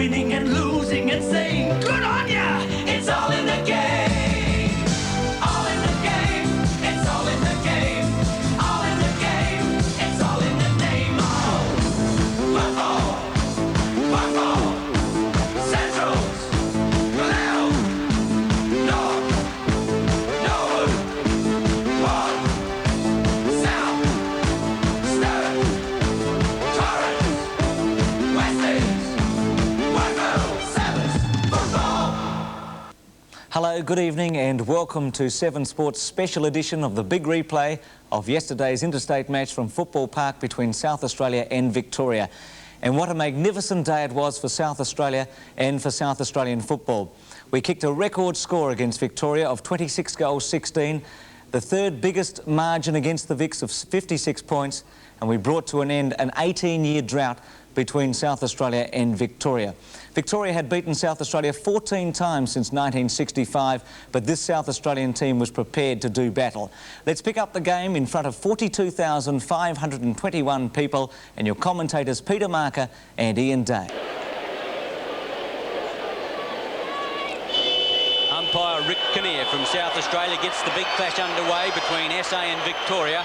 winning and losing and saying, good on ya! It's all in the game. All in the game. It's all in the game. All in the game. It's all in the name of football. Football. Centrals. Glenelg. North. Norwood. Ward. South. Sturt. Torrens. Westies. Woodville. Sevens. Football. Hello, good evening and welcome to 7 Sports' special edition of the big replay of yesterday's interstate match from Football Park between South Australia and Victoria. And what a magnificent day it was for South Australia and for South Australian football. We kicked a record score against Victoria of 26 goals 16, the third biggest margin against the Vics of 56 points, and we brought to an end an 18-year drought between South Australia and Victoria. Victoria had beaten South Australia 14 times since 1965, but this South Australian team was prepared to do battle. Let's pick up the game in front of 42,521 people and your commentators Peter Marker and Ian Day. Umpire Rick Kinnear from South Australia gets the big clash underway between SA and Victoria.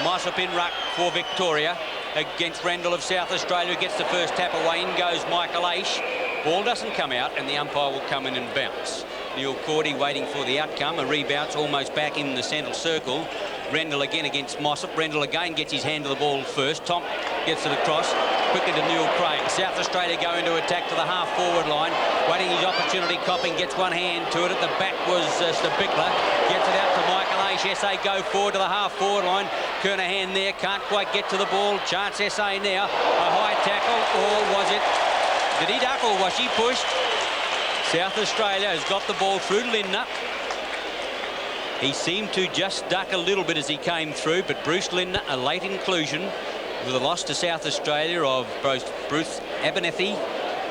Mossop in ruck for Victoria against Rendell of South Australia, who gets the first tap away. In goes Michael Aish. Ball doesn't come out and the umpire will come in and bounce. Neil Cordy waiting for the outcome. A rebounce almost back in the central circle. Rendell again against Mossop. Rendell again gets his hand to the ball first. Tom gets it across quickly to Neil Craig. South Australia go into attack to the half-forward line. Waiting his opportunity. Copping gets one hand to it. At the back was Stabikler. Gets it out to Michael Aish. SA go forward to the half-forward line. Kernahan there. Can't quite get to the ball. Chance SA now. A high tackle. Or was it... Did he duck or was he pushed? South Australia has got the ball through Lindner. He seemed to just duck a little bit as he came through, but Bruce Lindner, a late inclusion, with a loss to South Australia of both Bruce Abernethy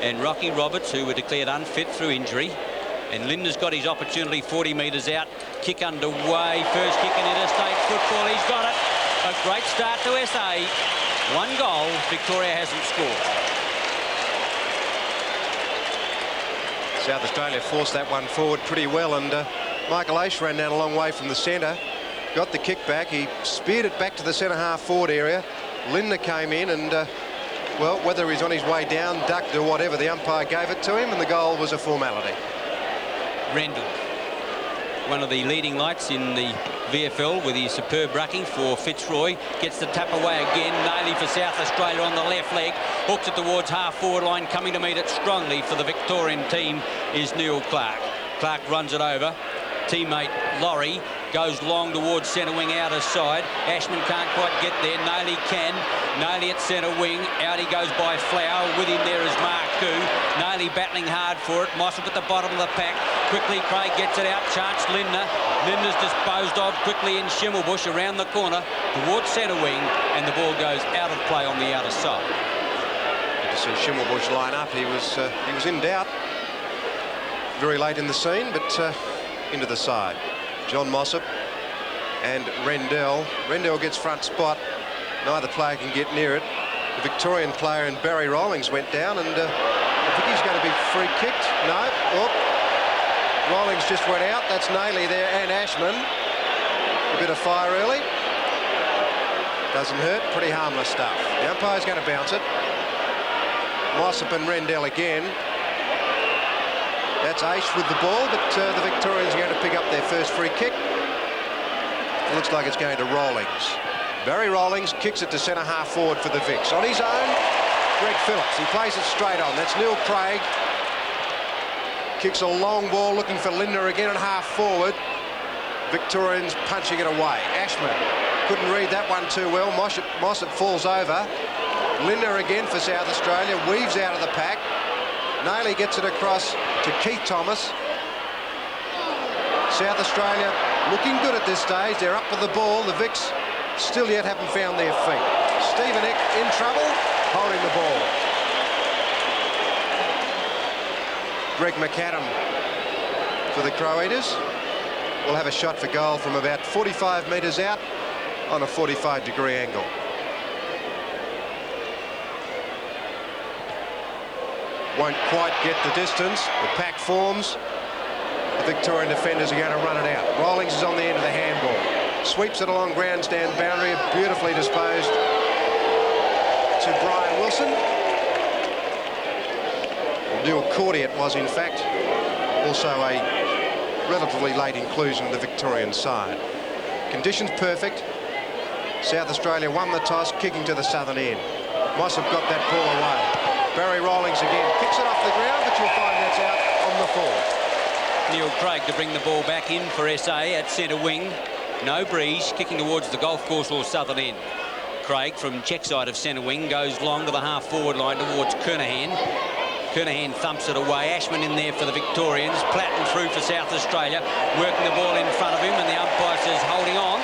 and Rocky Roberts, who were declared unfit through injury. And Lindner's got his opportunity, 40 metres out. Kick underway, first kick in interstate football. He's got it. A great start to SA. One goal, Victoria hasn't scored. South Australia forced that one forward pretty well, and Michael Aish ran down a long way from the centre, got the kick back. He speared it back to the centre half forward area. Lindner came in and, well, whether he's on his way down, ducked or whatever, the umpire gave it to him and the goal was a formality. Rendell, one of the leading lights in the VFL with his superb rucking for Fitzroy, gets the tap away again. Naily for South Australia on the left leg, hooks it towards half-forward line. Coming to meet it strongly for the Victorian team is Neil Clark. Clark runs it over. Teammate Laurie goes long towards centre wing outer side. Ashman can't quite get there. Naily can. Naily at centre wing. Out he goes by Flower. With him there is Mark Koo. Naily battling hard for it. Mossop at the bottom of the pack. Quickly Craig gets it out. Chance Lindner. Lindner's disposed of quickly in Schimmelbusch around the corner towards centre wing, and the ball goes out of play on the outer side. Good to see Schimmelbusch line up. He was in doubt very late in the scene, but into the side. John Mossop and Rendell. Rendell gets front spot. Neither player can get near it. The Victorian player and Barry Rawlings went down, and I think he's going to be free kicked. No. Oh. Rawlings just went out. That's Naily there and Ashman. A bit of fire early. Doesn't hurt. Pretty harmless stuff. The umpire's going to bounce it. Mossop and Rendell again. That's Aish with the ball, but the Victorians are going to pick up their first free kick. It looks like it's going to Rawlings. Barry Rawlings kicks it to centre half forward for the Vics. On his own, Greg Phillips. He plays it straight on. That's Neil Craig. Kicks a long ball looking for Lindner again at half forward. Victorians punching it away. Ashman couldn't read that one too well. Mossop falls over. Lindner again for South Australia. Weaves out of the pack. Naily gets it across to Keith Thomas. South Australia looking good at this stage. They're up with the ball. The Vics still yet haven't found their feet. Stephen Eck in trouble, holding the ball. Greg McAdam for the Crow Eaters will have a shot for goal from about 45 metres out on a 45-degree angle. won't quite get the distance. The pack forms. The Victorian defenders are going to run it out. Rawlings is on the end of the handball. Sweeps it along grandstand boundary, beautifully disposed to Brian Wilson. Neil Cordy it was, in fact, also a relatively late inclusion in the Victorian side. Conditions perfect. South Australia won the toss, kicking to the southern end. Mossop got that ball away. Barry Rawlings again kicks it off the ground, but you'll find that's out on the full. Neil Craig to bring the ball back in for SA at centre wing. No breeze, kicking towards the golf course or southern end. Craig from check side of centre wing goes long to the half forward line towards Kernahan. Kernahan thumps it away. Ashman in there for the Victorians. Platten through for South Australia, working the ball in front of him, and the umpire says holding on.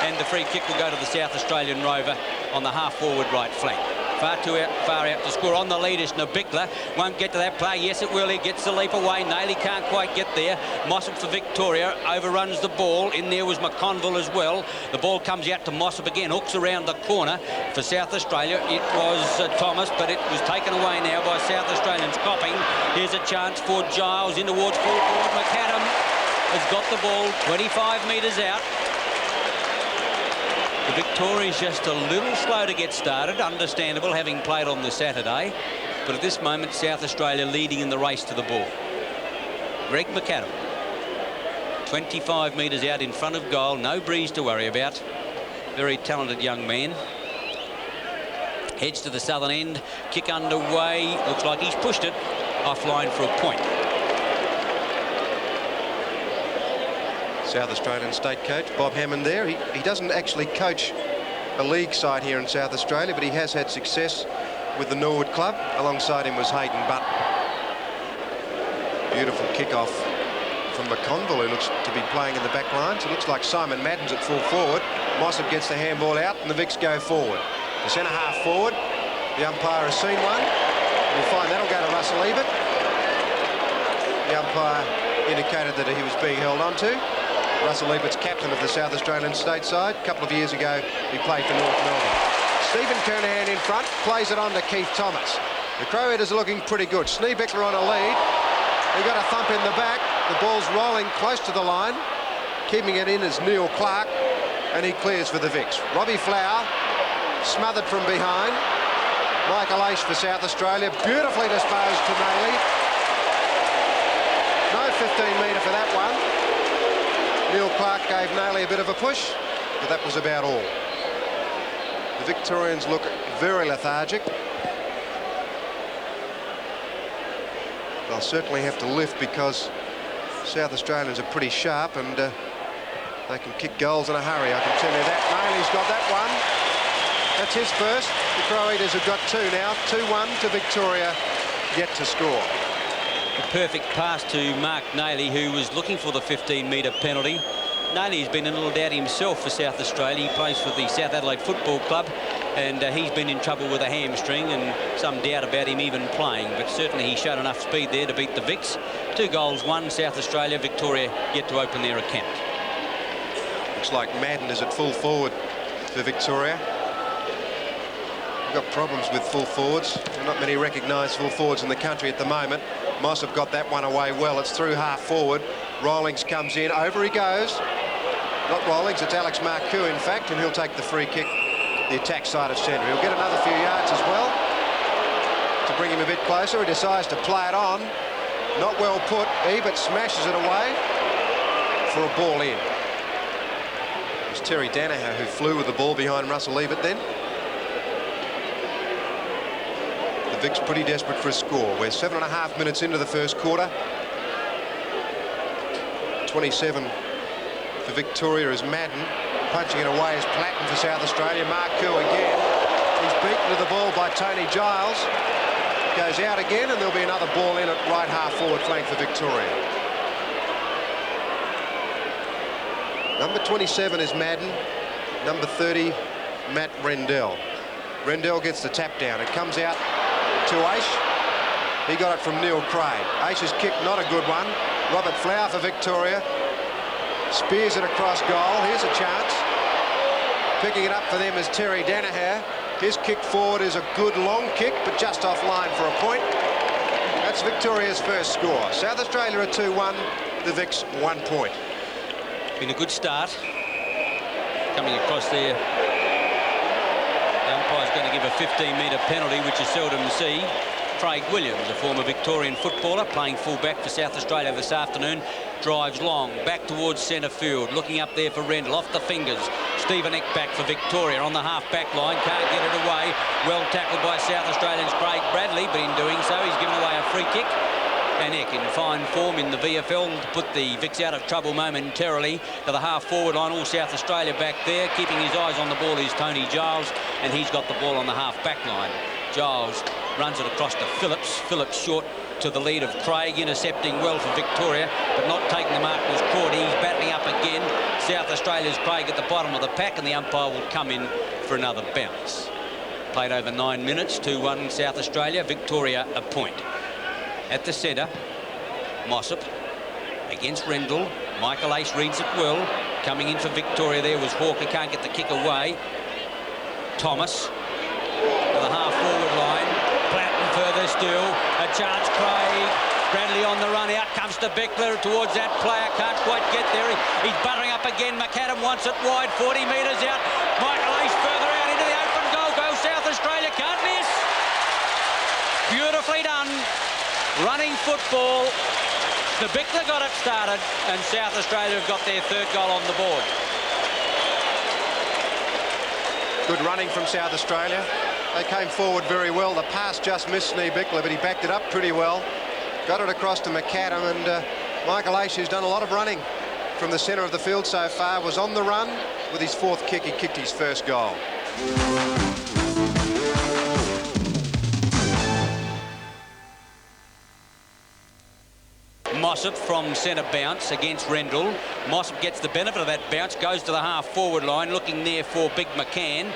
And the free kick will go to the South Australian rover on the half forward right flank. Far out to score. On the lead is Nabikla. Won't get to that play. Yes, it will. He gets the leap away. Nailey can't quite get there. Mossop for Victoria. Overruns the ball. In there was McConville as well. The ball comes out to Mossop again. Hooks around the corner for South Australia. It was Thomas, but it was taken away now by South Australians copying. Here's a chance for Giles in towards full forward. McAdam has got the ball 25 metres out. The Victoria's just a little slow to get started, understandable having played on the Saturday, but at this moment South Australia leading in the race to the ball. Greg McAdam, 25 metres out in front of goal, no breeze to worry about. Very talented young man. Heads to the southern end, kick underway, looks like he's pushed it offline for a point. South Australian state coach Bob Hammond there. He doesn't actually coach a league side here in South Australia, but he has had success with the Norwood club. Alongside him was Hayden Butt. Beautiful kick-off from McConville, who looks to be playing in the back lines. It looks like Simon Madden's at full forward. Mossop gets the handball out and the Vics go forward. The centre half forward. The umpire has seen one. We'll find that'll go to Russell Ebert. The umpire indicated that he was being held onto. Russell Ebert's captain of the South Australian state side. A couple of years ago, he played for North Melbourne. Stephen Kernahan in front, plays it on to Keith Thomas. The Crow-Eaters are looking pretty good. Schneebeckler on a lead. He got a thump in the back. The ball's rolling close to the line. Keeping it in is Neil Clark, and he clears for the Vics. Robbie Flower, smothered from behind. Michael Aish for South Australia, beautifully disposed to Nailey. No 15-metre for that one. Neil Clark gave Nailey a bit of a push, but that was about all. The Victorians look very lethargic. They'll certainly have to lift because South Australians are pretty sharp and they can kick goals in a hurry, I can tell you that. Nailey's got that one. That's his first. The Crow-Eaters have got two now. 2-1 to Victoria, yet to score. A perfect pass to Mark Nailey, who was looking for the 15-metre penalty. Nailey's been in a little doubt himself for South Australia. He plays for the South Adelaide Football Club, and he's been in trouble with a hamstring and some doubt about him even playing. But certainly he showed enough speed there to beat the Vics. 2 goals, 1 South Australia. Victoria yet to open their account. Looks like Madden is at full forward for Victoria. We've got problems with full forwards. There are not many recognised full forwards in the country at the moment. Mossop got that one away well. It's through half forward. Rawlings comes in. Over he goes. Not Rawlings, it's Alex Marcoux, in fact, and he'll take the free kick, the attack side of centre. He'll get another few yards as well to bring him a bit closer. He decides to play it on. Not well put. Ebert smashes it away for a ball in. It was Terry Danaher who flew with the ball behind Russell Ebert then. The Vics pretty desperate for a score. We're 7.5 minutes into the first quarter. 27 for Victoria is Madden. Punching it away is Platten for South Australia. Marcoux again. He's beaten to the ball by Tony Giles. Goes out again, and there'll be another ball in at right half forward flank for Victoria. Number 27 is Madden. Number 30, Matt Rendell. Rendell gets the tap down. It comes out to Aish. He got it from Neil Craig. Aish's kick, not a good one. Robert Flower for Victoria. Spears it across goal. Here's a chance. Picking it up for them is Terry Danaher. His kick forward is a good long kick, but just offline for a point. That's Victoria's first score. South Australia are 2-1, the Vics 1 point. Been a good start. Coming across there. The umpire's going to give a 15-metre penalty, which you seldom see. Craig Williams, a former Victorian footballer, playing full-back for South Australia this afternoon, drives long, back towards centre field, looking up there for Rendell, off the fingers. Stephen Eck back for Victoria on the half-back line, can't get it away. Well tackled by South Australians Craig Bradley, but in doing so, he's given away a free kick. And Eck in fine form in the VFL to put the Vics out of trouble momentarily. To the half-forward line, all South Australia back there. Keeping his eyes on the ball is Tony Giles, and he's got the ball on the half-back line. Giles runs it across to Phillips. Phillips short to the lead of Craig, intercepting well for Victoria, but not taking the mark was Cordy. He's battling up again. South Australia's Craig at the bottom of the pack, and the umpire will come in for another bounce. Played over 9 minutes, 2-1 South Australia. Victoria a point. At the centre, Mossop against Rendell. Michael Ace reads it well. Coming in for Victoria there was Hawker, can't get the kick away. Thomas to the half-forward line. Platten further still. A chance, Craig. Bradley on the run. Out comes to Beckler towards that player. Can't quite get there. He's buttering up again. McAdam wants it wide. 40 metres out. Michael Ace further out into the open goal. Go South Australia. Can't miss. Beautifully done. Running football. The Bickler got it started, and South Australia have got their third goal on the board. Good running from South Australia. They came forward very well. The pass just missed Snee Bickler, but he backed it up pretty well. Got it across to McAdam, and Michael Ace, who's done a lot of running from the centre of the field so far, was on the run. With his fourth kick, he kicked his first goal. Mossop from centre bounce against Rendell. Mossop gets the benefit of that bounce, goes to the half-forward line, looking there for Big McCann.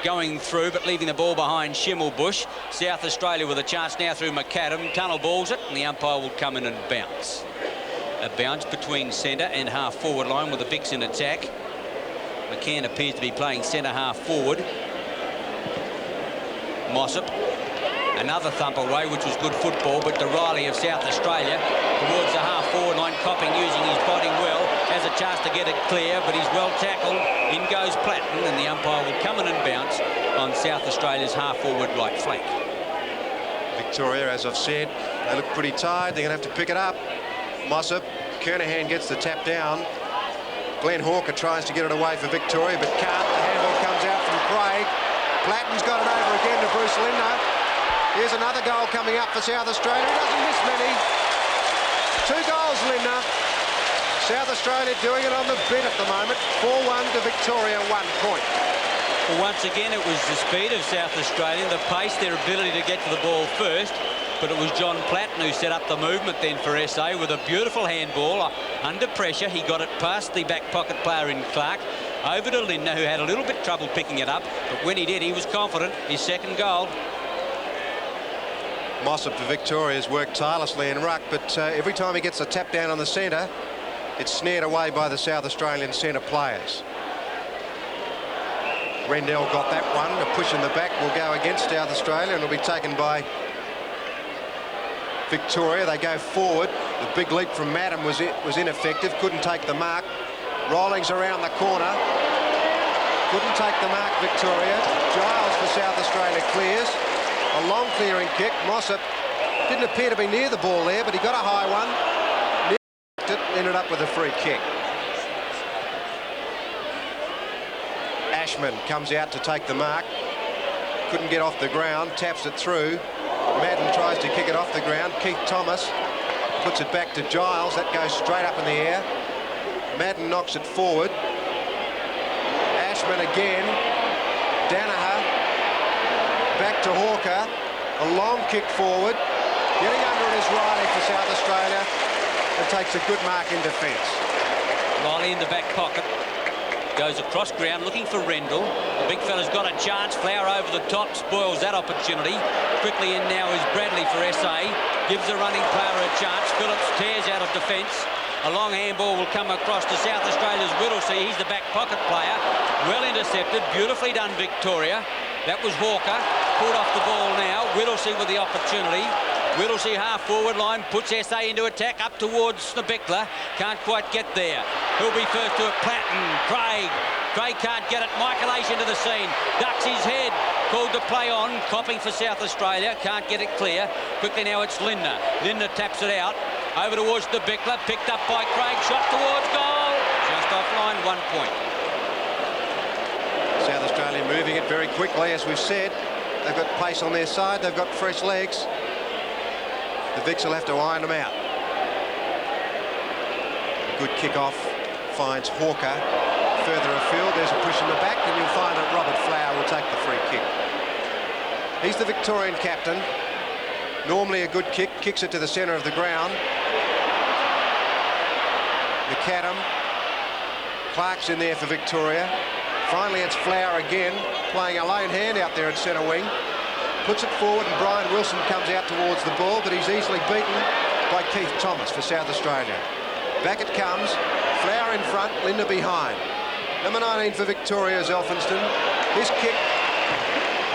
Going through, but leaving the ball behind Schimmelbusch. South Australia with a chance now through McAdam. Tunnel balls it, and the umpire will come in and bounce. A bounce between centre and half-forward line with the Vics in attack. McCann appears to be playing centre half-forward. Mossop. Another thump away, which was good football, but to Riley of South Australia towards the half-forward line. Copping using his body well, has a chance to get it clear, but he's well tackled. In goes Platten, and the umpire will come in and bounce on South Australia's half-forward right flank. Victoria, as I've said, they look pretty tired. They're going to have to pick it up. Mossop, Kernahan gets the tap down. Glenn Hawker tries to get it away for Victoria, but can't. The handball comes out from Craig. Platten's got it over again to Bruce Lindner. Here's another goal coming up for South Australia. He doesn't miss many. 2 goals, Lindner. South Australia doing it on the bit at the moment. 4-1 to Victoria, 1 point. Well, once again, it was the speed of South Australia, the pace, their ability to get to the ball first. But it was John Platten who set up the movement then for SA with a beautiful handball. Under pressure, he got it past the back pocket player in Clark. Over to Lindner, who had a little bit trouble picking it up. But when he did, he was confident. His second goal. Mossop for Victoria has worked tirelessly in ruck, but every time he gets a tap down on the centre, it's snared away by the South Australian centre players. Rendell got that one. A push in the back will go against South Australia, and it'll be taken by Victoria. They go forward. The big leap from Madden was ineffective. Couldn't take the mark. Rollings around the corner. Couldn't take the mark, Victoria. Giles for South Australia clears. A long clearing kick. Mossop didn't appear to be near the ball there, but he got a high one. Ended up with a free kick. Ashman comes out to take the mark. Couldn't get off the ground. Taps it through. Madden tries to kick it off the ground. Keith Thomas puts it back to Giles. That goes straight up in the air. Madden knocks it forward. Ashman again. Danaher. Back to Hawker. A long kick forward. Getting under it is Riley for South Australia. And takes a good mark in defence. Riley in the back pocket. Goes across ground looking for Rendell. The big fella's got a chance. Flower over the top. Spoils that opportunity. Quickly in now is Bradley for SA. Gives the running player a chance. Phillips tears out of defence. A long handball will come across to South Australia's Whittlesey. He's the back pocket player. Well intercepted. Beautifully done, Victoria. That was Hawker. Pulled off the ball now. Whittlesey with the opportunity. Whittlesey half-forward line, puts SA into attack up towards the Bickler. Can't quite get there. Who'll be first to it? Platten, Craig can't get it. Michael Aish into the scene. Ducks his head. Called to play on. Copping for South Australia. Can't get it clear. Quickly now it's Lindner. Lindner taps it out. Over towards the Bickler. Picked up by Craig. Shot towards goal. Just offline, 1 point. South Australia moving it very quickly, as we've said. They've got pace on their side. They've got fresh legs. The Vicks will have to iron them out. A good kick-off finds Hawker. Further afield, there's a push in the back, and you'll find that Robert Flower will take the free kick. He's the Victorian captain. Normally a good kick, kicks it to the centre of the ground. McAdam. Clark's in there for Victoria. Finally, it's Flower again, playing a lone hand out there at centre wing. Puts it forward, and Brian Wilson comes out towards the ball, but he's easily beaten by Keith Thomas for South Australia. Back it comes. Flower in front, Lindner behind. Number 19 for Victoria is Elphinston. His kick,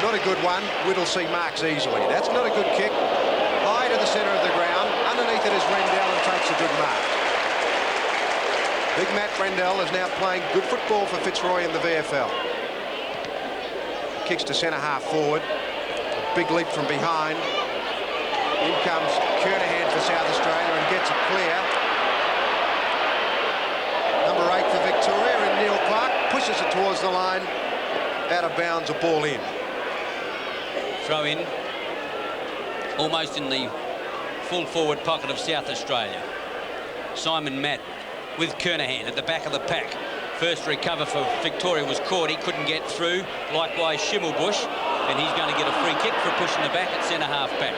not a good one. Whittlesey marks easily. That's not a good kick. High to the centre of the ground. Underneath it is Rendell, and takes a good mark. Big Matt Rendell is now playing good football for Fitzroy in the VFL. Kicks to centre half forward. Big leap from behind. In comes Kernahan for South Australia and gets it clear. Number 8 for Victoria, and Neil Clark pushes it towards the line. Out of bounds, a ball in. Throw in. Almost in the full forward pocket of South Australia. Simon Madden with Kernahan at the back of the pack. First recover for Victoria was caught. He couldn't get through. Likewise Schimmelbusch, and he's going to get a free kick for pushing the back at centre half back.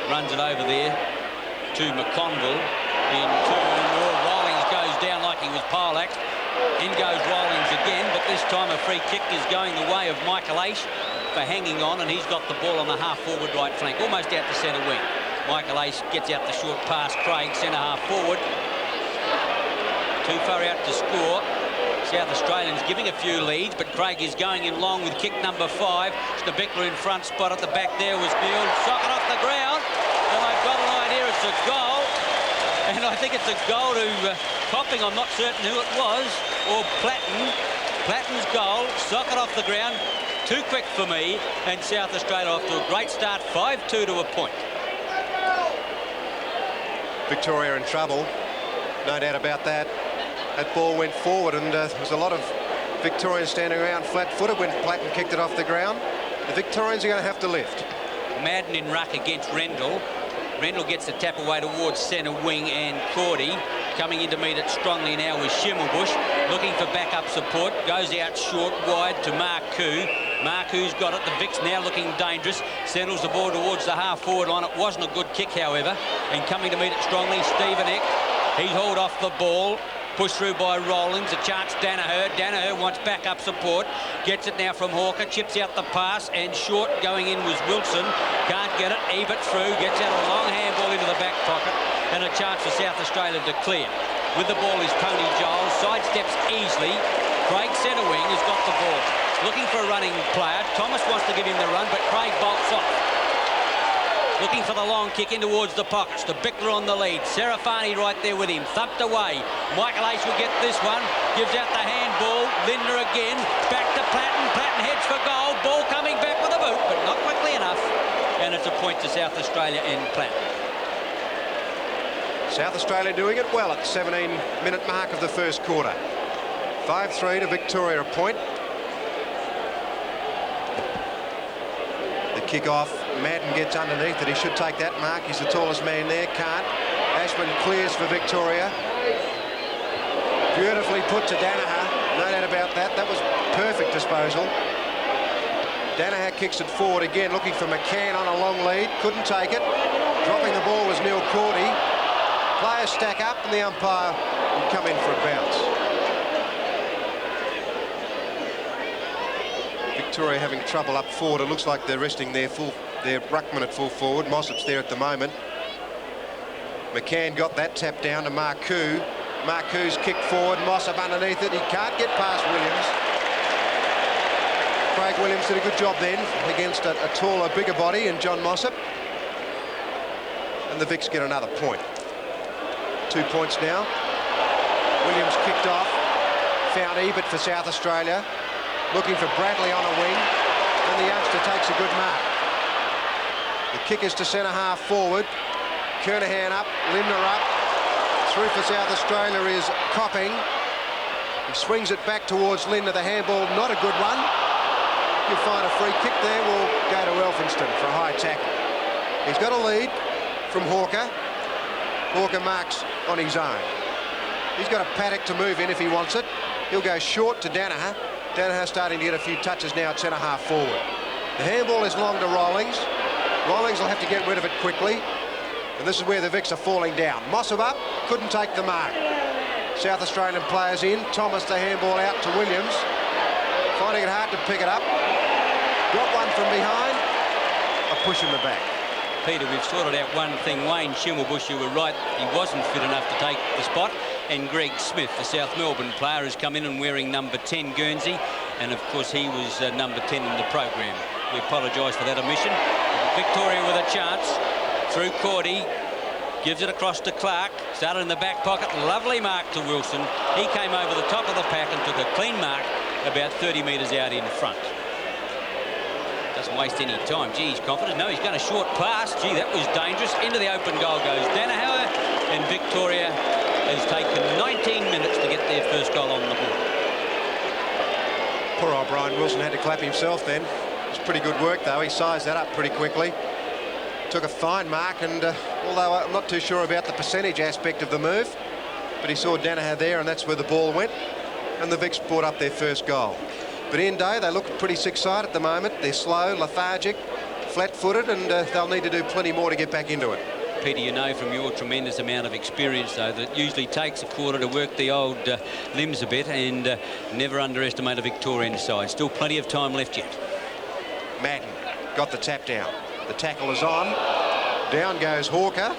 Runs it over there to McConville. In turn, Rawlings goes down like he was pole-axed. In goes Rawlings again, but this time a free kick is going the way of Michael Aish for hanging on, and he's got the ball on the half-forward right flank, almost out the centre wing. Michael Aish gets out the short pass. Craig, centre half forward. Too far out to score. South Australians giving a few leads, but Craig is going in long with kick number 5. Bickler in front, spot at the back there was Neil. Socket off the ground, and I've got an idea it's a goal. And I think it's a goal to Copping. I'm not certain who it was, or Platten. Platten's goal, socket off the ground. Too quick for me, and South Australia off to a great start, 5-2 to a point. Victoria in trouble, no doubt about that. That ball went forward, and there was a lot of Victorians standing around flat-footed when Platten kicked it off the ground. The Victorians are going to have to lift. Madden in ruck against Rendell. Rendell gets the tap away towards centre wing, and Cordy coming in to meet it strongly now with Schimmelbusch, looking for backup support. Goes out short, wide to Marcoux. Marcoux's got it. The Vicks now looking dangerous. Settles the ball towards the half-forward line. It wasn't a good kick, however. And coming to meet it strongly, Stephen Eck. He hauled off the ball. Pushed through by Rawlings. A chance Danaher. Danaher wants backup support. Gets it now from Hawker. Chips out the pass. And short going in was Wilson. Can't get it. Ebert through. Gets out a long handball into the back pocket. And a chance for South Australia to clear. With the ball is Tony Giles. Sidesteps easily. Craig centre wing has got the ball. Looking for a running player. Thomas wants to give him the run, but Craig bolts off. Looking for the long kick in towards the pockets. The Bickler on the lead. Serafani right there with him. Thumped away. Michael Aish will get this one. Gives out the handball. Lindner again. Back to Platten. Platten heads for goal. Ball coming back with a boot, but not quickly enough. And it's a point to South Australia and Platten. South Australia doing it well at the 17-minute mark of the first quarter. 5-3 to Victoria, a point. The kick-off. Madden gets underneath it. He should take that mark. He's the tallest man there. Can't. Ashman clears for Victoria. Beautifully put to Danaher. No doubt about that. That was perfect disposal. Danaher kicks it forward again, looking for McCann on a long lead. Couldn't take it. Dropping the ball was Neil Cordy. Players stack up, and the umpire will come in for a bounce. Victoria having trouble up forward. It looks like they're resting their ruckman at full forward. Mossop's there at the moment. McCann got that tap down to Marcoux. Marcoux's kicked forward. Mossop underneath it. He can't get past Williams. Craig Williams did a good job then against a taller, bigger body, and John Mossop. and the Vics get another point. 2 points now. Williams kicked off, found Ebert for South Australia, looking for Bradley on a wing, and the youngster takes a good mark. The kick is to centre half forward. Kernahan up, Lindner up. Through for South Australia is Copping. He swings it back towards Lindner. The handball, not a good one. You'll find a free kick there. Will go to Elphinston for a high tackle. He's got a lead from Hawker. Hawker marks on his own. He's got a paddock to move in if he wants it. He'll go short to Danaher. Danaher starting to get a few touches now at centre half forward. The handball is long to Rawlings. Rawlings will have to get rid of it quickly. And this is where the Vics are falling down. Mossop up, couldn't take the mark. South Australian players in. Thomas the handball out to Williams. Finding it hard to pick it up. Got one from behind. A push in the back. Peter, we've sorted out one thing. Wayne Schimmelbusch, you were right, he wasn't fit enough to take the spot. And Greg Smith, the South Melbourne player, has come in and wearing number 10 Guernsey. And of course he was number 10 in the program. We apologise for that omission. Victoria with a chance. Through Cordy. Gives it across to Clark. Started in the back pocket. Lovely mark to Wilson. He came over the top of the pack and took a clean mark about 30 metres out in front. Doesn't waste any time. Gee, he's confident. No, he's going a short pass. Gee, that was dangerous. Into the open goal goes Danaher, and Victoria has taken 19 minutes to get their first goal on the board. Poor old Brian Wilson had to clap himself then. It was pretty good work though. He sized that up pretty quickly. Took a fine mark, and although I'm not too sure about the percentage aspect of the move, but he saw Danaher there, and that's where the ball went, and the Vics brought up their first goal. But Endo, they look pretty sick-side at the moment. They're slow, lethargic, flat-footed, and they'll need to do plenty more to get back into it. Peter, you know from your tremendous amount of experience, though, that it usually takes a quarter to work the old limbs a bit, and never underestimate a Victorian side. Still plenty of time left yet. Madden got the tap down. The tackle is on. Down goes Hawker.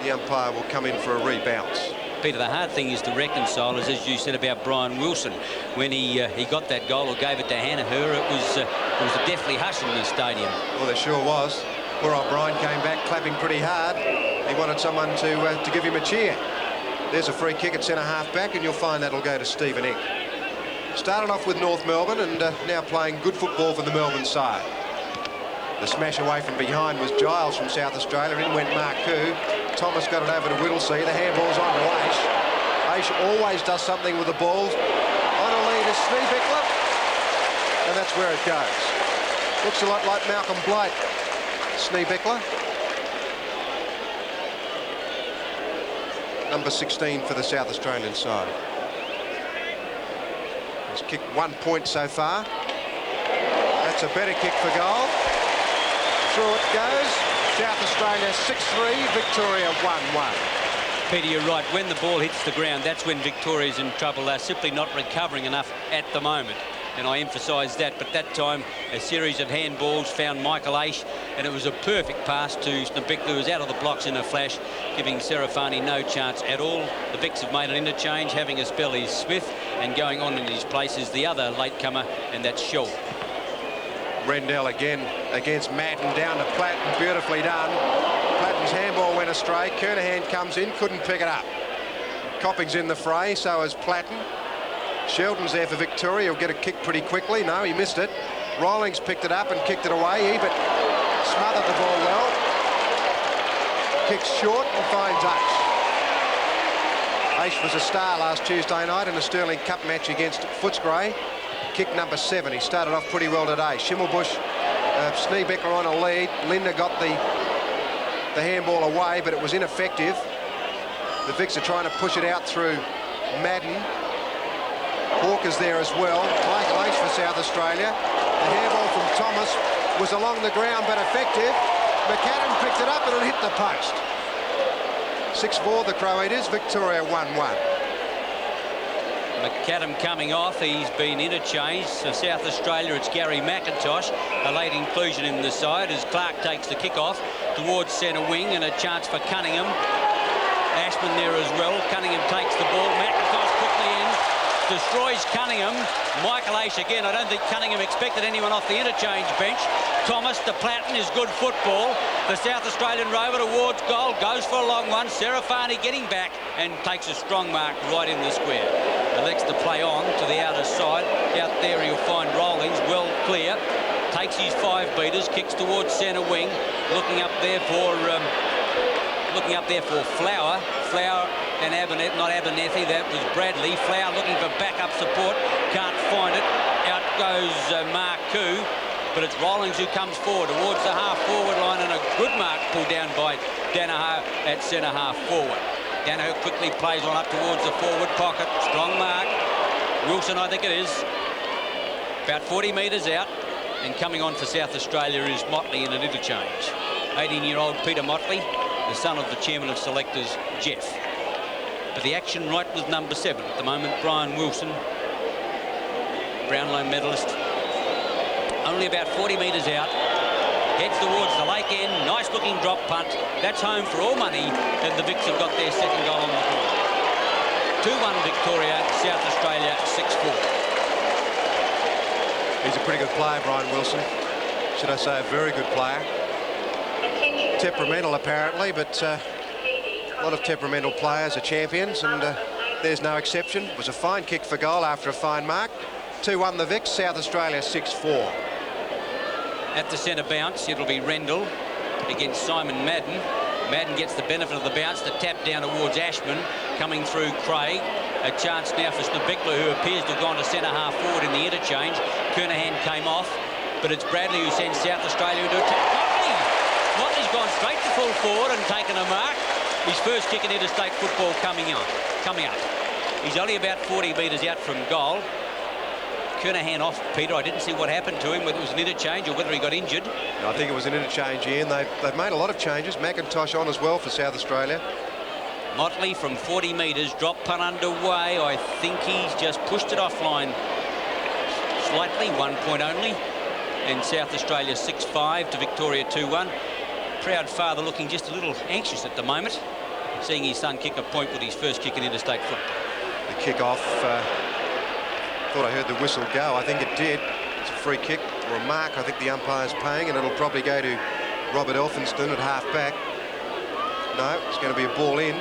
The umpire will come in for a rebounce. Peter, the hard thing is to reconcile, is, as you said about Brian Wilson, when he got that goal or gave it to Hanaher, it was a deathly hush in the stadium. Well, there sure was. Poor old Brian came back clapping pretty hard. He wanted someone to give him a cheer. There's a free kick at centre half back, and you'll find that'll go to Stephen Eck. Started off with North Melbourne, and now playing good football for the Melbourne side. The smash away from behind was Giles from South Australia. In went Marcoux. Thomas got it over to Whittlesey. The handball's on to Aish. Aish always does something with the balls. On a lead is Sneebickler. And that's where it goes. Looks a lot like Malcolm Blight. Sneebickler. Number 16 for the South Australian side. He's kicked 1 point so far. That's a better kick for goal. Through it goes. South Australia 6-3, Victoria 1-1. Peter, you're right. When the ball hits the ground, that's when Victoria's in trouble. They're simply not recovering enough at the moment. And I emphasise that. But that time, a series of handballs found Michael Aish, and it was a perfect pass to Sneebickler, who was out of the blocks in a flash, giving Serafani no chance at all. The Vics have made an interchange. Having a spell is Smith, and going on in his place is the other latecomer, and that's Shaw. Rendell again against Madden, down to Platten, beautifully done. Platten's handball went astray. Kernahan comes in, couldn't pick it up. Copping's in the fray, so is Platten. Sheldon's there for Victoria. He'll get a kick pretty quickly. No, he missed it. Rawlings picked it up and kicked it away. Ebert smothered the ball well. Kicks short and finds Aish. Aish was a star last Tuesday night in the Sterling Cup match against Footscray. Kick number 7. He started off pretty well today. Schimmelbusch, Sneebickler on a lead. Lindner got the handball away, but it was ineffective. The Vics are trying to push it out through Madden. Hawker's there as well. Michael Aish for South Australia. The handball from Thomas was along the ground but effective. McAdam picked it up and it hit the post. 6-4 the Croatians. Victoria 1-1. McAdam coming off. He's been interchanged. For South Australia, it's Gary McIntosh. A late inclusion in the side as Clark takes the kick off towards centre wing, and a chance for Cunningham. Ashman there as well. Cunningham takes the ball. McIntosh quickly in. destroys Cunningham. Michael Aish again. I don't think Cunningham expected anyone off the interchange bench. Thomas to Platten is good football. The South Australian rover towards goal. Goes for a long one. Serafani getting back and takes a strong mark right in the square. Elects to play on to the outer side. Out there he'll find Rollings well clear. Takes his 5 beaters. Kicks towards centre wing. Looking up there for Flower. Flower and Abernethy, not Abernethy, that was Bradley. Flower looking for backup support, can't find it. Out goes Marcoux, but it's Rollings who comes forward towards the half-forward line, and a good mark pulled down by Danaher at centre half-forward. Danaher quickly plays on up towards the forward pocket. Strong mark. Wilson, I think it is, about 40 metres out, and coming on for South Australia is Motley in an interchange. 18-year-old Peter Motley, the son of the chairman of selectors, Jeff. But the action right with number 7 at the moment, Brian Wilson, Brownlow medalist, only about 40 metres out, heads towards the lake end. Nice looking drop punt. That's home for all money, and the Vicks have got their second goal on the board. 2-1 Victoria, South Australia 6-4. He's a pretty good player, Brian Wilson. Should I say a very good player. Temperamental apparently, but a lot of temperamental players are champions, and there's no exception. It was a fine kick for goal after a fine mark. 2-1 the Vicks, South Australia 6-4. At the centre bounce, it'll be Rendell against Simon Madden. Madden gets the benefit of the bounce, the tap down towards Ashman, coming through Craig. A chance now for Snebickler, who appears to have gone to centre half forward in the interchange. Kernahan came off, but it's Bradley who sends South Australia into attack. Motley's gone straight to full forward and taken a mark. His first kick in interstate football coming up. He's only about 40 metres out from goal. Kernahan off, Peter. I didn't see what happened to him, whether it was an interchange or whether he got injured. No, I think it was an interchange, Ian. They've made a lot of changes. McIntosh on as well for South Australia. Motley from 40 metres, drop punt underway. I think he's just pushed it offline slightly, 1 point only. And South Australia 6-5 to Victoria 2-1. Proud father looking just a little anxious at the moment, seeing his son kick a point with his first kick in interstate football. The kick-off, thought I heard the whistle go. I think it did. It's a free kick or a mark I think the umpire's paying, and it'll probably go to Robert Elphinston at half-back. No, it's going to be a ball in.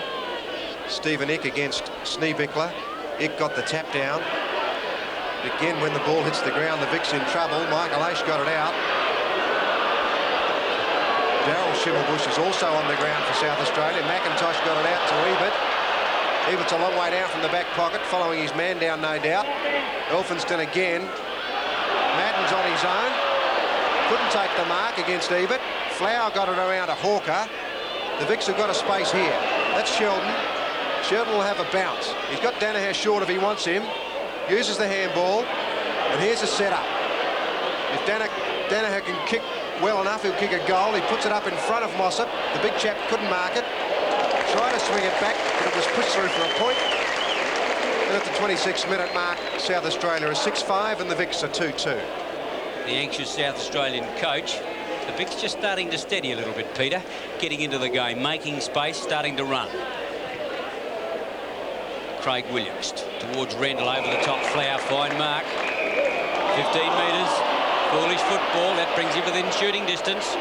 Stephen Ick against Snebickler. Ick got the tap down. But again, when the ball hits the ground, the Vicks in trouble. Michael Aish got it out. Daryl Schimmelbusch is also on the ground for South Australia. McIntosh got it out to Ebert. Ebert's a long way down from the back pocket, following his man down, no doubt. Elphinston again. Madden's on his own. Couldn't take the mark against Ebert. Flower got it around to Hawker. The Vicks have got a space here. That's Sheldon. Sheldon will have a bounce. He's got Danaher short if he wants him. Uses the handball. And here's a setup. If Danaher can kick well enough, he'll kick a goal. He puts it up in front of Mossop. The big chap couldn't mark it. Tried to swing it back, but it was pushed through for a point. And at the 26-minute mark, South Australia is 6-5 and the Vicks are 2-2. The anxious South Australian coach. The Vicks just starting to steady a little bit, Peter. Getting into the game, making space, starting to run. Craig Williams towards Rendell over the top. Flower, fine mark. 15 metres. Foolish football. That brings him within shooting distance.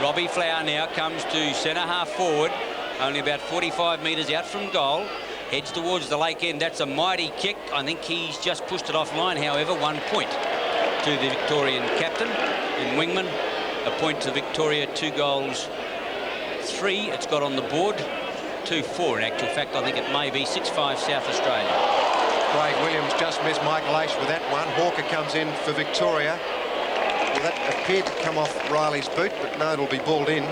Robbie Flower now comes to centre half forward. Only about 45 metres out from goal. Heads towards the lake end. That's a mighty kick. I think he's just pushed it offline, however. 1 point to the Victorian captain. And Wingman, a point to Victoria. 2 goals, 3 it's got on the board. 2-4 in actual fact. I think it may be 6-5 South Australia. Craig Williams just missed Michael Aish with that one. Hawker comes in for Victoria. Well, that appeared to come off Riley's boot, but no, it'll be balled in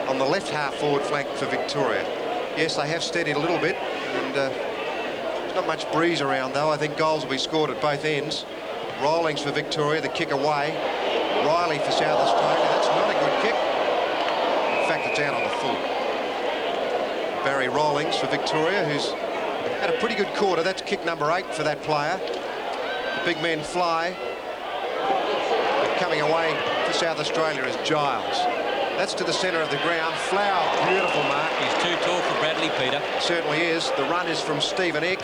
on the left half forward flank for Victoria. Yes, they have steadied a little bit, and there's not much breeze around though. I think goals will be scored at both ends. Rawlings for Victoria, the kick away. Riley for South Australia. That's not a good kick. In fact, it's out on the full. Barry Rawlings for Victoria, who's had a pretty good quarter. That's kick number 8 for that player. The big men fly. But coming away for South Australia is Giles. That's to the centre of the ground. Flower, beautiful mark. He's too tall for Bradley, Peter. Certainly is. The run is from Stephen Eck.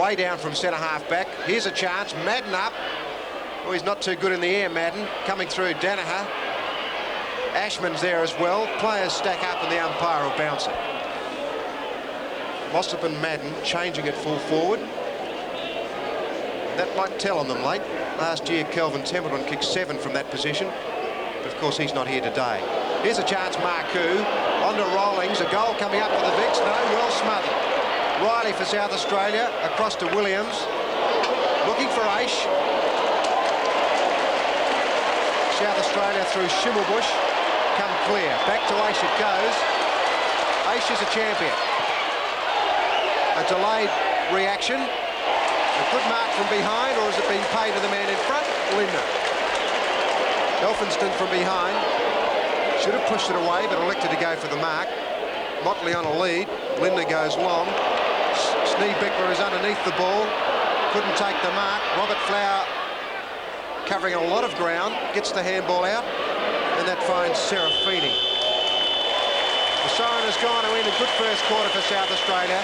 way down from centre half back. Here's a chance. Madden up. Oh, he's not too good in the air, Madden. Coming through Danaher. Ashman's there as well. Players stack up and the umpire will bounce it. Mossop and Madden changing it full forward. That might tell on them late. Last year, Kelvin Templeton kicked 7 from that position. But of course, he's not here today. Here's a chance, Marcoux. On to Rawlings. A goal coming up for the Vicks. No, well smothered. Riley for South Australia. Across to Williams. Looking for Aish. South Australia through Schimmelbusch. Come clear. Back to Aish it goes. Aish is a champion. A delayed reaction. A good mark from behind, or has it been paid to the man in front? Lindner. Elphinston from behind. Should have pushed it away, but elected to go for the mark. Motley on a lead. Lindner goes long. Schneebichler is underneath the ball. Couldn't take the mark. Robert Flower covering a lot of ground. Gets the handball out. And that finds Serafini. The siren has gone to end a good first quarter for South Australia.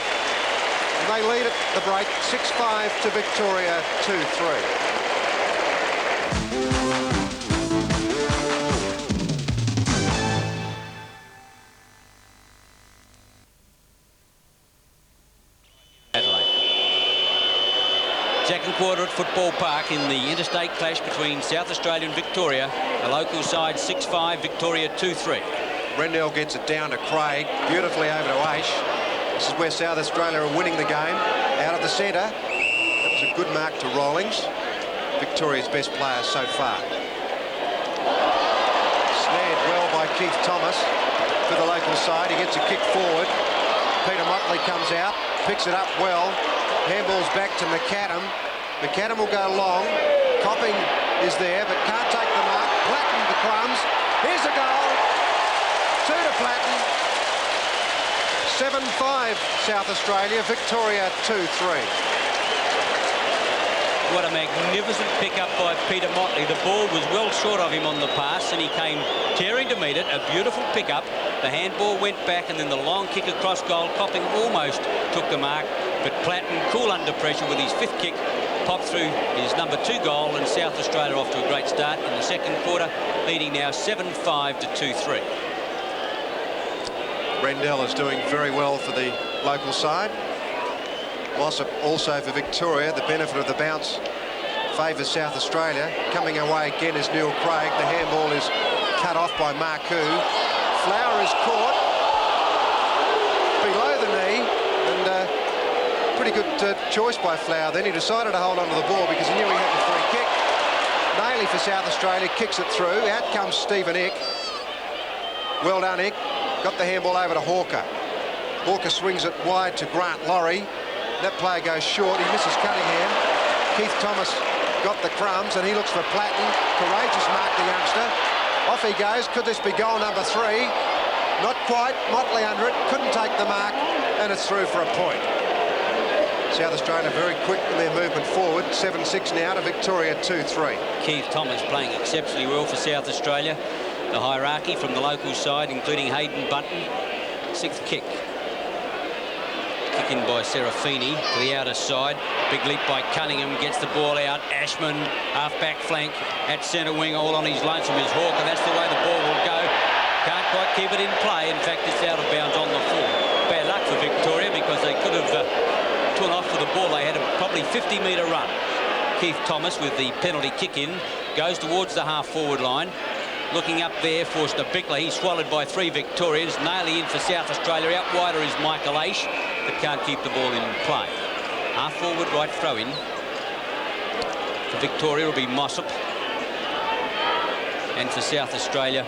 And they lead at the break 6-5 to Victoria 2-3. Second quarter at Football Park in the interstate clash between South Australia and Victoria. The local side 6-5, Victoria 2-3. Rendell gets it down to Craig, beautifully over to Aish. This is where South Australia are winning the game. Out of the centre. That was a good mark to Rawlings. Victoria's best player so far. Snared well by Keith Thomas for the local side. He gets a kick forward. Peter Motley comes out, picks it up well. Handball's back to McAdam. McAdam will go long. Copping is there, but can't take the mark. Platten the crumbs. Here's a goal. 2 to Platten. 7-5 South Australia. Victoria 2-3. What a magnificent pick-up by Peter Motley. The ball was well short of him on the pass, and he came tearing to meet it. A beautiful pick-up. The handball went back, and then the long kick across goal. Copping almost took the mark, but Platten, cool under pressure with his 5th kick, popped through his number 2 goal, and South Australia off to a great start in the second quarter, leading now 7-5 to 2-3. Rendell is doing very well for the local side. Mossop also for Victoria. The benefit of the bounce favours South Australia. Coming away again is Neil Craig. The handball is cut off by Marcoux. Flower is caught below the knee, and pretty good choice by Flower. Then he decided to hold on to the ball because he knew he had the free kick. Nailey for South Australia kicks it through. Out comes Stephen Eck. Well done, Eck. Got the handball over to Hawker. Hawker swings it wide to Grant Laurie. That player goes short. He misses Cunningham. Keith Thomas got the crumbs, and he looks for Platten. Courageous mark, the youngster. Off he goes. Could this be goal number 3? Not quite. Motley under it. Couldn't take the mark, and it's through for a point. South Australia very quick in their movement forward. 7-6 now to Victoria 2-3. Keith Thomas playing exceptionally well for South Australia. The hierarchy from the local side, including Hayden Bunton. 6th kick. Kick in by Serafini to the outer side. Big leap by Cunningham, gets the ball out. Ashman, half-back flank at centre wing, all on his lonesome is Hawker. That's the way the ball will go. Can't quite keep it in play. In fact, it's out of bounds on the full. Bad luck for Victoria because they could have torn off for the ball. They had a probably 50-metre run. Keith Thomas with the penalty kick in goes towards the half-forward line. Looking up there for Schneebichler. He's swallowed by 3 Victorians. Nailey in for South Australia. Out wider is Michael Aish, but can't keep the ball in play. Half-forward right throw-in. For Victoria will be Mossop. And for South Australia,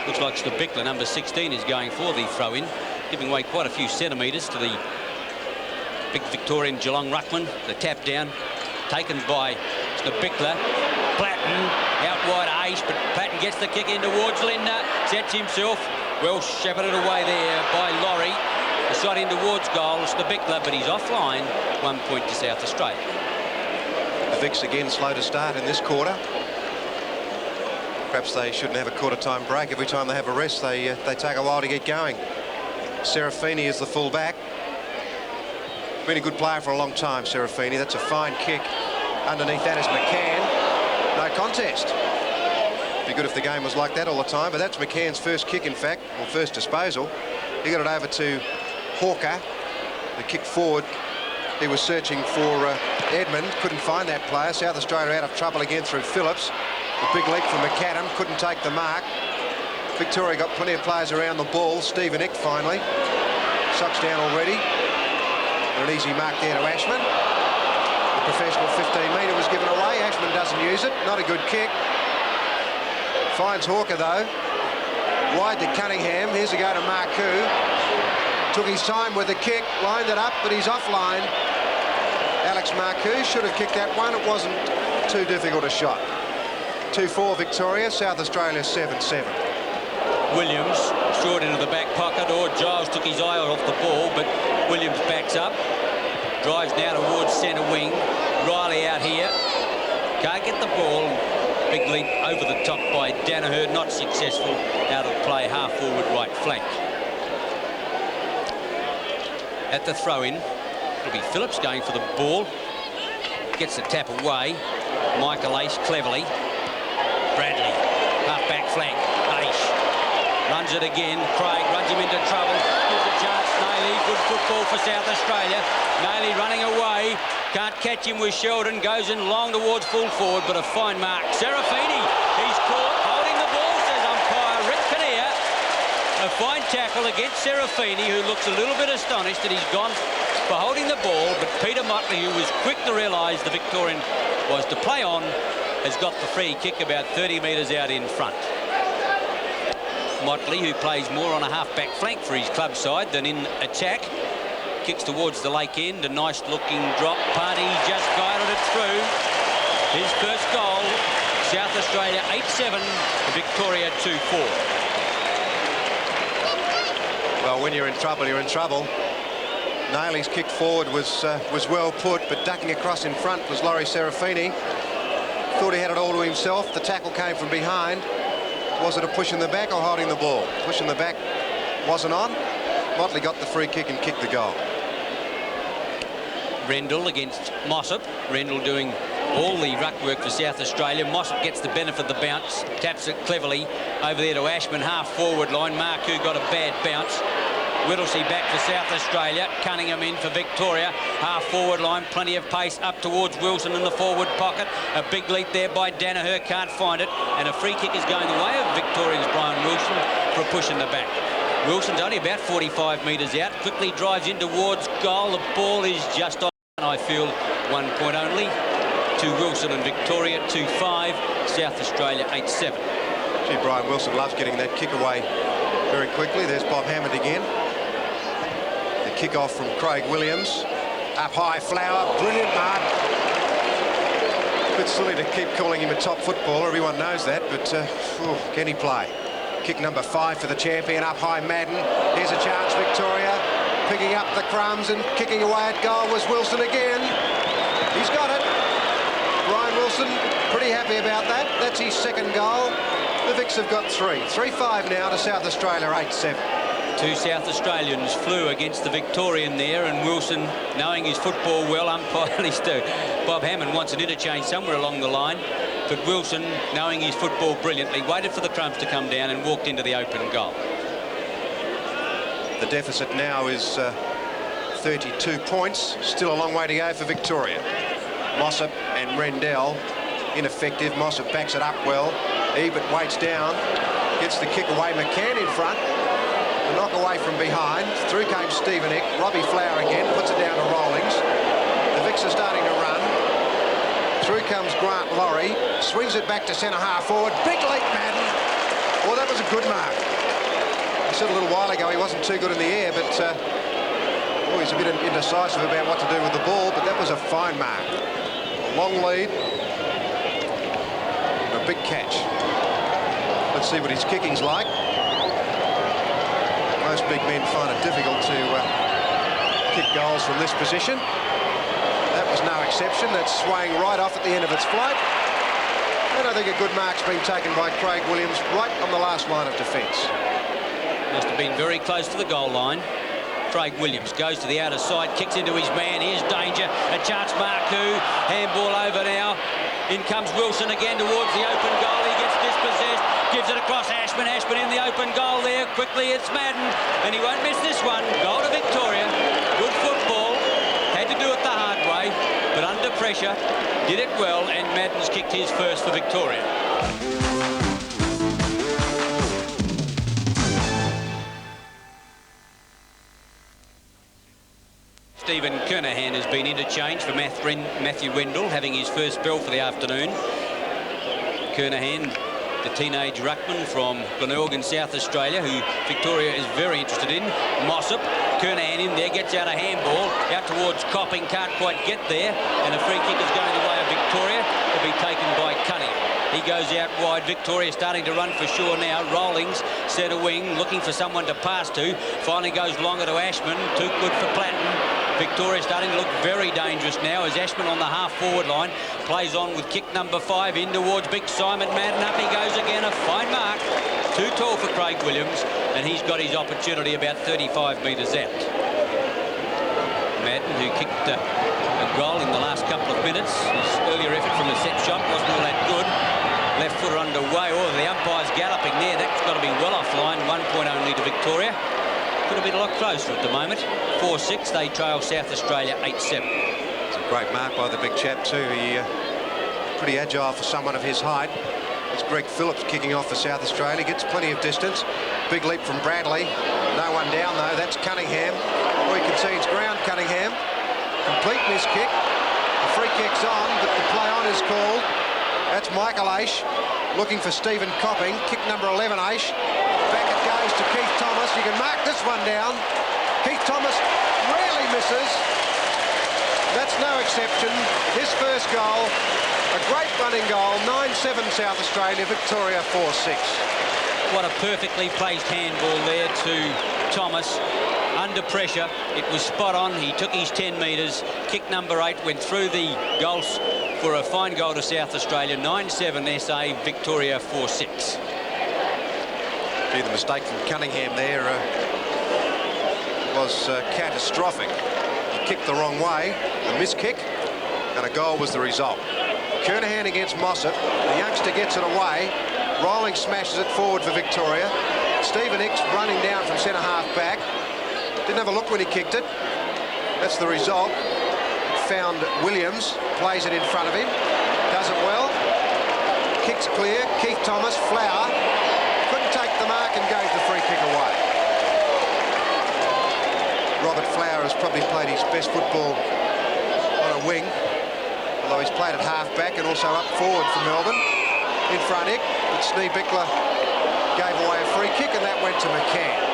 looks like Schneebichler, number 16, is going for the throw-in, giving away quite a few centimetres to the big Victorian Geelong ruckman. The tap down taken by Schneebichler. Platten out wide Aish, but Platten gets the kick in towards Lindner, sets himself, well shepherded away there by Laurie. The shot in towards goal, Schneebichler, but he's offline. 1 point to South Australia. The Vicks again slow to start in this quarter. Perhaps they shouldn't have a quarter-time break. Every time they have a rest, they take a while to get going. Serafini is the full-back. Been a good player for a long time, Serafini. That's a fine kick. Underneath that is McCann. No contest. Be good if the game was like that all the time, but that's McCann's first kick, in fact, or first disposal. He got it over to Hawker. The kick forward. He was searching for Edmund. Couldn't find that player. South Australia out of trouble again through Phillips. A big leap from McAdam. Couldn't take the mark. Victoria got plenty of players around the ball. Stephen Ick finally. Sucks down already. An easy mark there to Ashman. The professional 15-metre was given away. Ashman doesn't use it. Not a good kick. Finds Hawker though. Wide to Cunningham. Here's a go to Marcoux. Took his time with the kick. Lined it up, but he's offline. Alex Marcoux should have kicked that one. It wasn't too difficult a shot. 2-4 Victoria. South Australia 7-7. Williams short into the back pocket, or Giles took his eye off the ball, but Williams backs up, drives now towards centre wing. Riley out here, can't get the ball. Big leap over the top by Danaher, not successful. Out of play, half forward right flank. At the throw-in, it'll be Phillips going for the ball. Gets the tap away. Michael Ace cleverly. Bradley, half back flank. Ace runs it again. Craig runs him into trouble. Gives a chance. Naily, good football for South Australia. Naily running away. Can't catch him with Sheldon. Goes in long towards full forward, but a fine mark. Serafini, he's caught holding the ball, says umpire Rick Kinnear. A fine tackle against Serafini, who looks a little bit astonished that he's gone for holding the ball, but Peter Motley, who was quick to realise the Victorian was to play on, has got the free kick about 30 metres out in front. Motley, who plays more on a half-back flank for his club side than in attack, kicks towards the lake end. A nice-looking drop. Party just guided it through. His first goal. South Australia 8-7, Victoria 2-4. Well, when you're in trouble, you're in trouble. Naily's kick forward was well put, but ducking across in front was Laurie Serafini. Thought he had it all to himself. The tackle came from behind. Was it a push in the back or holding the ball? Push in the back wasn't on. Motley got the free kick and kicked the goal. Rendell against Mossop. Rendell doing all the ruck work for South Australia. Mossop gets the benefit of the bounce, taps it cleverly over there to Ashman, half forward line. Marcoux got a bad bounce. Whittlesey back for South Australia. Cunningham in for Victoria. Half forward line, plenty of pace up towards Wilson in the forward pocket. A big leap there by Danaher, can't find it. And a free kick is going the way of Victoria's Brian Wilson for a push in the back. Wilson's only about 45 metres out. Quickly drives in towards goal. The ball is just on. I feel 1 point only to Wilson and Victoria 2-5. South Australia 8-7. Gee, Brian Wilson loves getting that kick away very quickly. There's Bob Hammond again. The kick-off from Craig Williams. Up high, Flower, brilliant mark. A bit silly to keep calling him a top footballer, everyone knows that, but can he play? Kick number 5 for the champion, up high Madden. Here's a chance, Victoria. Picking up the crumbs and kicking away at goal was Wilson again. He's got it. Brian Wilson, pretty happy about that. That's his second goal. The Vicks have got 3. 3-5 now to South Australia, 8-7. Two South Australians flew against the Victorian there, and Wilson, knowing his football well, umpire is to. Bob Hammond wants an interchange somewhere along the line, but Wilson, knowing his football brilliantly, waited for the crumbs to come down and walked into the open goal. The deficit now is 32 points. Still a long way to go for Victoria. Mossop and Rendell ineffective. Mossop backs it up well. Ebert waits down, gets the kick away. McCann in front. The knock away from behind. Through came Stephen Ick. Robbie Flower again puts it down to Rawlings. The Vicks are starting to run. Through comes Grant Laurie. Swings it back to centre half forward. Big leap, Madden. Well, that was a good mark. I said a little while ago he wasn't too good in the air, but he's a bit indecisive about what to do with the ball, but that was a fine mark. A long lead. And a big catch. Let's see what his kicking's like. Most big men find it difficult to kick goals from this position. That was no exception. That's swaying right off at the end of its flight. And I think a good mark's been taken by Craig Williams right on the last line of defence. Must have been very close to the goal line. Craig Williams goes to the outer side, kicks into his man. Here's danger. A chance, Marcoux. Handball over now. In comes Wilson again towards the open goal. He gets dispossessed, gives it across Ashman. Ashman in the open goal there. Quickly, it's Madden, and he won't miss this one. Goal to Victoria. Good football. Had to do it the hard way, but under pressure, did it well, and Madden's kicked his first for Victoria. Stephen Kernahan has been interchanged for Matthew Wendell, having his first spell for the afternoon. Kernahan, the teenage ruckman from Glenelg, South Australia, who Victoria is very interested in. Mossop, Kernahan in there, gets out a handball, out towards Copping, can't quite get there, and a free kick is going the way of Victoria, to be taken by Cunningham. He goes out wide. Victoria starting to run for sure now. Rollings, centre wing, looking for someone to pass to. Finally goes longer to Ashman. Too good for Platten. Victoria starting to look very dangerous now as Ashman on the half-forward line plays on with kick number 5 in towards Big Simon Madden. Up he goes again. A fine mark. Too tall for Craig Williams, and he's got his opportunity about 35 metres out. Madden, who kicked a goal in the last couple of minutes. His earlier effort from the set shot wasn't all that good. Left footer underway. Oh, the umpire's galloping there. That's got to be well offline. 1 point only to Victoria. Could have been a lot closer at the moment. 4-6. They trail South Australia 8-7. It's a great mark by the big chap too. He pretty agile for someone of his height. It's Greg Phillips kicking off for South Australia. Gets plenty of distance. Big leap from Bradley. No one down though. That's Cunningham. Oh, he concedes ground. Cunningham. Complete miss kick. The free kick's on, but the play on is called. That's Michael Aish looking for Stephen Copping. Kick number 11, Aish. Back it goes to Keith Thomas. You can mark this one down. Keith Thomas rarely misses. That's no exception. His first goal, a great running goal. 9-7 South Australia, Victoria 4-6. What a perfectly placed handball there to Thomas. Under pressure, it was spot on. He took his 10 metres. Kick number 8 went through the goals for a fine goal to South Australia. 9-7 SA, Victoria 4-6. Gee, the mistake from Cunningham there was catastrophic. He kicked the wrong way, a miss kick, and a goal was the result. Kernahan against Mossop. The youngster gets it away. Rolling smashes it forward for Victoria. Stephen Hicks running down from centre half back. Didn't have a look when he kicked it. That's the result. Found Williams, plays it in front of him, does it well. Kicks clear. Keith Thomas, Flower, couldn't take the mark and gave the free kick away. Robert Flower has probably played his best football on a wing, although he's played at half back and also up forward for Melbourne. In front Ick, but Snee Bickler gave away a free kick, and that went to McCann.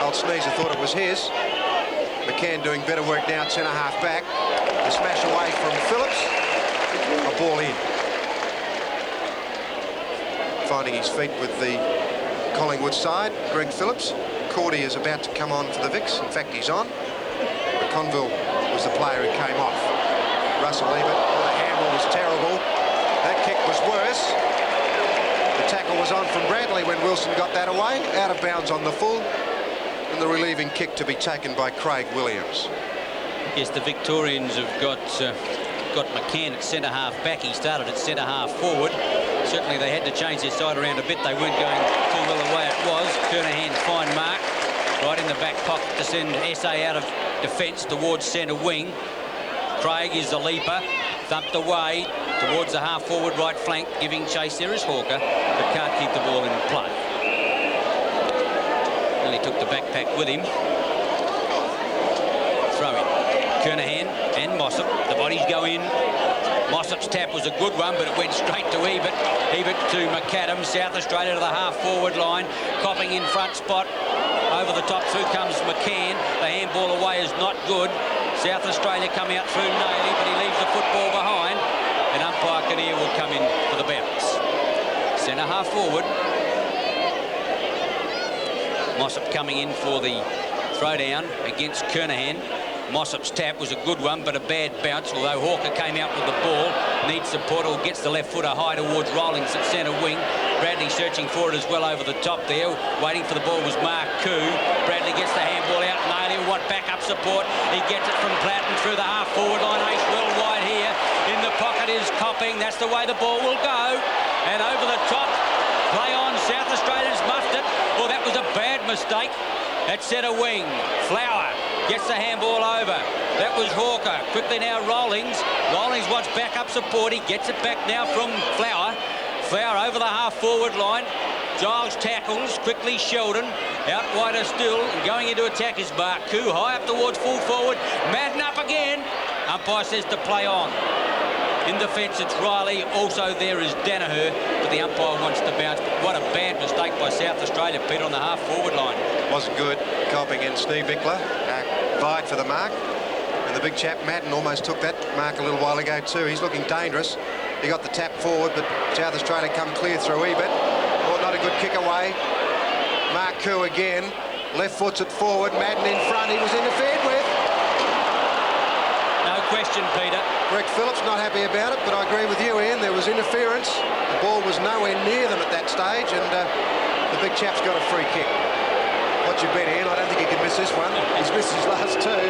Old Sneezer thought it was his. McCann doing better work now at centre half back. The smash away from Phillips. A ball in. Finding his feet with the Collingwood side, Greg Phillips. Cordy is about to come on for the Vicks. In fact, he's on. But Conville was the player who came off. Russell Ebert, the handball was terrible. That kick was worse. The tackle was on from Bradley when Wilson got that away. Out of bounds on the full. And the relieving kick to be taken by Craig Williams. Yes, the Victorians have got McCann at centre half back. He started at centre half forward. Certainly they had to change their side around a bit. They weren't going too well the way it was. Kernahan's fine mark right in the back pocket to send SA out of defence towards centre wing. Craig is the leaper, thumped away towards the half forward right flank, giving chase. There is Hawker, but can't keep the ball in play. He took the backpack with him. Throw in. Kernahan and Mossop. The bodies go in. Mossop's tap was a good one, but it went straight to Ebert. Ebert to McAdam. South Australia to the half-forward line. Copping in front spot. Over the top, through comes McCann. The handball away is not good. South Australia come out through Nailey, but he leaves the football behind. And umpire Kinnear will come in for the bounce. Centre half-forward. Mossop coming in for the throwdown against Kernahan. Mossop's tap was a good one, but a bad bounce, although Hawker came out with the ball. Needs support, or gets the left footer high towards Rollings at centre wing. Bradley searching for it as well over the top there. Waiting for the ball was Mark Koo. Bradley gets the handball out. Nailey, what support. He gets it from Platten through the half-forward line. Ace well wide here. In the pocket is Copping. That's the way the ball will go. And over the top, play on. South Australians muffed it. Well, that was a bad mistake. At centre wing, Flower gets the handball over. That was Hawker. Quickly now Rawlings. Rawlings wants backup support. He gets it back now from Flower. Flower over the half-forward line. Giles tackles. Quickly Sheldon. Out wider still. And going into attack is Barku. High up towards full forward. Madden up again. Umpire says to play on. In defence, it's Riley. Also there is Danaher, but the umpire wants to bounce. But what a bad mistake by South Australia, Pete, on the half-forward line. Wasn't good. Copping and Steve Bickler vied for the mark. And the big chap, Madden, almost took that mark a little while ago too. He's looking dangerous. He got the tap forward, but South Australia come clear through Ebert. Oh, not a good kick away. Marku again. Left foots it forward. Madden in front. He was interfered with. No question, Peter. Greg Phillips not happy about it, but I agree with you, Ian. There was interference. The ball was nowhere near them at that stage, and the big chap's got a free kick. What's your bet, Ian? I don't think he can miss this one. He's missed his last two.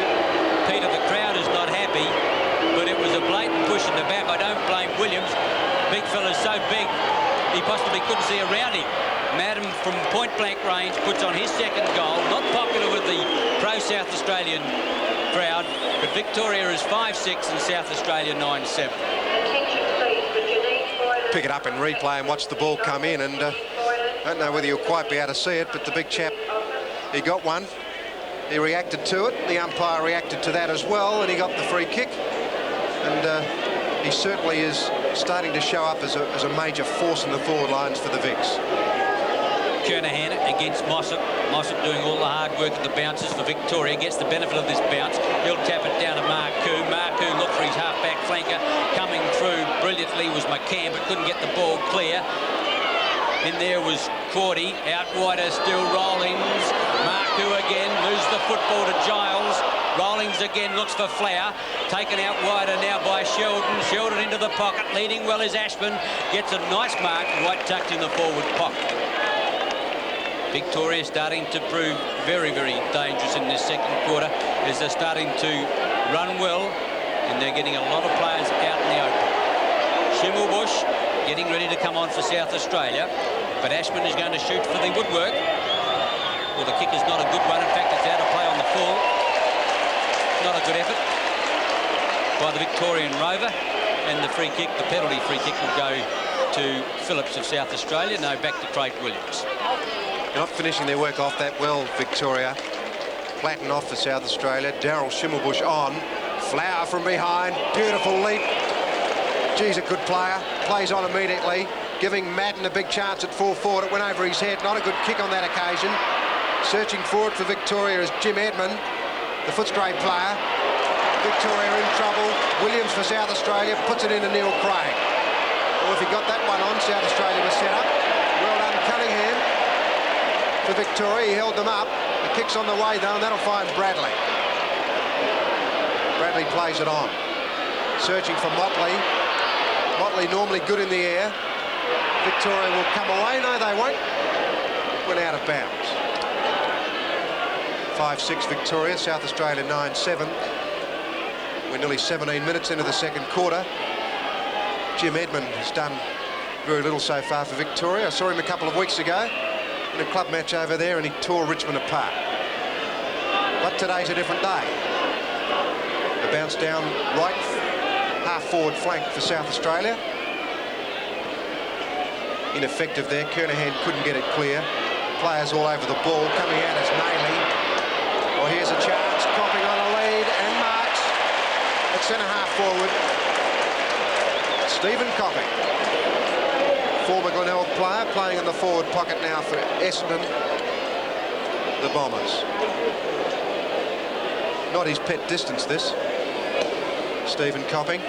Peter, the crowd is not happy, but it was a blatant push in the back. I don't blame Williams. Big fella's so big, he possibly couldn't see around him. Madden from point-blank range puts on his second goal. Not popular with the pro-South Australian crowd, but Victoria is 5-6 and South Australia 9-7. Pick it up in replay and watch the ball come in, and I don't know whether you'll quite be able to see it, but the big chap, he got one. He reacted to it. The umpire reacted to that as well, and he got the free kick. And he certainly is starting to show up as a major force in the forward lines for the Vics. Kernahan against Mossop. Mossop doing all the hard work at the bounces for Victoria. Gets the benefit of this bounce. He'll tap it down to Marku. Marku looked for his half-back flanker. Coming through brilliantly was McCann, but couldn't get the ball clear. In there was Cordy. Out wider still Rawlings. Marku again. Loses the football to Giles. Rawlings again looks for Flower. Taken out wider now by Sheldon. Sheldon into the pocket. Leading well is Ashman. Gets a nice mark. Right tucked in the forward pocket. Victoria starting to prove very, very dangerous in this second quarter as they're starting to run well, and they're getting a lot of players out in the open. Schimmelbusch getting ready to come on for South Australia, but Ashman is going to shoot for the woodwork. Well, the kick is not a good one. In fact, it's out of play on the full. Not a good effort by the Victorian Rover, and the free kick, the penalty free kick, will go to Phillips of South Australia. No, back to Craig Williams. Not finishing their work off that well, Victoria. Platten off for South Australia. Daryl Schimmelbusch on. Flower from behind. Beautiful leap. Geez, a good player. Plays on immediately, giving Madden a big chance at full forward. It went over his head. Not a good kick on that occasion. Searching forward for Victoria is Jim Edmund, the Footscray player. Victoria in trouble. Williams for South Australia puts it into Neil Craig. Well, if he got that one on, South Australia was set up. Well done, Cunningham. For Victoria, he held them up. The kick's on the way though, and that'll find Bradley. Bradley plays it on. Searching for Motley. Motley normally good in the air. Victoria will come away. No, they won't. Went out of bounds. 5-6 Victoria, South Australia 9-7. We're nearly 17 minutes into the second quarter. Jim Edmund has done very little so far for Victoria. I saw him a couple of weeks ago in a club match over there, and he tore Richmond apart. But today's a different day. A bounce down right half-forward flank for South Australia. Ineffective there. Kernahan couldn't get it clear. Players all over the ball. Coming out is Nayley. Well, here's a chance. Copping on a lead and marks at centre-half forward. Stephen Copping. Former Glenelg player, playing in the forward pocket now for Essendon, the Bombers. Not his pet distance, this. Stephen Copping.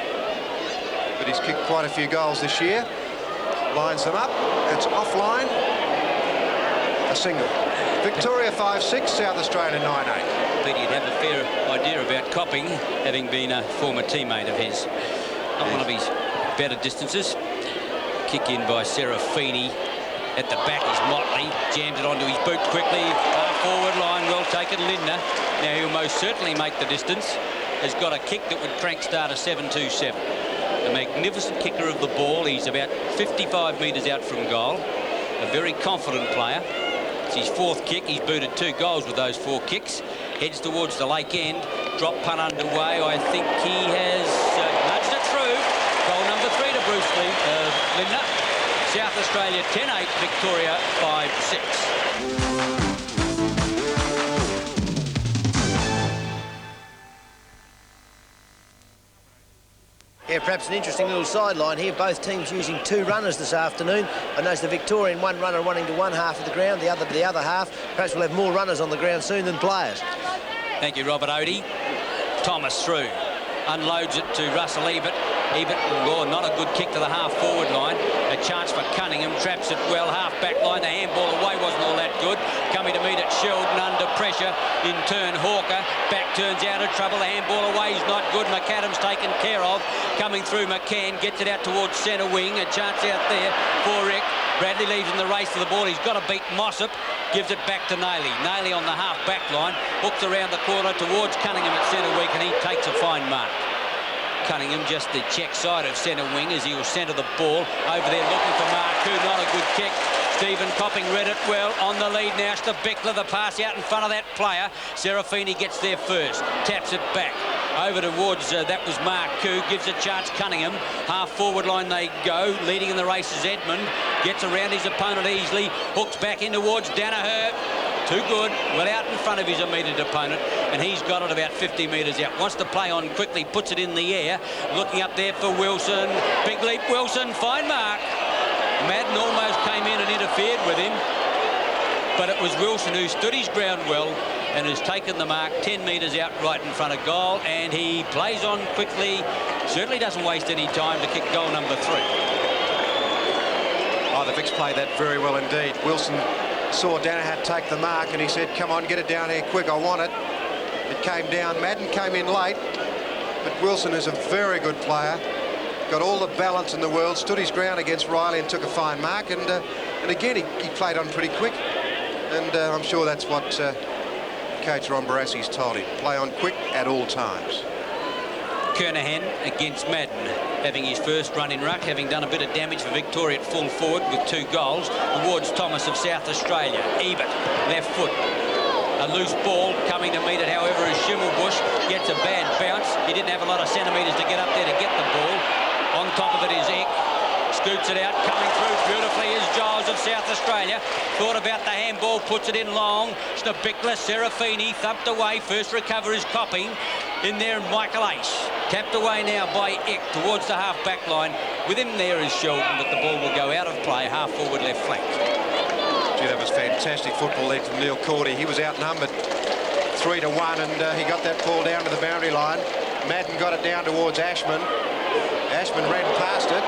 But he's kicked quite a few goals this year. Lines them up. It's offline. A single. Victoria 5-6, South Australia 9-8. Pete, you'd have a fair idea about Copping, having been a former teammate of his. Not one of his better distances. Kick in by Serafini. At the back is Motley. Jammed it onto his boot quickly. half-forward line. Well taken, Lindner. Now he'll most certainly make the distance. Has got a kick that would crank start a 7.27. A magnificent kicker of the ball. He's about 55 metres out from goal. A very confident player. It's his 4th kick. He's booted 2 goals with those 4 kicks. Heads towards the lake end. Drop punt underway. I think he has nudged it through. Goal number 3 to Bruce Lindner. South Australia 10-8, Victoria 5-6. Yeah, perhaps an interesting little sideline here. Both teams using 2 runners this afternoon. I notice the Victorian 1 runner running to one half of the ground, the other to the other half. Perhaps we'll have more runners on the ground soon than players. Thank you, Robert Odie. Thomas through. Unloads it to Russell Ebert. Ebert, oh, not a good kick to the half-forward line. A chance for Cunningham. Traps it well. Half-back line. The handball away wasn't all that good. Coming to meet it, Sheldon under pressure. In turn, Hawker. Back turns out of trouble. The handball away is not good. McAdams taken care of. Coming through, McCann gets it out towards centre wing. A chance out there for Rick. Bradley leaves in the race to the ball. He's got to beat Mossop. Gives it back to Nailey. Nailey on the half-back line. Hooks around the corner towards Cunningham at centre wing, and he takes a fine mark. Cunningham just the check side of centre wing as he will centre the ball over there looking for Marku. Not a good kick. Stephen Copping read it well. On the lead now. Stabicler, the pass out in front of that player. Serafini gets there first. Taps it back. Over towards, that was Marku. Gives a chance Cunningham. Half-forward line they go. Leading in the race is Edmund. Gets around his opponent easily. Hooks back in towards Danaher. Too good. Well out in front of his immediate opponent. And he's got it about 50 metres out. Wants to play on quickly. Puts it in the air. Looking up there for Wilson. Big leap Wilson. Fine mark. Madden almost came in and interfered with him. But it was Wilson who stood his ground well and has taken the mark 10 metres out right in front of goal. And he plays on quickly. Certainly doesn't waste any time to kick goal number 3. Oh, the Vics played that very well indeed. Wilson saw Danaher take the mark and he said, come on, get it down here quick, I want it. It came down. Madden came in late, but Wilson is a very good player. Got all the balance in the world, stood his ground against Riley and took a fine mark. And again, he played on pretty quick. And I'm sure that's what Coach Ron Barassi's told him. Play on quick at all times. Kernahan against Madden, having his first run in ruck, having done a bit of damage for Victoria at full forward with 2 goals. Towards Thomas of South Australia. Ebert, left foot. A loose ball coming to meet it, however, is Schimmelbusch. Gets a bad bounce. He didn't have a lot of centimetres to get up there to get the ball. On top of it is Eck. Scoots it out, coming through beautifully is Giles of South Australia. Thought about the handball, puts it in long. Stabicler, Serafini, thumped away. First recover is Copping. In there, Michael Ace. Tapped away now by Eck towards the half-back line. With him there is Sheldon, but the ball will go out of play, half-forward left flank. Gee, that was fantastic football there from Neil Cordy. He was outnumbered 3-1, and he got that ball down to the boundary line. Madden got it down towards Ashman. Ashman ran past it.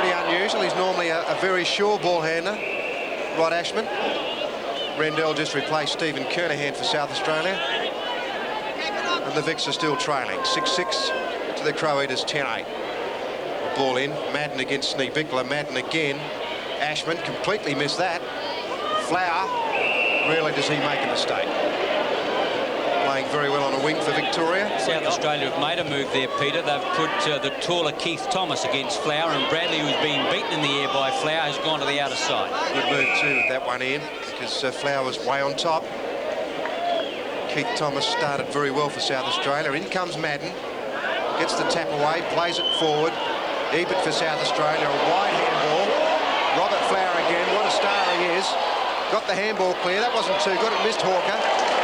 Pretty unusual. He's normally a very sure ball handler, Rod Ashman. Rendell just replaced Stephen Kernahan for South Australia. And the Vics are still trailing. 6-6 to the Crow Eaters, 10-8. The ball in. Madden against Sneebicler. Madden again. Ashman completely missed that. Flower, rarely does he make a mistake. Playing very well on a wing for Victoria. South Australia have made a move there, Peter. They've put the taller Keith Thomas against Flower, and Bradley, who's been beaten in the air by Flower, has gone to the outer side. Good move too with that one in, because Flower was way on top. Keith Thomas started very well for South Australia. In comes Madden. Gets the tap away, plays it forward. Ebert for South Australia, a wide handball. Robert Flower again, what a star he is. Got the handball clear, that wasn't too good, it missed Hawker.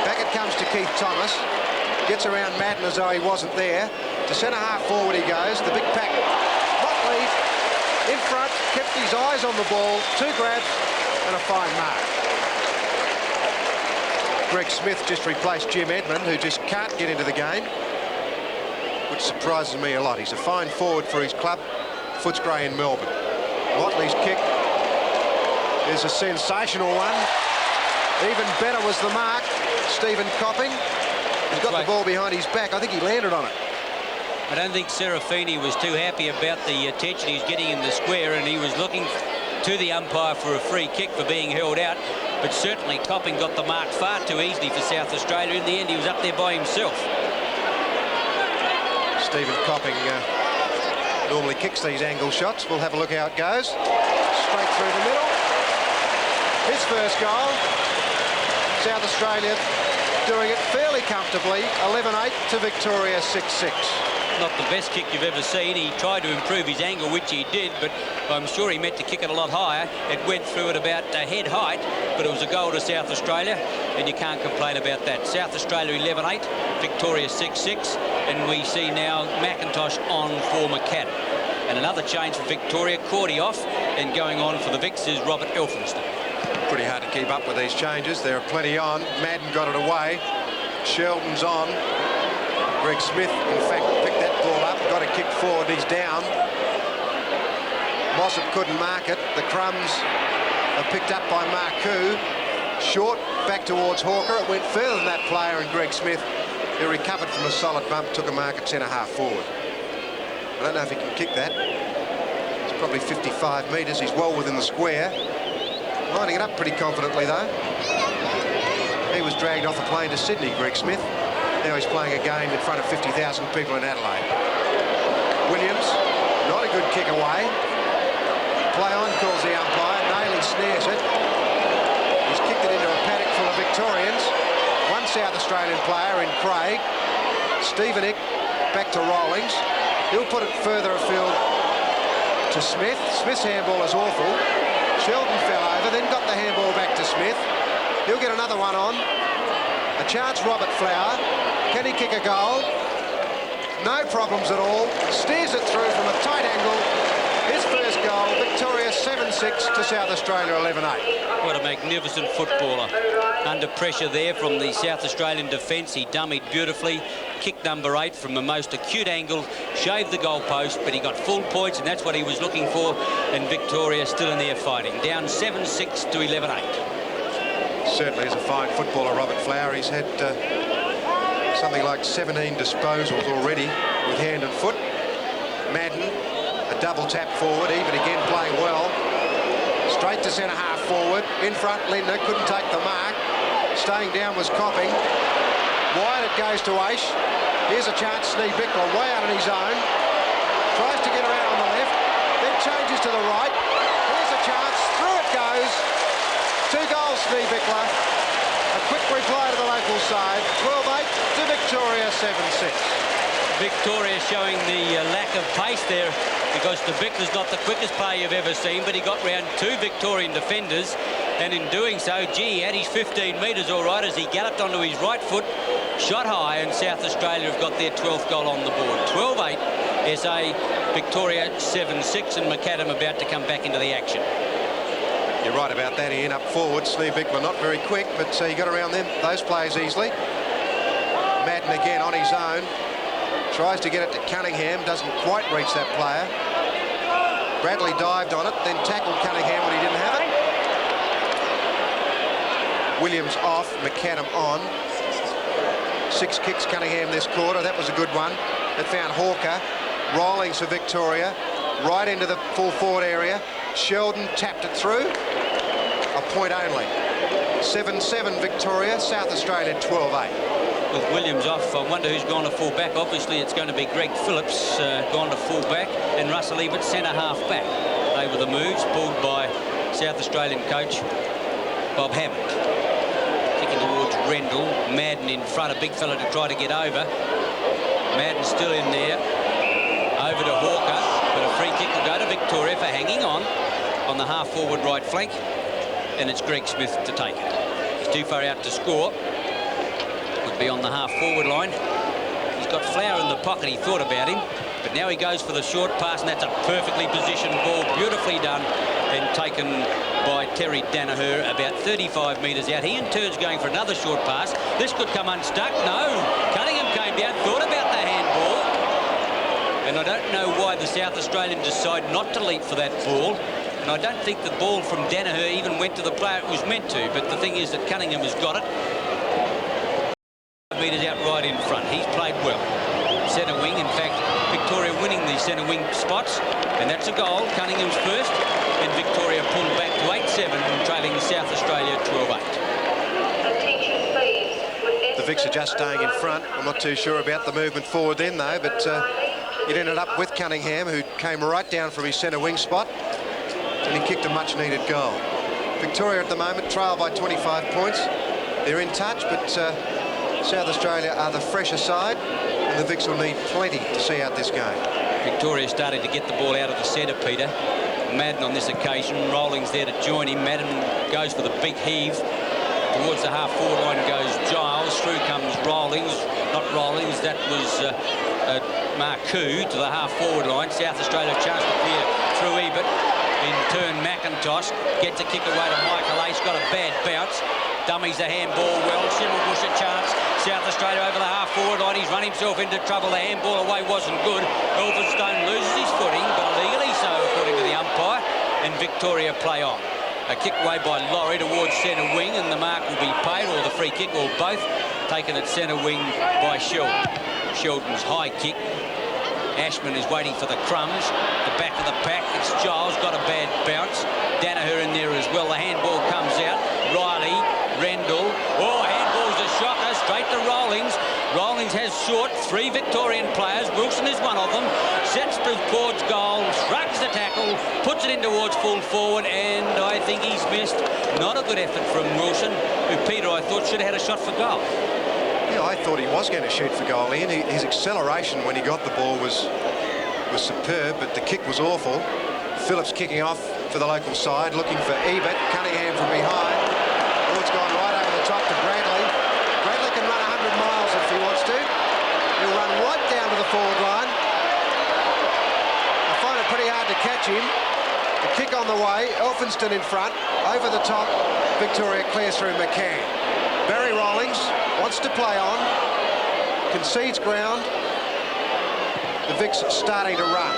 Back it comes to Keith Thomas. Gets around Madden as though he wasn't there. To centre half forward he goes, the big pack. Motley in front, kept his eyes on the ball, 2 grabs and a fine mark. Greg Smith just replaced Jim Edmund, who just can't get into the game, which surprises me a lot. He's a fine forward for his club, Footscray in Melbourne. Motley's kick is a sensational one. Even better was the mark. Stephen Copping. He's got the ball behind his back. I think he landed on it. I don't think Serafini was too happy about the attention he's getting in the square, and he was looking to the umpire for a free kick for being held out. but certainly Copping got the mark far too easily for South Australia. In the end, he was up there by himself. Stephen Copping normally kicks these angle shots. We'll have a look how it goes. Straight through the middle. His first goal. South Australia doing it fairly comfortably. 11-8 to Victoria 6-6. Not the best kick you've ever seen. He tried to improve his angle, which he did, but I'm sure he meant to kick it a lot higher. It went through at about head height, but it was a goal to South Australia, and you can't complain about that. South Australia 11-8, Victoria 6-6, and we see now McIntosh on for McAdam. And another change for Victoria, Cordy off, and going on for the Vicks is Robert Elphinstone. Pretty hard to keep up with these changes. There are plenty on. Madden got it away. Sheldon's on. Greg Smith, in fact, picked that ball up, got a kick forward, he's down. Mossop couldn't mark it. The crumbs are picked up by Marcoux. Short, back towards Hawker. It went further than that player, and Greg Smith, who recovered from a solid bump, took a mark at centre-half forward. I don't know if he can kick that. It's probably 55 metres. He's well within the square. Lining it up pretty confidently, though. He was dragged off the plane to Sydney, Greg Smith. Now he's playing a game in front of 50,000 people in Adelaide. Williams, not a good kick away. Play on, calls the umpire. Nayley snares it. He's kicked it into a paddock full of Victorians. One South Australian player in Craig. Stephen Ick back to Rawlings. He'll put it further afield to Smith. Smith's handball is awful. Sheldon fell over, then got the handball back to Smith. He'll get another one on. A chance, Robert Flower. Can he kick a goal? No problems at all. Steers it through from a tight angle. His first goal, Victoria 7-6 to South Australia 11-8. What a magnificent footballer. Under pressure there from the South Australian defence. He dummied beautifully. Kick number 8 from the most acute angle. Shaved the goalpost, but he got full points, and that's what he was looking for. And Victoria still in there fighting. Down 7-6 to 11-8. Certainly is a fine footballer, Robert Flower. He's had something like 17 disposals already with hand and foot. Madden, a double tap forward, even again playing well. Straight to centre-half forward. In front, Lindner couldn't take the mark. Staying down was Copping. Wide it goes to Aish. Here's a chance, Steve Bickler way out on his own. Tries to get around on the left, then changes to the right. Here's a chance, through it goes. 2 goals, Steve Bickler. A quick reply to the local side. 12-8 to Victoria 7-6. Victoria showing the lack of pace there, because the Bickler's not the quickest player you've ever seen, but he got round 2 Victorian defenders, and in doing so, gee, he had his 15 metres all right as he galloped onto his right foot, shot high, and South Australia have got their 12th goal on the board. 12-8, SA, Victoria 7-6, and McAdam about to come back into the action. You're right about that, Ian. Up forward, Steve Bickler not very quick, but he got around those players easily. Madden again on his own. Tries to get it to Cunningham, doesn't quite reach that player. Bradley dived on it, then tackled Cunningham when he didn't have it. Williams off, McAdam on. 6 kicks Cunningham this quarter, that was a good one. It found Hawker. Rawlings for Victoria, right into the full forward area. Sheldon tapped it through. A point only. 7-7 Victoria, South Australia 12-8. With Williams off, I wonder who's gone to full back. Obviously, it's going to be Greg Phillips gone to full back, and Russell Ebert centre-half back. They were the moves pulled by South Australian coach Bob Hammond. Kicking towards Rendell. Madden in front, a big fella to try to get over. Madden still in there. Over to Hawker, but a free kick will go to Victoria for hanging on the half-forward right flank, and it's Greg Smith to take it. He's too far out to score. Would be on the half-forward line. He's got Flower in the pocket. He thought about him, but now he goes for the short pass, and that's a perfectly positioned ball, beautifully done, and taken by Terry Danaher about 35 metres out. He in turn's going for another short pass. This could come unstuck. No, Cunningham came down, thought about the handball. And I don't know why the South Australians decide not to leap for that ball. And I don't think the ball from Danaher even went to the player it was meant to. But the thing is that Cunningham has got it. Metres out right in front. He's played well. Centre wing, in fact, Victoria winning the centre wing spots. And that's a goal. Cunningham's first. And Victoria pulled back to 8-7 and trailing South Australia 12-8. The Vicks are just staying in front. I'm not too sure about the movement forward then, though, but it ended up with Cunningham, who came right down from his centre wing spot, and he kicked a much-needed goal. Victoria at the moment trail by 25 points. They're in touch, but South Australia are the fresher side, and the Vicks will need plenty to see out this game. Victoria starting to get the ball out of the centre, Peter. Madden on this occasion. Rollings there to join him. Madden goes for the big heave. Towards the half-forward line goes Giles. Through comes Rollings. Not Rollings, that was Marcoux to the half-forward line. South Australia chance to clear through Ebert. In turn, McIntosh gets a kick away to Michael Ace. Got a bad bounce. Dummies the handball well. Schimmelbusch a chance. South Australia over the half-forward line. He's run himself into trouble. The handball away wasn't good. Elphinstone loses his footing, but illegally so, according to the umpire. And Victoria play on. A kick away by Laurie towards centre wing, and the mark will be paid, or the free kick, or both. Taken at centre wing by Sheldon. Sheldon's high kick. Ashman is waiting for the crumbs. The back of the pack. It's Giles, got a bad bounce. Danaher in there as well. The handball comes out. Riley, Rendell. Oh, handball's a shocker. Straight to Rollings. Rollings has short 3 Victorian players. Wilson is one of them. Sets towards goal. Shrugs the tackle. Puts it in towards full forward. And I think he's missed. Not a good effort from Wilson, who Peter, I thought, should have had a shot for goal. Yeah, I thought he was going to shoot for goal, Ian. His acceleration when he got the ball was superb, but the kick was awful. Phillips kicking off for the local side, looking for Ebert. Cunningham from behind. Oh, it's gone right over the top to Bradley. Bradley can run 100 miles if he wants to. He'll run right down to the forward line. I find it pretty hard to catch him. The kick on the way. Elphinstone in front. Over the top. Victoria clears through McCann. Barry Rollings wants to play on. Concedes ground. The Vicks starting to run.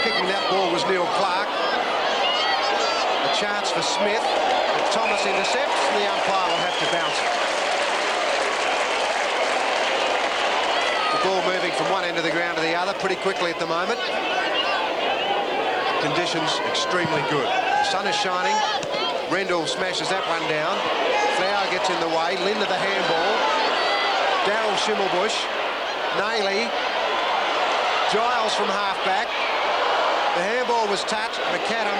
Kicking that ball was Neil Clark. A chance for Smith. But Thomas intercepts, and the umpire will have to bounce it. The ball moving from one end of the ground to the other pretty quickly at the moment. Conditions extremely good. The sun is shining. Rendell smashes that one down. Flower gets in the way. Linda the handball. Daryl Schimmelbusch. Nailey. Giles from half-back. The handball was touched. McAdam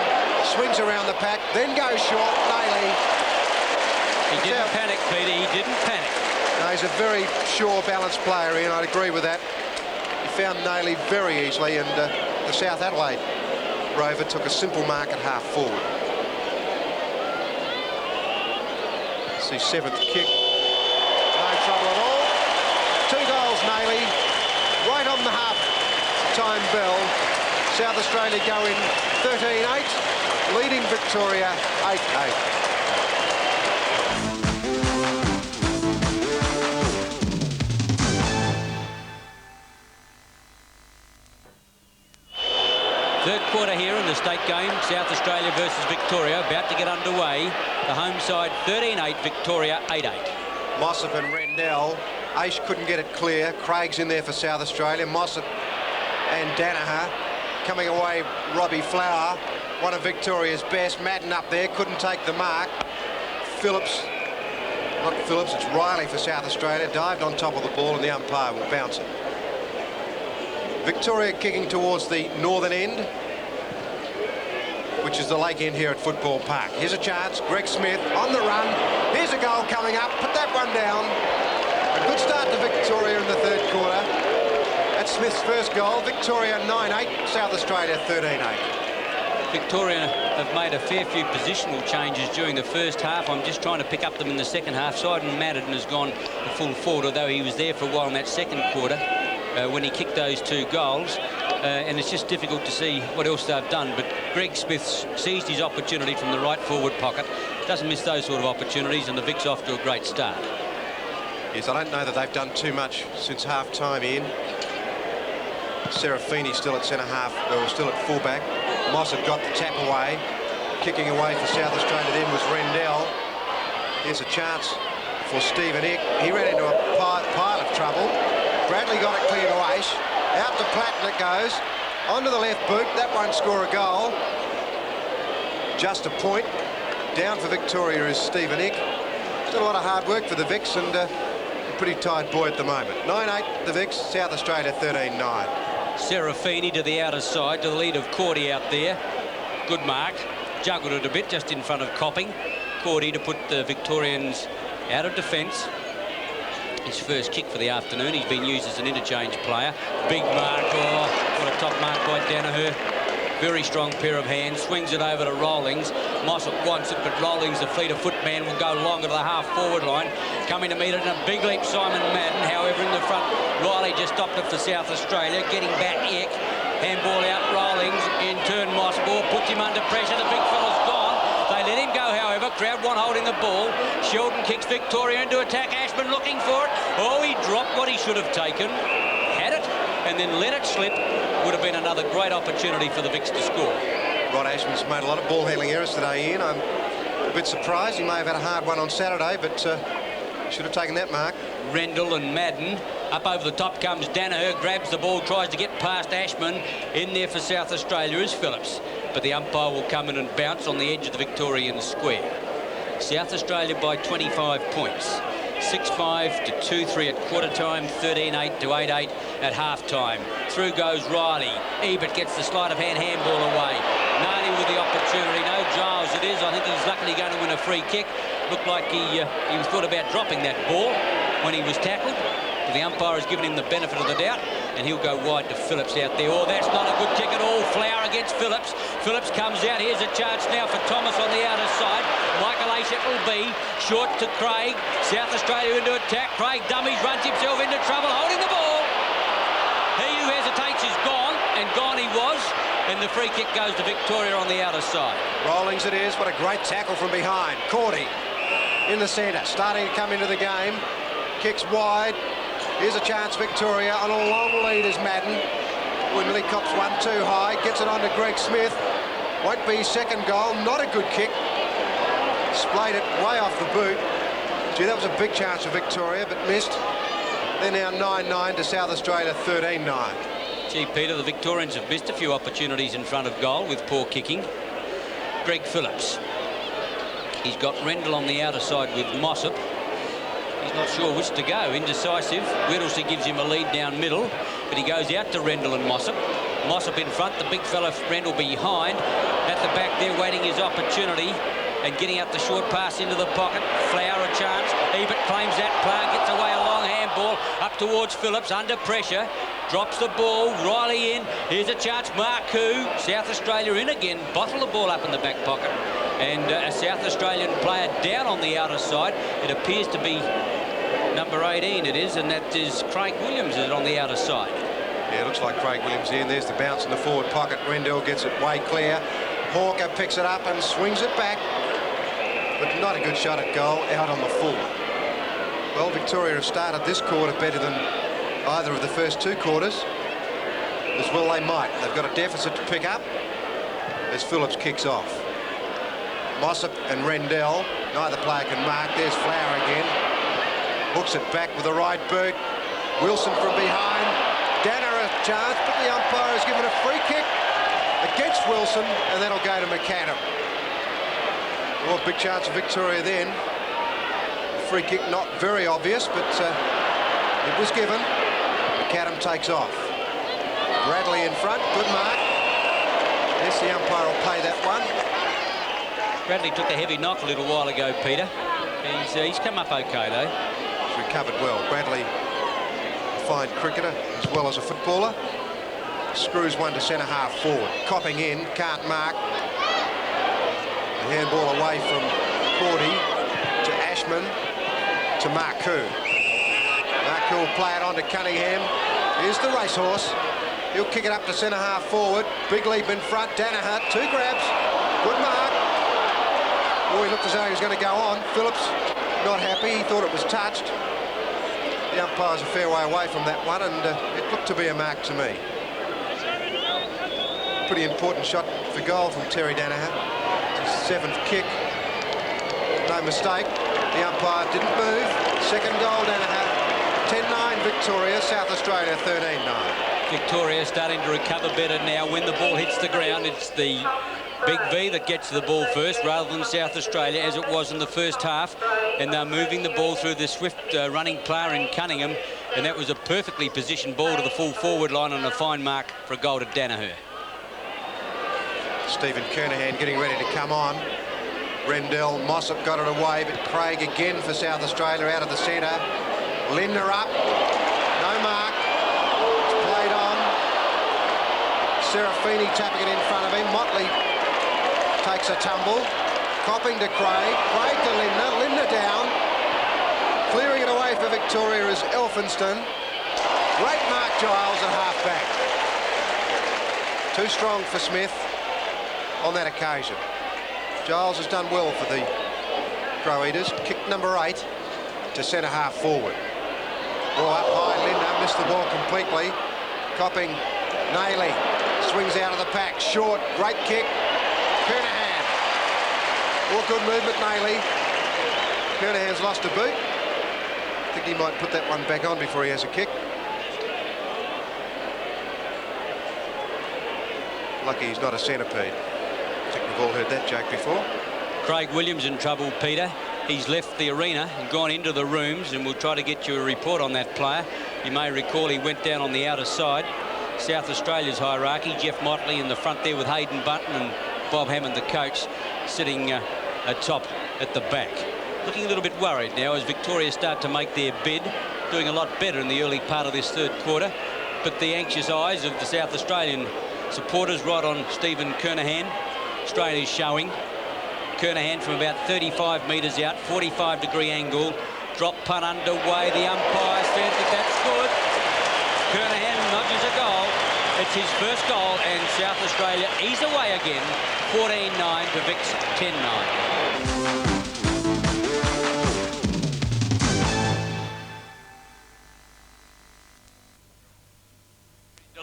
swings around the pack, then goes short. Nailey. He didn't panic, Peter. He didn't panic. No, he's a very sure, balanced player, Ian. I'd agree with that. He found Nailey very easily, and the South Adelaide Rover took a simple mark at half-forward. It's his 7th kick. No trouble at all. 2 goals, Nailey. Right on the half-time bell. South Australia go in 13-8, leading Victoria 8-8. Third quarter here in the state game, South Australia versus Victoria, about to get underway. The home side 13-8, Victoria 8-8. Mossop and Rendell. Aish couldn't get it clear. Craig's in there for South Australia. Mossop and Danaher. Coming away, Robbie Flower, one of Victoria's best. Madden up there, couldn't take the mark. Phillips, not Phillips, it's Riley for South Australia, dived on top of the ball, and the umpire will bounce it. Victoria kicking towards the northern end, which is the lake end here at Football Park. Here's a chance. Greg Smith on the run. Here's a goal coming up. Put that one down. A good start to Victoria in the third quarter. That's Smith's first goal. Victoria 9-8, South Australia 13-8. Victoria have made a fair few positional changes during the first half. I'm just trying to pick up them in the second half. Sidon Madden has gone to full forward, although he was there for a while in that second quarter when he kicked those 2 goals. And it's just difficult to see what else they've done. But Greg Smith seized his opportunity from the right forward pocket. Doesn't miss those sort of opportunities, and the Vicks off to a great start. Yes, I don't know that they've done too much since half-time, Ian. Serafini still at centre-half, or still at full-back. Mossop got the tap away. Kicking away for South Australia then was Rendell. Here's a chance for Stephen Ick. He ran into a pile of trouble. Bradley got it clear to Aish. Out to Platten it goes. Onto the left boot. That won't score a goal. Just a point. Down for Victoria is Stephen Ick. Done a lot of hard work for the Vics, and a pretty tight boy at the moment. 9-8 the Vics, South Australia 13-9. Serafini to the outer side, to the lead of Cordy out there. Good mark. Juggled it a bit just in front of Copping. Cordy to put the Victorians out of defence. His first kick for the afternoon. He's been used as an interchange player. Big mark. Oh, what a top mark by Danaher. Very strong pair of hands. Swings it over to Rawlings. Mossop wants it, but Rawlings, the fleet-of-foot man, will go longer to the half-forward line. Coming to meet it in a big leap, Simon Madden. However, in the front, Riley just stopped it for South Australia. Getting back, Eck. Handball out, Rawlings. In turn, Mossball puts him under pressure. The big fella's gone. They let him go, however. Crowd one holding the ball. Sheldon kicks Victoria into attack. Ashman looking for it. Oh, he dropped what he should have taken. Had it, and then let it slip. Would have been another great opportunity for the Vics to score. Rod Ashman's made a lot of ball handling errors today, Ian. I'm a bit surprised. He may have had a hard one on Saturday, but should have taken that mark. Rendell and Madden. Up over the top comes Danaher, grabs the ball, tries to get past Ashman. In there for South Australia is Phillips. But the umpire will come in and bounce on the edge of the Victorian square. South Australia by 25 points. 6-5 to 2-3 at quarter time, 13-8 to 8-8 at half time. Through goes Riley. Ebert gets the sleight of hand handball away. Nardi with the opportunity. No Giles it is. I think he's luckily going to win a free kick. Looked like he thought about dropping that ball when he was tackled. But the umpire has given him the benefit of the doubt, and he'll go wide to Phillips out there. Oh, that's not a good kick at all. Flower against Phillips. Phillips comes out. Here's a charge now for Thomas on the outer side. Michael Ashett will be short to Craig. South Australia into attack. Craig dummies, runs himself into trouble, holding the ball. He who hesitates is gone, and gone he was. And the free kick goes to Victoria on the outer side. Rawlings it is. What a great tackle from behind. Cordy in the centre, starting to come into the game. Kicks wide. Here's a chance, Victoria. On a long lead is Madden. Nearly cops one too high. Gets it on to Greg Smith. Won't be his second goal. Not a good kick. Splayed it way off the boot. Gee, that was a big chance for Victoria, but missed. They're now 9-9 to South Australia 13-9. Gee, Peter, the Victorians have missed a few opportunities in front of goal with poor kicking. Greg Phillips. He's got Rendell on the outer side with Mossop. He's not sure which to go. Indecisive. Whittlesey gives him a lead down middle, but he goes out to Rendell and Mossop. Mossop in front, the big fella Rendell behind. At the back there, waiting his opportunity and getting up the short pass into the pocket. Flower a chance. Ebert claims that play, gets away a long handball up towards Phillips under pressure. Drops the ball. Riley in. Here's a chance. Marku. South Australia in again. Bottle the ball up in the back pocket. And a South Australian player down on the outer side. It appears to be number 18 it is, and that is Craig Williams is on the outer side. Yeah, it looks like Craig Williams in. There's the bounce in the forward pocket. Rendell gets it way clear. Hawker picks it up and swings it back. But not a good shot at goal, out on the full. Well, Victoria have started this quarter better than either of the first two quarters. As well they might. They've got a deficit to pick up as Phillips kicks off. Mossop and Rendell, neither player can mark. There's Flower again. Hooks it back with the right boot. Wilson from behind. Danner a chance, but the umpire has given a free kick against Wilson, and that'll go to McAdam. Well, big chance of Victoria then. The free kick not very obvious, but it was given. McAdam takes off. Bradley in front, good mark. Yes, the umpire will play that one. Bradley took a heavy knock a little while ago, Peter. He's come up okay, though. He's recovered well. Bradley, a fine cricketer as well as a footballer. Screws one to centre half forward. Copping in, can't mark. The handball away from Cordy to Ashman to Marku. Marku will play it on to Cunningham. Here's the racehorse. He'll kick it up to centre half forward. Big leap in front. Danaher, two grabs. Good mark. Oh, he looked as though he was going to go on. Phillips not happy. He thought it was touched. The umpire's a fair way away from that one, and it looked to be a mark to me. Pretty important shot for goal from Terry Danaher. His seventh kick. No mistake. The umpire didn't move. Second goal, Danaher. 10-9 Victoria. South Australia 13-9. Victoria starting to recover better now. When the ball hits the ground, it's the Big V that gets the ball first rather than South Australia, as it was in the first half. And they're moving the ball through the swift running player in Cunningham. And that was a perfectly positioned ball to the full forward line on a fine mark for a goal to Danaher. Stephen Kernahan getting ready to come on. Rendell, Mossop got it away, but Craig again for South Australia out of the centre. Lindner up. No mark. It's played on. Serafini tapping it in front of him. Motley takes a tumble. Copping to Craig. Craig to Lindner. Lindner down. Clearing it away for Victoria is Elphinston. Great mark, Giles, at half-back. Too strong for Smith on that occasion. Giles has done well for the Crow Eaters. Kick number 8 to centre half forward. Ball up high, Lindner missed the ball completely. Copping, Nayley swings out of the pack, short, great kick. Kernahan. All good movement, Nayley. Kernahan's lost a boot. I think he might put that one back on before he has a kick. Lucky he's not a centipede. I think we've all heard that joke before. Craig Williams in trouble, Peter. He's left the arena and gone into the rooms, and we'll try to get you a report on that player. You may recall he went down on the outer side. South Australia's hierarchy, Jeff Motley in the front there with Hayden Button and Bob Hammond, the coach, sitting atop at the back. Looking a little bit worried now as Victoria start to make their bid, doing a lot better in the early part of this third quarter. But the anxious eyes of the South Australian supporters right on Stephen Kernahan. Australia's showing. Kernahan from about 35 metres out, 45-degree angle. Drop punt underway. The umpire says that that's good. Kernahan nudges a goal. It's his first goal, and South Australia ease away again. 14-9 to Vic's 10-9.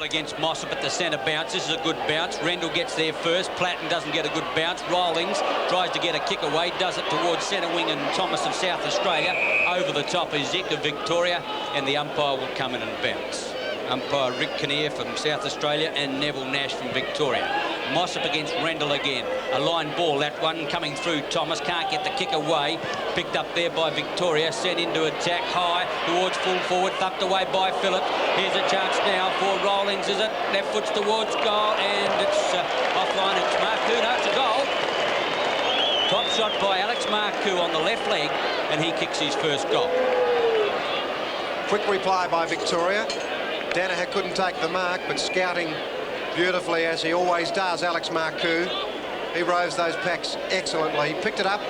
Against Mossop at the centre bounce. This is a good bounce. Rendell gets there first. Platten doesn't get a good bounce. Rawlings tries to get a kick away, does it towards centre wing, and Thomas of South Australia. Over the top is Zick of Victoria, and the umpire will come in and bounce. Umpire Rick Kinnear from South Australia and Neville Nash from Victoria. Mossop against Rendell again. A line ball, that one coming through. Thomas can't get the kick away. Picked up there by Victoria. Sent into attack high towards full forward. Thumped away by Phillip. Here's a chance now for Rawlings, is it? Left foot's towards goal, and it's offline. It's Marcoux. No, it's a goal. Top shot by Alex Marcoux on the left leg, and he kicks his first goal. Quick reply by Victoria. Danaher couldn't take the mark, but scouting beautifully as he always does, Alex Marcoux. He rows those packs excellently. Picked it up.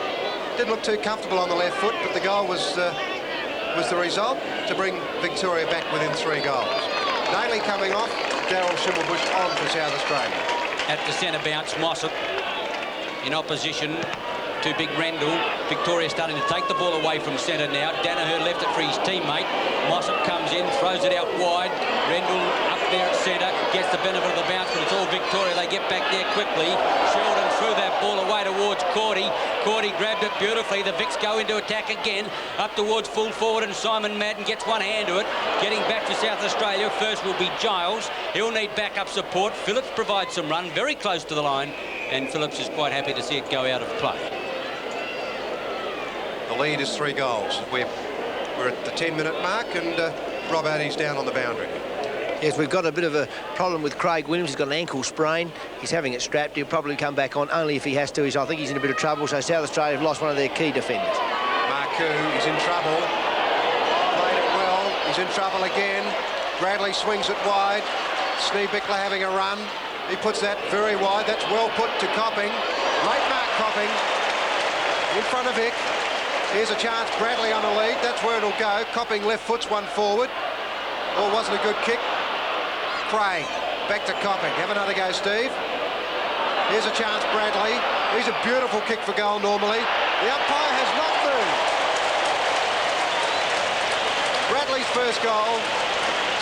Didn't look too comfortable on the left foot, but the goal was the result to bring Victoria back within 3 goals. Nayley coming off. Daryl Schimmelbusch on for South Australia. At the centre bounce, Mossop in opposition to Big Rendell. Victoria starting to take the ball away from centre now. Danaher left it for his teammate. Mossop comes in, throws it out wide. Rendell up there at centre, gets the benefit of the bounce, but it's all Victoria. They get back there quickly. Sheldon threw that ball away towards Cordy. Cordy grabbed it beautifully. The Vics go into attack again, up towards full forward, and Simon Madden gets one hand to it. Getting back to South Australia, first will be Giles. He'll need backup support. Phillips provides some run, very close to the line, and Phillips is quite happy to see it go out of play. The lead is 3 goals. We're at the 10-minute mark, and Rob Addy's down on the boundary. Yes, we've got a bit of a problem with Craig Williams. He's got an ankle sprain. He's having it strapped. He'll probably come back on only if he has to. I think he's in a bit of trouble. So South Australia have lost one of their key defenders. Marcoux, he's in trouble. Played it well. He's in trouble again. Bradley swings it wide. Sneebickler having a run. He puts that very wide. That's well put to Copping. Great mark, Copping. In front of Vic. Here's a chance. Bradley on the lead. That's where it'll go. Copping left foot's one forward. Oh, wasn't a good kick. Craig, back to Copping. Have another go, Steve. Here's a chance, Bradley. Here's a beautiful kick for goal normally. The umpire has not moved. Bradley's first goal.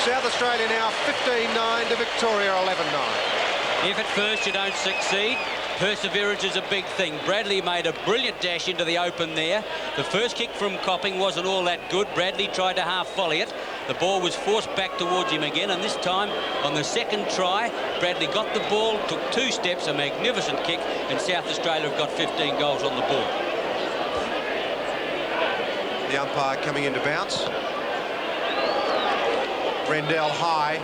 South Australia now 15-9 to Victoria 11-9. If at first you don't succeed, perseverance is a big thing. Bradley made a brilliant dash into the open there. The first kick from Copping wasn't all that good. Bradley tried to half volley it. The ball was forced back towards him again, and this time, on the second try, Bradley got the ball, took 2 steps, a magnificent kick, and South Australia have got 15 goals on the board. The umpire coming in to bounce. Rendell high.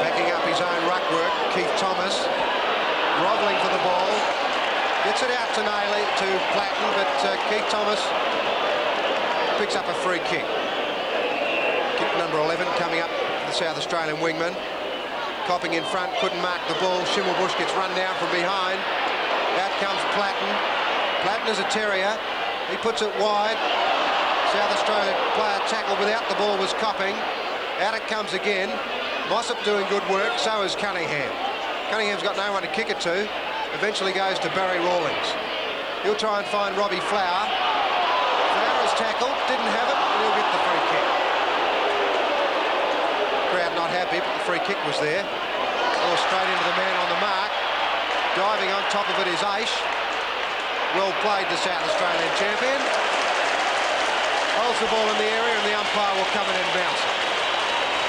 Backing up his own ruck work. Keith Thomas grovelling for the ball. Gets it out to Nayley, to Platten, but Keith Thomas picks up a free kick. Kick number 11 coming up for the South Australian wingman. Copping in front, couldn't mark the ball. Schimmelbusch gets run down from behind. Out comes Platten. Platten is a terrier. He puts it wide. South Australia player tackled without the ball was Copping. Out it comes again. Mossop doing good work, so is Cunningham. Cunningham's got no one to kick it to. Eventually goes to Barry Rawlings. He'll try and find Robbie Flower. Flower is tackled, didn't have it, and he'll get the free kick. Crowd not happy, but the free kick was there. Ball straight into the man on the mark. Diving on top of it is Aish. Well played, the South Australian champion. Holds the ball in the area, and the umpire will come in and bounce it.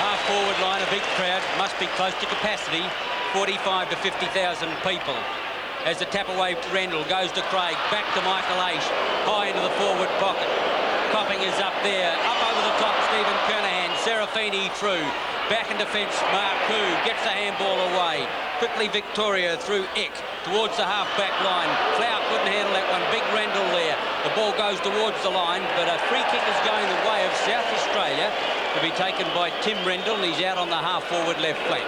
Half-forward line, a big crowd, must be close to capacity, 45 to 50,000 people. As the tap away Rendell goes to Craig, back to Michael Aish, high into the forward pocket. Copping is up there, up over the top, Stephen Kernahan, Serafini through, back in defence, Marku gets the handball away. Quickly Victoria through Eck towards the half-back line. Flower couldn't handle that one, big Rendell there. The ball goes towards the line, but a free kick is going the way of South Australia, to be taken by Tim Rendell, and he's out on the half-forward left flank.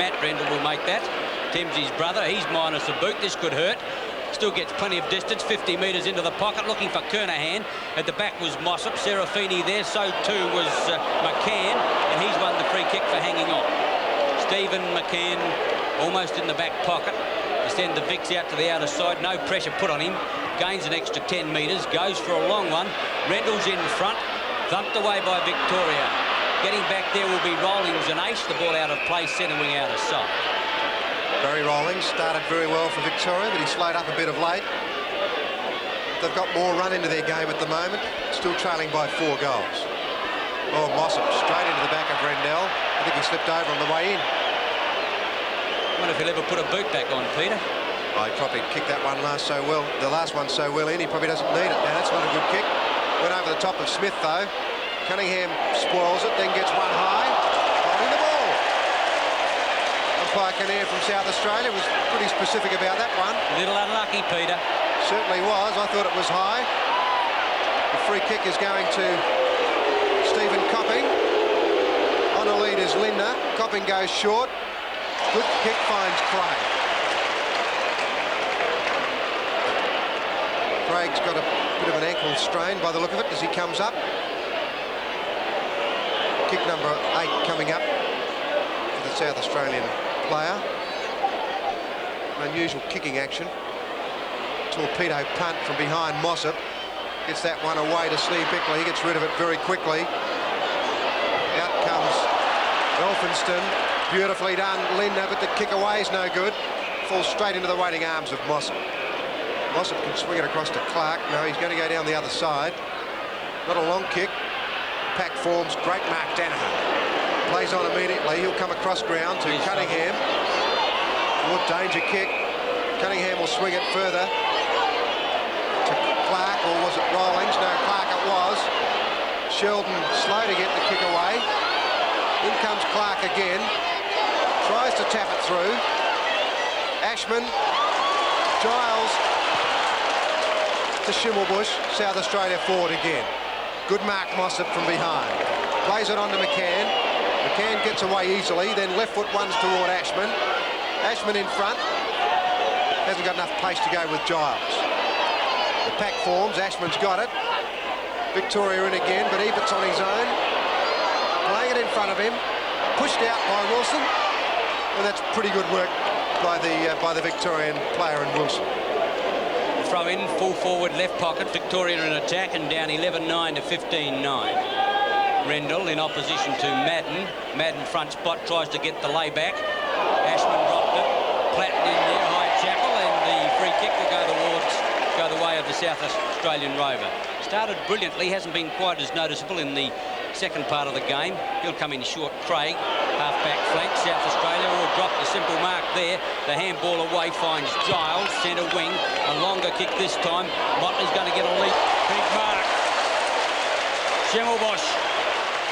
Matt Rendell will make that. Tim's his brother. He's minus a boot. This could hurt. Still gets plenty of distance, 50 metres into the pocket, looking for Kernahan. At the back was Mossop. Serafini there. So too was McCann, and he's won the free kick for hanging on. Stephen McCann almost in the back pocket. To send the Vicks out to the outer side. No pressure put on him. Gains an extra 10 metres. Goes for a long one. Rendell's in front. Thumped away by Victoria. Getting back there will be Rawlings and Aish. The ball out of place, centre wing out of sight. Barry Rawlings started very well for Victoria, but he slowed up a bit of late. They've got more run into their game at the moment, still trailing by 4 goals. Oh, Mossop straight into the back of Rendell. I think he slipped over on the way in. I wonder if he'll ever put a boot back on, Peter. Oh, he probably kicked that one the last one so well in, he probably doesn't need it. Now, that's not a good kick. Went over the top of Smith, though. Cunningham spoils it, then gets one high. Holding the ball. Umpire Kinnear from South Australia was pretty specific about that one. A little unlucky, Peter. Certainly was. I thought it was high. The free kick is going to Stephen Copping. On a lead is Lindner. Copping goes short. Good kick finds Craig. Craig's got a bit of an ankle strain by the look of it as he comes up. Kick number 8 coming up for the South Australian player. An unusual kicking action. Torpedo punt from behind Mossop. Gets that one away to Steve Bickley. He gets rid of it very quickly. Out comes Elphinston. Beautifully done, Lindner, but the kick away is no good. Falls straight into the waiting arms of Mossop. Mossop can swing it across to Clark. No, he's going to go down the other side. Not a long kick. Pack forms. Great mark, Danaher. Plays on immediately. He'll come across ground to Cunningham. Good danger kick. Cunningham will swing it further to Clark, or was it Rawlings? No, Clark it was. Sheldon slow to get the kick away. In comes Clark again. Tries to tap it through. Ashman. Giles to Schimmelbusch. South Australia forward again. Good mark, Mossop from behind. Plays it on to McCann. McCann gets away easily, then left foot ones toward Ashman. Ashman in front. Hasn't got enough pace to go with Giles. The pack forms. Ashman's got it. Victoria in again, but Ebert's on his own. Playing it in front of him. Pushed out by Wilson. And that's pretty good work by the Victorian player in Wilson. Throw in, full forward left pocket. Victoria in attack and down 11-9 to 15-9. Rendell in opposition to Madden. Madden front spot, tries to get the layback. Ashman dropped it. Platten in there, high tackle, and the free kick will go the way of the South Australian Rover. started brilliantly, hasn't been quite as noticeable in the second part of the game. He'll come in short. Craig, half-back flank, South Australia will drop the simple mark there. The handball away finds Giles, centre wing. A longer kick this time. Motley's going to get a leap. Big mark. Schimmelbusch.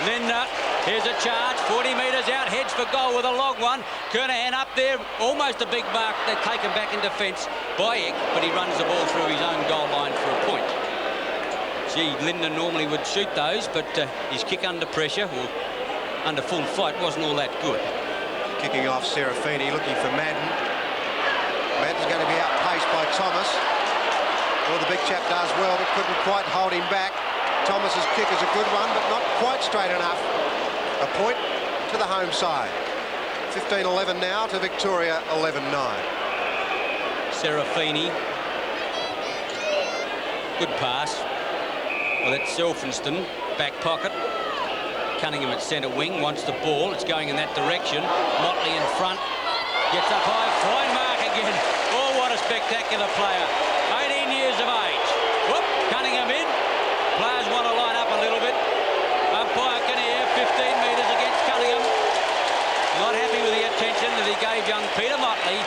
Lindner, here's a charge, 40 metres out, heads for goal with a long one. Kernahan up there, almost a big mark. They're taken back in defence by Eck, but he runs the ball through his own goal line for a point. Gee, Lindner normally would shoot those, but his kick under pressure, or under full flight, wasn't all that good. Kicking off Serafini, looking for Madden. Madden's going to be outpaced by Thomas. Well, the big chap does well, but couldn't quite hold him back. Thomas's kick is a good one, but not quite straight enough. A point to the home side. 15-11 now to Victoria, 11-9. Serafini. Good pass. Well, that's Elphinston, back pocket. Cunningham at centre wing, wants the ball. It's going in that direction. Motley in front. Gets up high, fine mark again. Oh, what a spectacular player. 18 years of age. Whoop, Cunningham in. Players want to line up a little bit. Umpire Kinnear, 15 metres against Cunningham. Not happy with the attention that he gave young Peter Motley.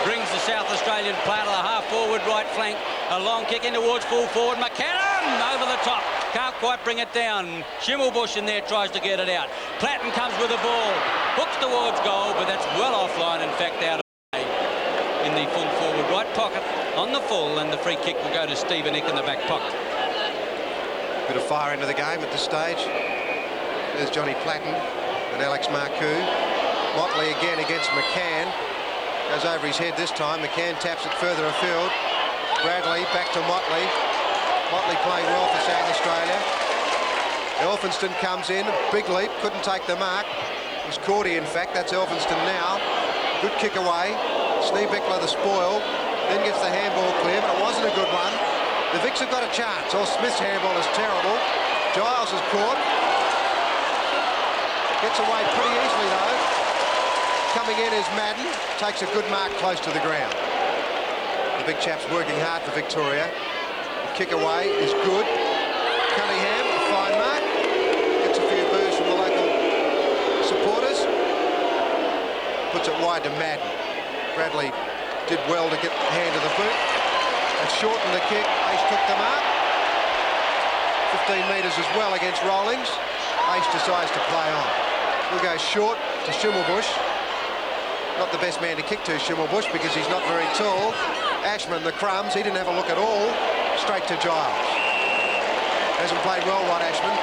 Brings the South Australian player to the half-forward right flank. A long kick in towards full forward. McCann over the top. Can't quite bring it down. Schimmelbusch in there tries to get it out. Platten comes with the ball. Hooks towards goal, but that's well offline. In fact, out of play in the full forward right pocket on the full, and the free kick will go to Stephen Eck in the back pocket. Bit of fire into the game at this stage. There's Johnny Platten and Alex Marcoux. Motley again against McCann. Goes over his head this time. McCann taps it further afield. Bradley back to Motley. Motley playing well for South Australia. Elphinston comes in. Big leap. Couldn't take the mark. It was Cordy, in fact. That's Elphinston now. Good kick away. Schneebeckler the spoil. Then gets the handball clear, but it wasn't a good one. The Vicks have got a chance. Or Smith's handball is terrible. Giles is caught. Gets away pretty easily, though. Coming in is Madden. Takes a good mark close to the ground. The big chap's working hard for Victoria. The kick away is good. Cunningham, a fine mark. Gets a few boos from the local supporters. Puts it wide to Madden. Bradley did well to get the hand of the boot. And shortened the kick. Ace took the mark. 15 metres as well against Rawlings. Ace decides to play on. We'll go short to Schimmelbusch. Not the best man to kick to, Schimmelbusch, because he's not very tall. Ashman, the crumbs, he didn't have a look at all. Straight to Giles. Hasn't played well, Rod Ashman.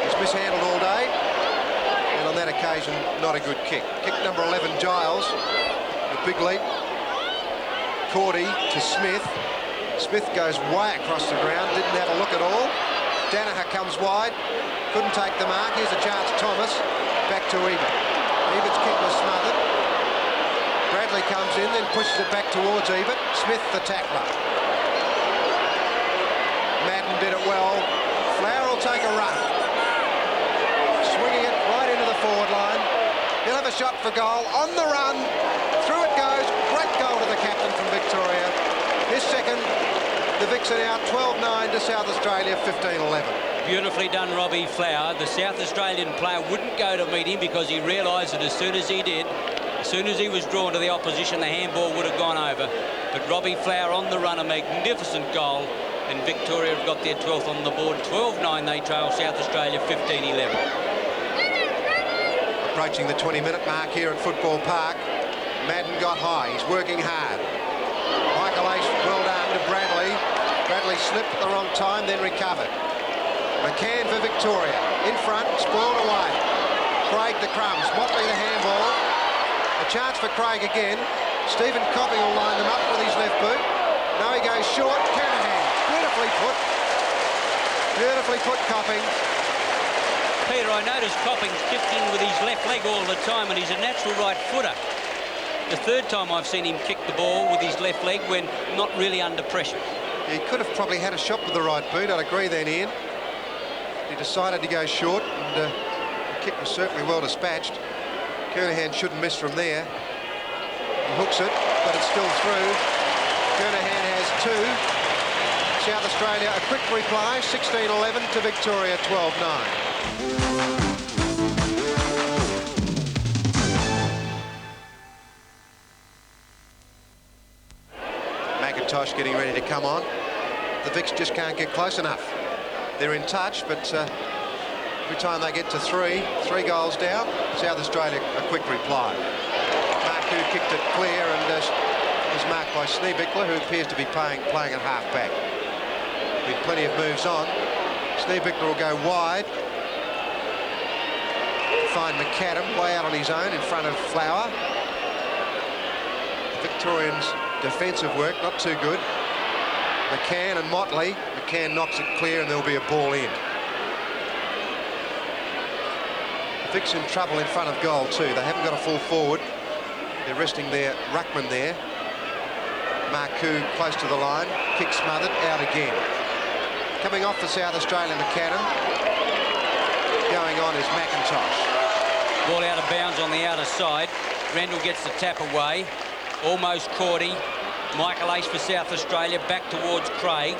He's mishandled all day. And on that occasion, not a good kick. Kick number 11, Giles. A big leap. Cordy to Smith. Smith goes way across the ground, didn't have a look at all. Danaher comes wide, couldn't take the mark. Here's a chance, Thomas. Back to Ebert. Ebert's kick was smothered. Bradley comes in, then pushes it back towards Ebert. Smith, the tackler. Madden did it well. Flower will take a run. Swinging it right into the forward line. He'll have a shot for goal. On the run. Through it goes. Great goal to the captain from Victoria. His second. The Vicks are now 12-9 to South Australia, 15-11. Beautifully done, Robbie Flower. The South Australian player wouldn't go to meet him because he realised that as soon as he did, as soon as he was drawn to the opposition, the handball would have gone over. But Robbie Flower on the run, a magnificent goal, and Victoria have got their 12th on the board. 12-9, they trail South Australia, 15-11. Approaching the 20-minute mark here at Football Park. Madden got high. He's working hard. Michael Ace, well done to Bradley. Bradley slipped at the wrong time, then recovered. McCann for Victoria. In front, spoiled away. Craig the crumbs. Motley the handball. A chance for Craig again. Stephen Copping will line them up with his left boot. Now he goes short. Kernahan. Beautifully put. Beautifully put, Copping. Peter, I noticed Copping's kicking with his left leg all the time, and he's a natural right footer. The third time I've seen him kick the ball with his left leg when not really under pressure. He could have probably had a shot with the right boot. I'd agree then, Ian. He decided to go short, and the kick was certainly well dispatched. Kernahan shouldn't miss from there. He hooks it, but it's still through. Kernahan has two. South Australia a quick reply, 16-11 to Victoria 12-9. McIntosh getting ready to come on. The Vics just can't get close enough. They're in touch, but every time they get to three goals down, South Australia a quick reply. Marku kicked it clear and was marked by Schneebichler, who appears to be playing at half-back. With plenty of moves on. Schneebichler will go wide. Find McAdam way out on his own in front of Flower. The Victorians' defensive work not too good. McCann and Motley. McCann knocks it clear and there'll be a ball in. The Vics in trouble in front of goal too. They haven't got a full forward. They're resting their ruckman there. Marku close to the line. Kick smothered. Out again. Coming off for South Australia, McAdam. Going on is McIntosh. Ball out of bounds on the outer side. Rendell gets the tap away. Almost Cordy. Michael Ace for South Australia. Back towards Craig.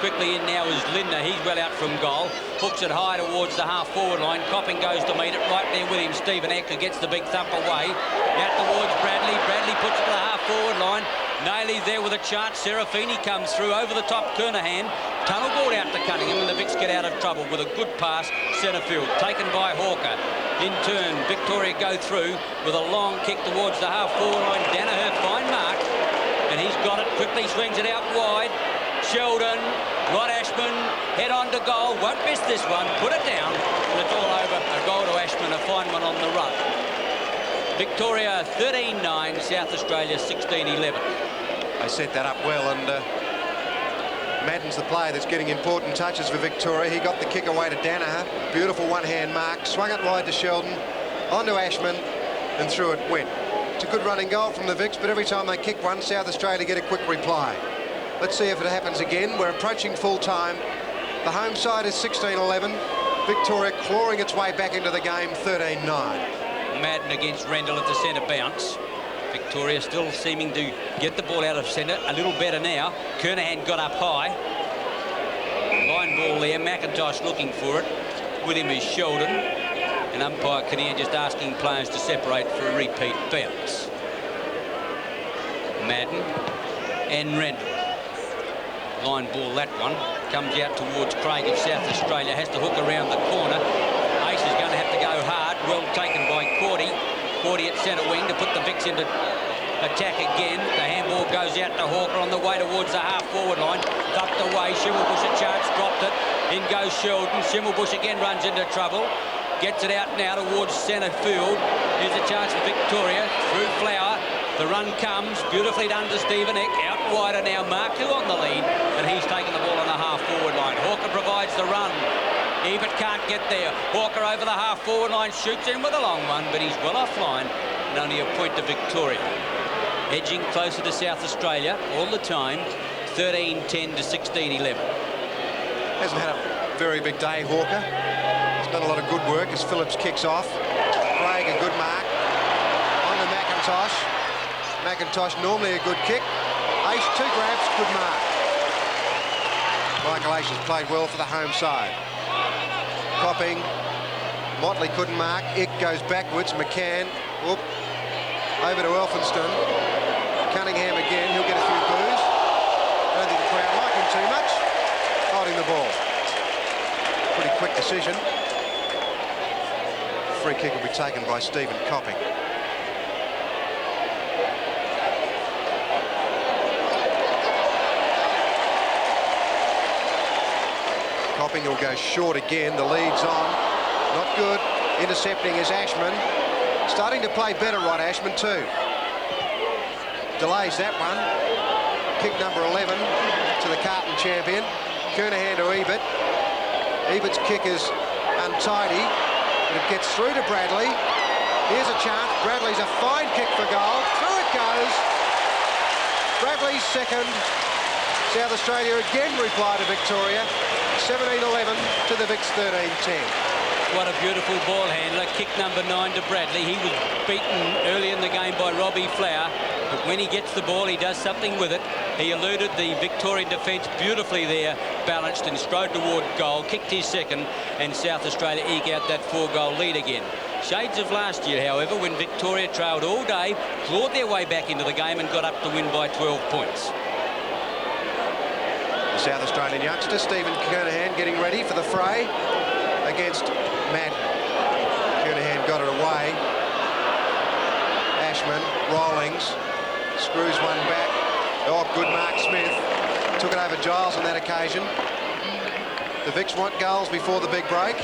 Quickly in now is Lindner. He's well out from goal. Hooks it high towards the half-forward line. Copping goes to meet it. Right there with him, Stephen Eckler gets the big thump away. Out towards Bradley. Bradley puts it to the half-forward line. Nailey's there with a chance. Serafini comes through over the top. Kernahan. Tunnel ball out to Cunningham, and the Vics get out of trouble with a good pass. Centre field taken by Hawker. In turn, Victoria go through with a long kick towards the half-forward line. Danaher, fine mark. And he's got it. Quickly swings it out wide. Sheldon, Rod Ashman, head on to goal. Won't miss this one. Put it down. And it's all over. A goal to Ashman, a fine one on the run. Victoria 13-9, South Australia 16-11. They set that up well, and Madden's the player that's getting important touches for Victoria. He got the kick away to Danaher. Beautiful one-hand mark. Swung it wide to Sheldon. Onto Ashman, and through it went. It's a good running goal from the Vics, but every time they kick one, South Australia get a quick reply. Let's see if it happens again. We're approaching full time. The home side is 16-11. Victoria clawing its way back into the game, 13-9. Madden against Rendell at the centre bounce. Victoria still seeming to get the ball out of centre a little better now. Kernahan got up high. Line ball there. McIntosh looking for it. With him is Sheldon. And umpire Kinnear just asking players to separate for a repeat bounce. Madden and Rendell. Line ball, that one. Comes out towards Craig of South Australia. Has to hook around the corner. Ace is going to have to go hard. Well taken by Cordy. Cordy at centre wing to put the Vics into attack again. The handball goes out to Hawker on the way towards the half-forward line. Thumped away. Schimmelbusch a chance, dropped it. In goes Sheldon. Schimmelbusch again runs into trouble. Gets it out now towards centre field. Here's a chance for Victoria. Through Flower. The run comes. Beautifully done to Stephen Eck. Out wider now. Marku on the lead. And he's taken the ball on the half-forward line. Hawker provides the run. Ebert can't get there. Hawker over the half-forward line. Shoots in with a long one, but he's well offline. And only a point to Victoria. Edging closer to South Australia all the time. 13-10 to 16-11. Hasn't had a very big day, Hawker. He's done a lot of good work as Phillips kicks off. Craig, a good mark. On to McIntosh. McIntosh, normally a good kick. Ace, 2 grabs, good mark. Michael Ace has played well for the home side. Copping. Motley couldn't mark. Ick goes backwards. McCann. Whoop. Over to Elphinston. Cunningham again. He'll get a few boos. I don't think the crowd like him too much. Holding the ball. Pretty quick decision. Free kick will be taken by Stephen Copping. Copping will go short again. The lead's on. Not good. Intercepting is Ashman. Starting to play better, Rod Ashman too. Delays that one. Kick number 11 to the Carlton champion. Kernahan to Ebert. Ebert's kick is untidy, but it gets through to Bradley. Here's a chance. Bradley's a fine kick for goal. Through it goes. Bradley's second. South Australia again reply to Victoria. 17-11 to the Vics 13-10. What a beautiful ball handler. Kick number 9 to Bradley. He was beaten early in the game by Robbie Flower. but when he gets the ball, he does something with it. He eluded the Victorian defence beautifully there, balanced and strode toward goal, kicked his second, and South Australia eke out that 4-goal lead again. Shades of last year, however, when Victoria trailed all day, clawed their way back into the game and got up to win by 12 points. The South Australian youngster, Stephen Kernahan, getting ready for the fray against Madden. Kernahan got it away. Ashman, Rawlings, screws one back. Oh, good Mark Smith. Took it over Giles on that occasion. The Vics want goals before the big break.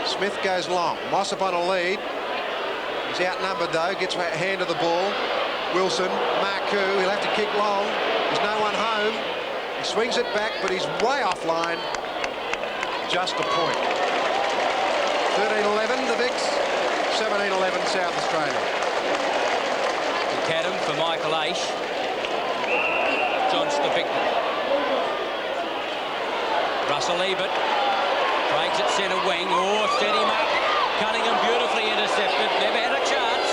Smith goes long. Mossop on a lead. He's outnumbered though. Gets a hand of the ball. Wilson, Marku, he'll have to kick long. There's no one home. He swings it back, but he's way offline. Just a point. 13-11 the Vics. 17-11 South Australia. McAdam for Michael Aish. John Stepicton. Russell Ebert. Craig's at centre wing. Oh, set him up. Cunningham beautifully intercepted. Never had a chance.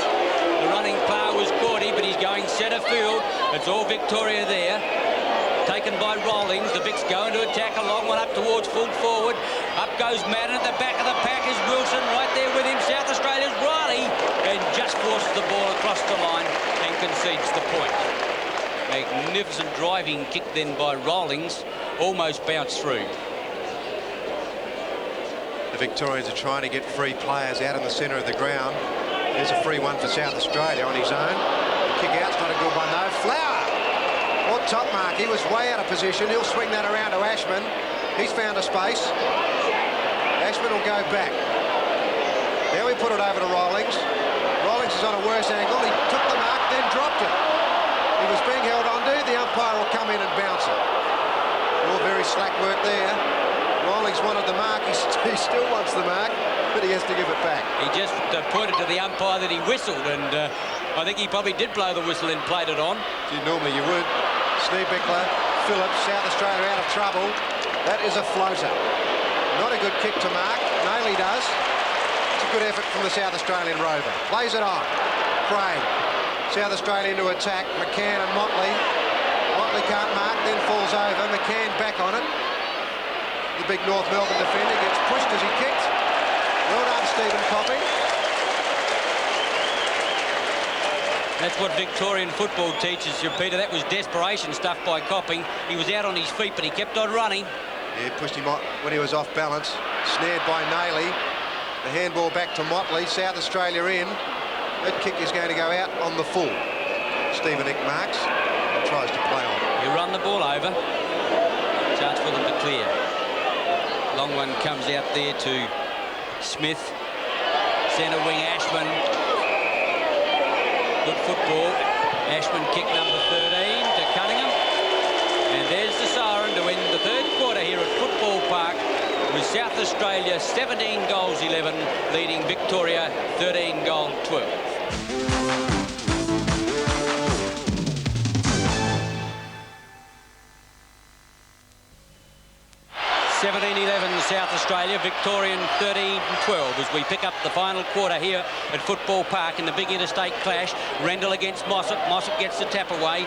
The running player was Cordy, but he's going centre field. It's all Victoria there. Taken by Rawlings. The Vics go into attack. A long one up towards full forward. Up goes Madden at the back of the pack is Wilson right there with him. South Australia's Riley, and just forces the ball across the line and concedes the point. Magnificent driving kick then by Rawlings. Almost bounced through. The Victorians are trying to get free players out in the centre of the ground. There's a free one for South Australia on his own. The kick out's not a good one though. Flower! What top mark? He was way out of position. He'll swing that around to Ashman. He's found a space. Ashman will go back. Now we put it over to Rawlings. Rawlings is on a worse angle. He took the mark, then dropped it. He was being held onto. The umpire will come in and bounce it. All very slack work there. Rawlings wanted the mark. He still wants the mark, but he has to give it back. He just pointed to the umpire that he whistled, and I think he probably did blow the whistle and played it on. Gee, normally you would. Sneebickler, Phillips, South Australia out of trouble. That is a floater. Not a good kick to mark. Nayley does. It's a good effort from the South Australian rover. Plays it on. Craig. South Australia into attack. McCann and Motley. Motley can't mark, then falls over. McCann back on it. The big North Melbourne defender gets pushed as he kicked. Well done, Stephen Copping. That's what Victorian football teaches you, Peter. That was desperation stuff by Copping. He was out on his feet, but he kept on running. Yeah, pushed him when he was off balance. Snared by Nayley. The handball back to Motley. South Australia in. That kick is going to go out on the full. Stephen Ick marks and tries to play on. You run the ball over. Chance for them to clear. Long one comes out there to Smith. Centre wing Ashman. Good football. Ashman kick number 13 to Cunningham. And there's the siren to end the third quarter here at Football Park with South Australia 17 goals 11 leading Victoria 13 goal 12. 17-11 South Australia, Victorian 13-12 as we pick up the final quarter here at Football Park in the big interstate clash. Rendell against Mossop. Mossop gets the tap away.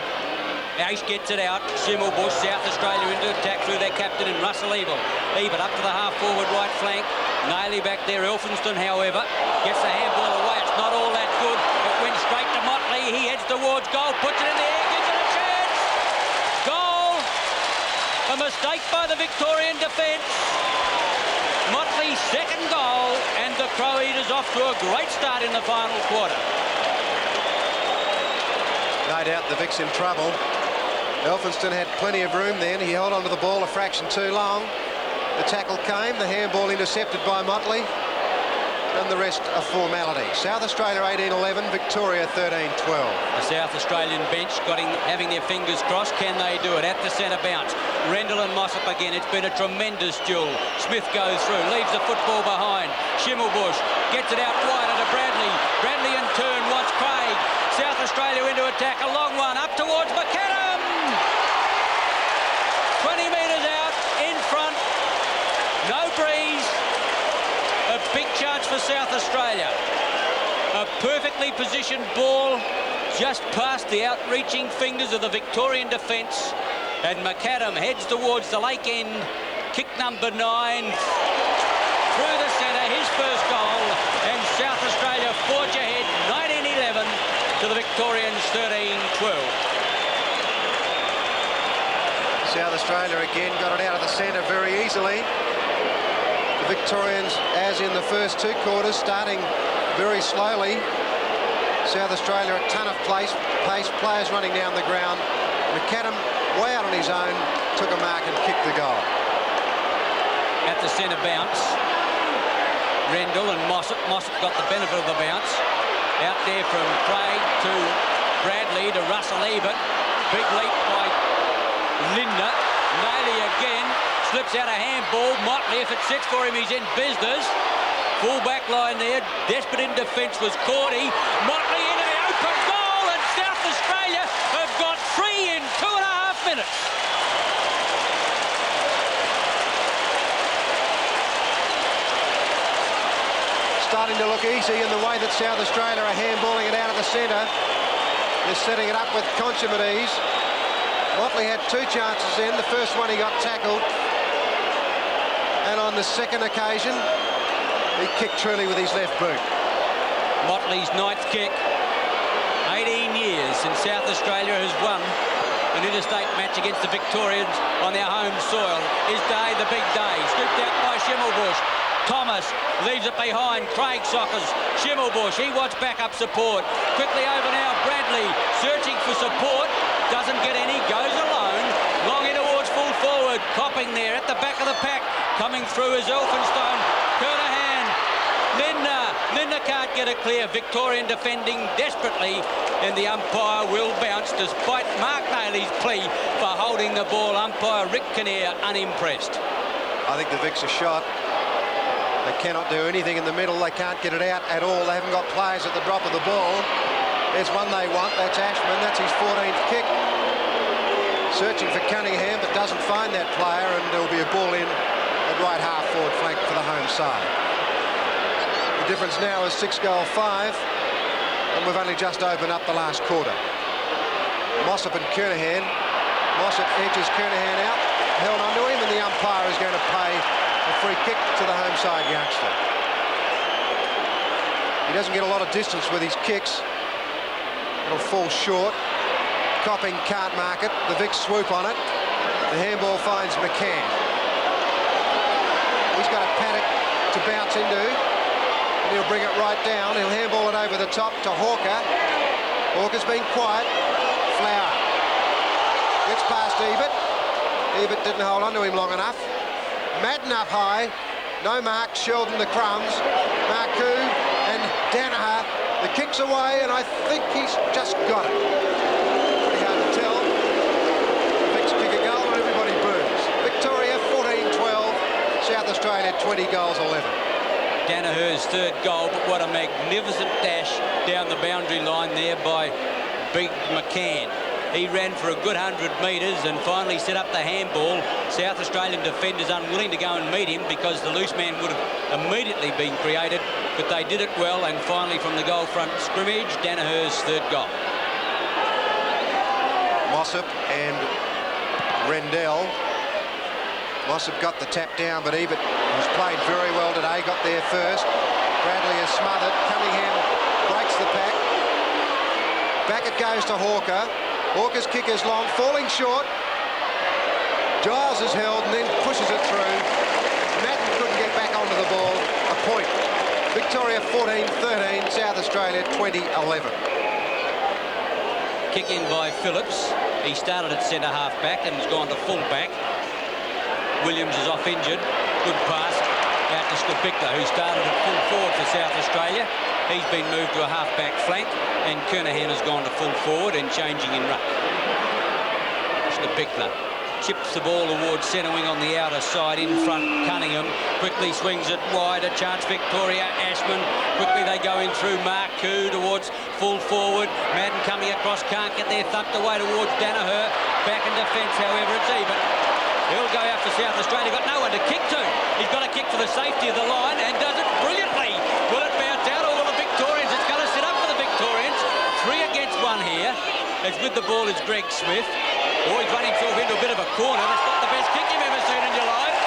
Aish gets it out. Schimmelbusch, South Australia into attack through their captain and Russell Ebert. Ebert up to the half-forward right flank. Nayley back there. Elphinston, however, gets the handball away. It's not all that good. It went straight to Motley. He heads towards goal, puts it in the air, gives it a chance. Goal! A mistake by the Victorian defence. Motley's second goal, and the Crow Eaters off to a great start in the final quarter. No doubt the Vic's in trouble. Elphinston had plenty of room then. He held onto the ball a fraction too long. The tackle came, the handball intercepted by Motley, and the rest a formality. South Australia 18-11, Victoria 13-12. The South Australian bench having their fingers crossed. Can they do it? At the centre bounce. Rendell and Mossop again. It's been a tremendous duel. Smith goes through, leaves the football behind. Schimmelbusch gets it out wide to Bradley. Bradley in turn wants Craig. South Australia into attack. A long one up towards McAdam. 20 metres out in front. No breeze. A big chance for South Australia. A perfectly positioned ball just past the outreaching fingers of the Victorian defence, and McAdam heads towards the lake end. Kick number 9 through the centre, his first goal, and South Australia forge ahead 19-11 to the Victorians 13-12. South Australia again got it out of the centre very easily. The Victorians, as in the first 2 quarters, starting very slowly. South Australia a ton of pace, players running down the ground. McAdam, way out on his own, took a mark and kicked the goal. At the centre bounce, Rendell and Mossop. Mossop got the benefit of the bounce. Out there from Craig to Bradley to Russell Ebert. Big leap by Lindner. Naily again. Slips out a handball. Motley, if it sits for him, he's in business. Full back line there. Desperate in defence was Cordy. Motley into the open goal, and South Australia have got 3 in 2.5 minutes. Starting to look easy in the way that South Australia are handballing it out of the centre. They're setting it up with consummate ease. Motley had 2 chances in. The first one he got tackled. And on the second occasion, he kicked truly with his left boot. Motley's 9th kick. 18 years since South Australia has won an interstate match against the Victorians on their home soil. His day, the big day. Scooped out by Schimmelbusch. Thomas leaves it behind. Craig Sockers. Schimmelbusch, he wants backup support. Quickly over now, Bradley searching for support. Doesn't get any, goes alone. Long in towards full forward. Copping there at the back of the pack. Coming through is Elphinstone. Kernahan. Lindner can't get it clear. Victorian defending desperately, and the umpire will bounce despite Mark Naily's plea for holding the ball. Umpire Rick Kinnear unimpressed. I think the Vics are shot. They cannot do anything in the middle. They can't get it out at all. They haven't got players at the drop of the ball. There's one they want. That's Ashman. That's his 14th kick. Searching for Cunningham, but doesn't find that player, and there'll be a ball in at right half forward flank for the home side. The difference now is 6-5, and we've only just opened up the last quarter. Mossop and Kernahan. Mossop edges Kernahan out, held onto him, and the umpire is going to pay a free kick to the home side youngster. He doesn't get a lot of distance with his kicks. It'll fall short. Copping can't mark it. The Vics swoop on it. The handball finds McCann. He's got a paddock to bounce into, and he'll bring it right down. He'll handball it over the top to Hawker. Hawker's been quiet. Flower gets past Ebert. Ebert didn't hold on to him long enough. Madden up high, no mark. Sheldon the crumbs, Marcoux and Danaher. The kick's away, and I think he's just got it. Pretty hard to tell. The Vics kick a goal and everybody boos. Victoria 14-12, South Australia 20 goals 11. Danaher's 3rd goal, but what a magnificent dash down the boundary line there by Big McCann. He ran for a good 100 metres and finally set up the handball. South Australian defenders unwilling to go and meet him because the loose man would have immediately been created, but they did it well, and finally from the goal front scrimmage, Danaher's 3rd goal. Mossop and Rendell. Mossop got the tap down, but Ebert, who's played very well today, got there first. Bradley is smothered. Cunningham breaks the pack. Back it goes to Hawker. Hawker's kick is long, falling short. Giles is held and then pushes it through. Madden couldn't get back onto the ball. A point. Victoria 14-13, South Australia 20-11. Kick in by Phillips. He started at centre half back and has gone to full back. Williams is off injured. Good pass out to Skubikla, who started at full forward for South Australia. He's been moved to a half-back flank, and Kernahan has gone to full forward and changing in ruck. Skubikla chips the ball towards centre wing on the outer side. In front, Cunningham quickly swings it wide. A chance, Victoria. Ashman quickly they go in through Marcoux towards full forward. Madden coming across, can't get there, thumped away towards Danaher. Back in defence, however, it's even. He'll go out for South Australia. Got no one to kick to. He's got to kick for the safety of the line and does it brilliantly. Will it bounce out or will the Victorians? It's going to sit up for the Victorians. 3 against 1 here. As with the ball is Greg Smith. Oh, he's run himself into a bit of a corner. That's not the best kick you've ever seen in your life.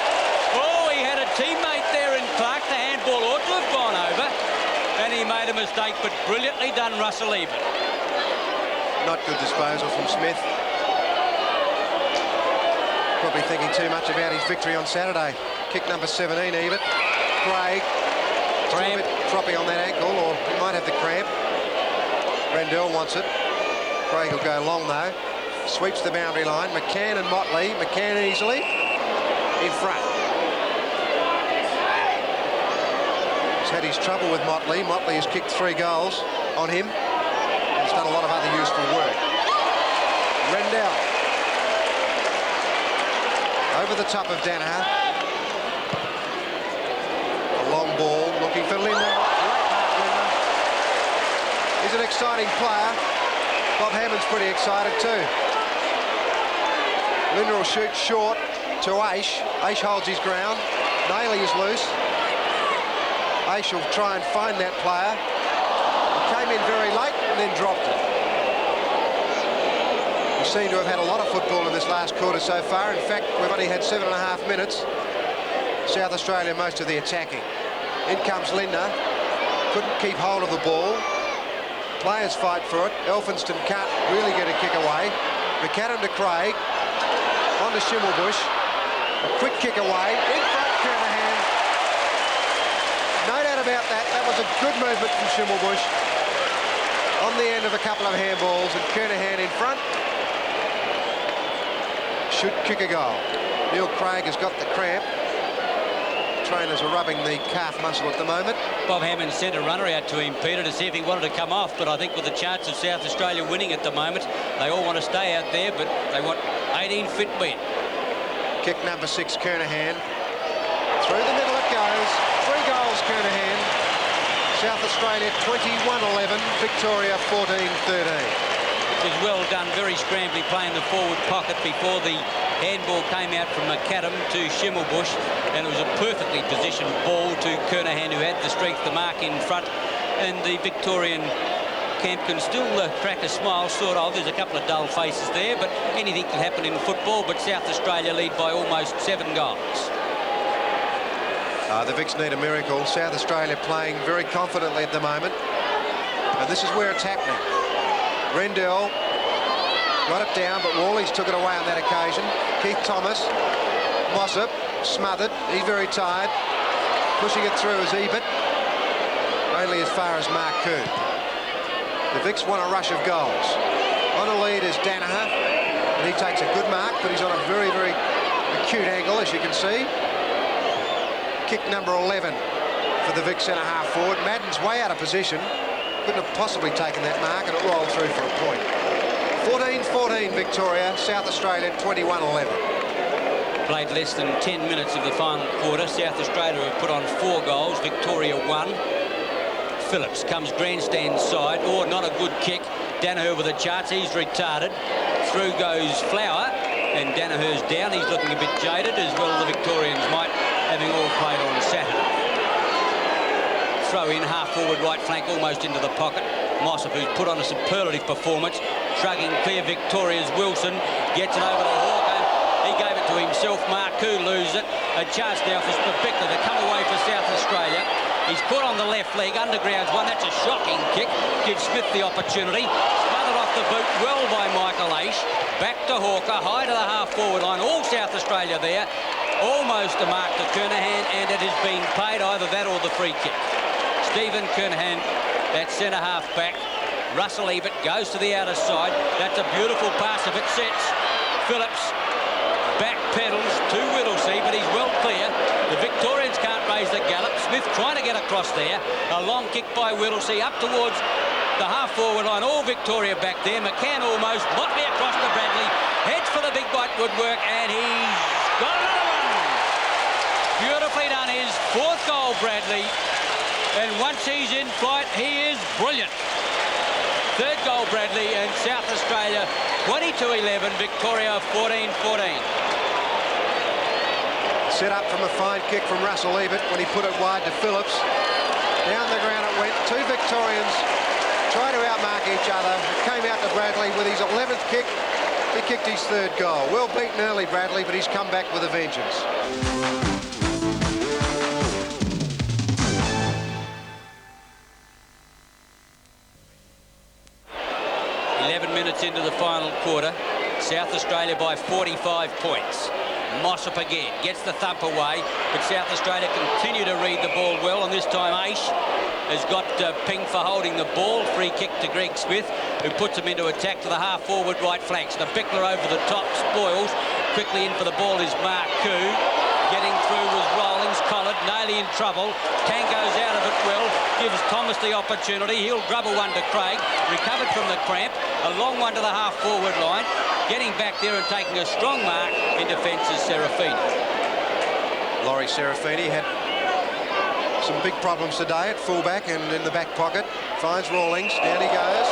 Oh, he had a teammate there in Clark. The handball ought to have gone over. And he made a mistake, but brilliantly done, Russell Ebert. Not good disposal from Smith. Probably thinking too much about his victory on Saturday. Kick number 17, Ebert. Craig. Still a bit floppy on that ankle, or he might have the cramp. Rendell wants it. Craig will go long though. Sweeps the boundary line. McCann and Motley. McCann easily in front. He's had his trouble with Motley. Motley has kicked 3 goals on him. He's done a lot of other useful work. Rendell. Over the top of Danaher. A long ball looking for Lindner. Great mark, Lindner. He's an exciting player. Bob Hammond's pretty excited too. Lindner will shoot short to Aish. Aish holds his ground. Nayley is loose. Aish will try and find that player. He came in very late and then dropped it. We seem to have had a lot of football in this last quarter so far. In fact, we've only had 7.5 minutes. South Australia most of the attacking. In comes Lindner. Couldn't keep hold of the ball. Players fight for it. Elphinston can't really get a kick away. McAdam to Craig. On to Schimmelbusch. A quick kick away. In front, Kernahan. No doubt about that. That was a good movement from Schimmelbusch. On the end of a couple of handballs, and Kernahan in front. Should kick a goal. Neil Craig has got the cramp. Trainers are rubbing the calf muscle at the moment. Bob Hammond sent a runner out to impede it to see if he wanted to come off, but I think with the chance of South Australia winning at the moment, they all want to stay out there, but they want 18 fit men. Kick number 6, Kernahan. Through the middle it goes. 3 goals, Kernahan. South Australia 21-11, Victoria 14-13. It was well done, very scrambly play in the forward pocket before the handball came out from McAdam to Schimmelbusch, and it was a perfectly positioned ball to Kernahan, who had the strength to mark in front, and the Victorian camp can still crack a smile, sort of. There's a couple of dull faces there, but anything can happen in football, but South Australia lead by almost 7 goals. The Vics need a miracle. South Australia playing very confidently at the moment, and this is where it's happening. Rendell got it down, but Wallies took it away on that occasion. Keith Thomas, Mossop, smothered. He's very tired. Pushing it through is Ebert. Only as far as Mark Coon. The Vics want a rush of goals. On a lead is Danaher, and he takes a good mark, but he's on a very, very acute angle, as you can see. Kick number 11 for the Vic centre-half forward. Madden's way out of position. Couldn't have possibly taken that mark, and it rolled through for a point. 14-14 Victoria, South Australia 21-11. Played less than 10 minutes of the final quarter. South Australia have put on 4 goals, Victoria 1. Phillips comes grandstand side. Oh, not a good kick. Danaher with the charts, he's retarded. Through goes Flower, and Danaher's down. He's looking a bit jaded, as well the Victorians might, having all played on Saturday. Throw in, half-forward right flank, almost into the pocket. Mossop, who's put on a superlative performance, shrugging clear Victoria's Wilson, gets it over to Hawker. He gave it to himself. Marcoux loses it. A chance now for Spivicka to come away for South Australia. He's put on the left leg. Underground's one. That's a shocking kick. Gives Smith the opportunity. Smothered off the boot well by Michael Aish. Back to Hawker, high to the half-forward line. All South Australia there. Almost a mark to Kernahan, and it has been paid, either that or the free kick. Stephen Kernahan, that centre-half back. Russell Ebert goes to the outer side. That's a beautiful pass if it sets. Phillips back pedals to Whittlesea, but he's well clear. The Victorians can't raise the gallop. Smith trying to get across there. A long kick by Whittlesea up towards the half-forward line. All Victoria back there. McCann almost. Motley across to Bradley. Heads for the big bite woodwork, and he's got another one. Beautifully done. His 4th goal, Bradley. And once he's in flight, he is brilliant. 3rd goal, Bradley, and South Australia 22-11, Victoria 14-14. Set up from a fine kick from Russell Ebert when he put it wide to Phillips. Down the ground it went. 2 Victorians trying to outmark each other. It came out to Bradley with his 11th kick. He kicked his 3rd goal. Well beaten early, Bradley, but he's come back with a vengeance. 11 minutes into the final quarter. South Australia by 45 points. Mossop again gets the thump away, but South Australia continue to read the ball well, and this time Aish has got pinged for holding the ball. Free kick to Greg Smith, who puts him into attack to the half-forward right flank. The Bickler over the top spoils. Quickly in for the ball is Mark Koo. Getting through was Rawlings. Collard nearly in trouble. Tango's out of it well. Gives Thomas the opportunity. He'll dribble one to Craig. Recovered from the cramp. A long one to the half-forward line. Getting back there and taking a strong mark in defence is Serafini. Laurie Serafini had some big problems today at fullback and in the back pocket. Finds Rawlings. Down he goes.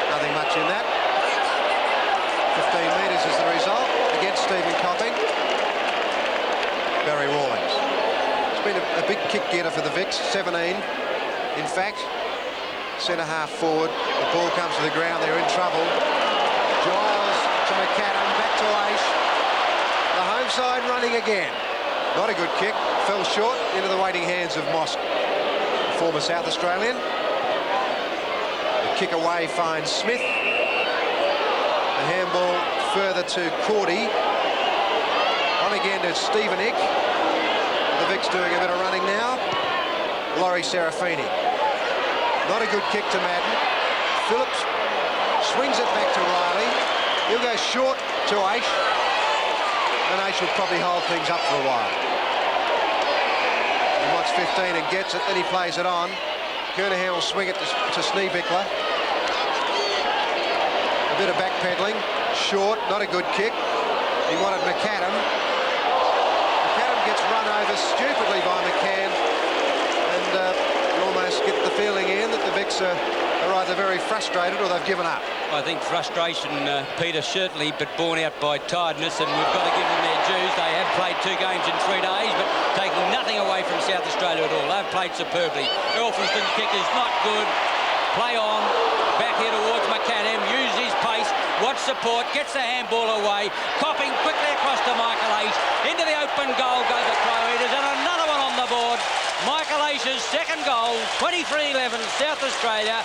Nothing much in that. 15 metres is the result against Stephen Copping. Barry Rawlings. It's been a big kick getter for the Vics. 17. In fact, centre half forward. The ball comes to the ground. They're in trouble. Giles to McAdam. Back to Aish. The home side running again. Not a good kick. Fell short into the waiting hands of Mosk, former South Australian. The kick away finds Smith. The handball further to Cordy. On again to Stephen Ick. The Vics doing a bit of running now. Laurie Serafini. Not a good kick to Madden. Phillips swings it back to Riley. He'll go short to Aish. And Aish will probably hold things up for a while. He wants 15 and gets it, then he plays it on. Kernahan will swing it to Sneebickler. A bit of backpedaling. Short, not a good kick. He wanted McAdam. McAdam gets run over stupidly by McCann. And you almost get the feeling, Ian, that the Vics are either very frustrated or they've given up. I think frustration, Peter, certainly, but borne out by tiredness, and we've got to give them their dues. They have played 2 games in 3 days, but taking nothing away from South Australia at all. They've played superbly. Elphinston's kick is not good. Play on. Back here towards McAdam. Use his pace. Watch support. Gets the handball away. Copping quickly across to Michael Aish. Into the open goal go the Crow Eaters, and another one on the board. Michael Aish's 2nd goal. 23-11 South Australia.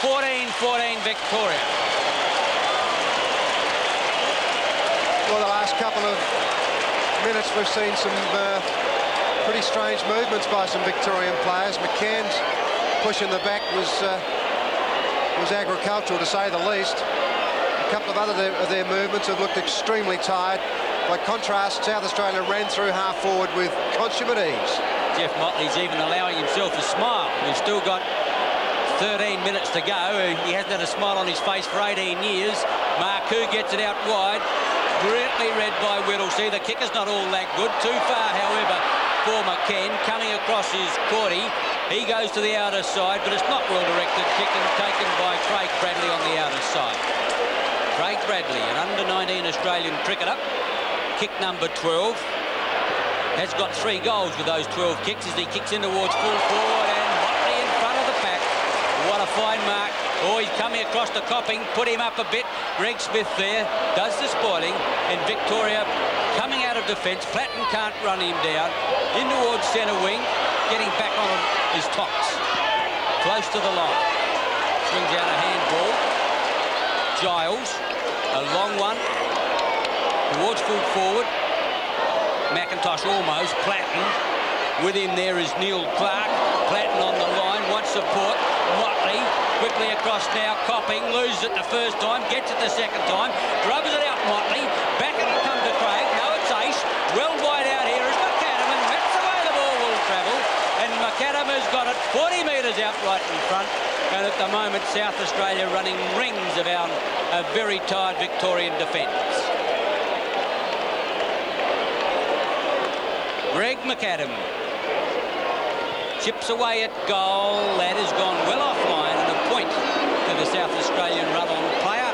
14-14 Victoria. Well, the last couple of minutes we've seen some pretty strange movements by some Victorian players. McCann's push in the back was agricultural, to say the least. A couple of other of their movements have looked extremely tired. By contrast, South Australia ran through half forward with consummate ease. Jeff Motley's even allowing himself a smile. We've still got 13 minutes to go. He hasn't had a smile on his face for 18 years. Marku gets it out wide. Brilliantly read by Whittlesey. The kick is not all that good. Too far, however, for McCann. Coming across is Cordy. He goes to the outer side, but it's not well directed. Kick and taken by Craig Bradley on the outer side. Craig Bradley, an under-19 Australian cricketer. Kick number 12. Has got 3 goals with those 12 kicks as he kicks in towards full forward, and Motley in front of the pack. What a fine mark. Oh, he's coming across the Copping, put him up a bit. Greg Smith there does the spoiling, and Victoria coming out of defence. Platten can't run him down. In towards centre wing, getting back on his tops. Close to the line. Swings out a handball. Giles, a long one. Towards full forward. McIntosh almost. Platten. With him there is Neil Clark. Platten on the line, wants support. Motley quickly across now. Copping loses it the first time, gets it the second time. Rubs it out Motley. Back it comes to Craig. No, it's Aish. Well wide out here is McAdam, and that's the way the ball will travel. And McAdam has got it 40 metres out right in front. And at the moment, South Australia running rings around a very tired Victorian defence. Greg McAdam chips away at goal. That has gone well offline, and a point to the South Australian run-on player.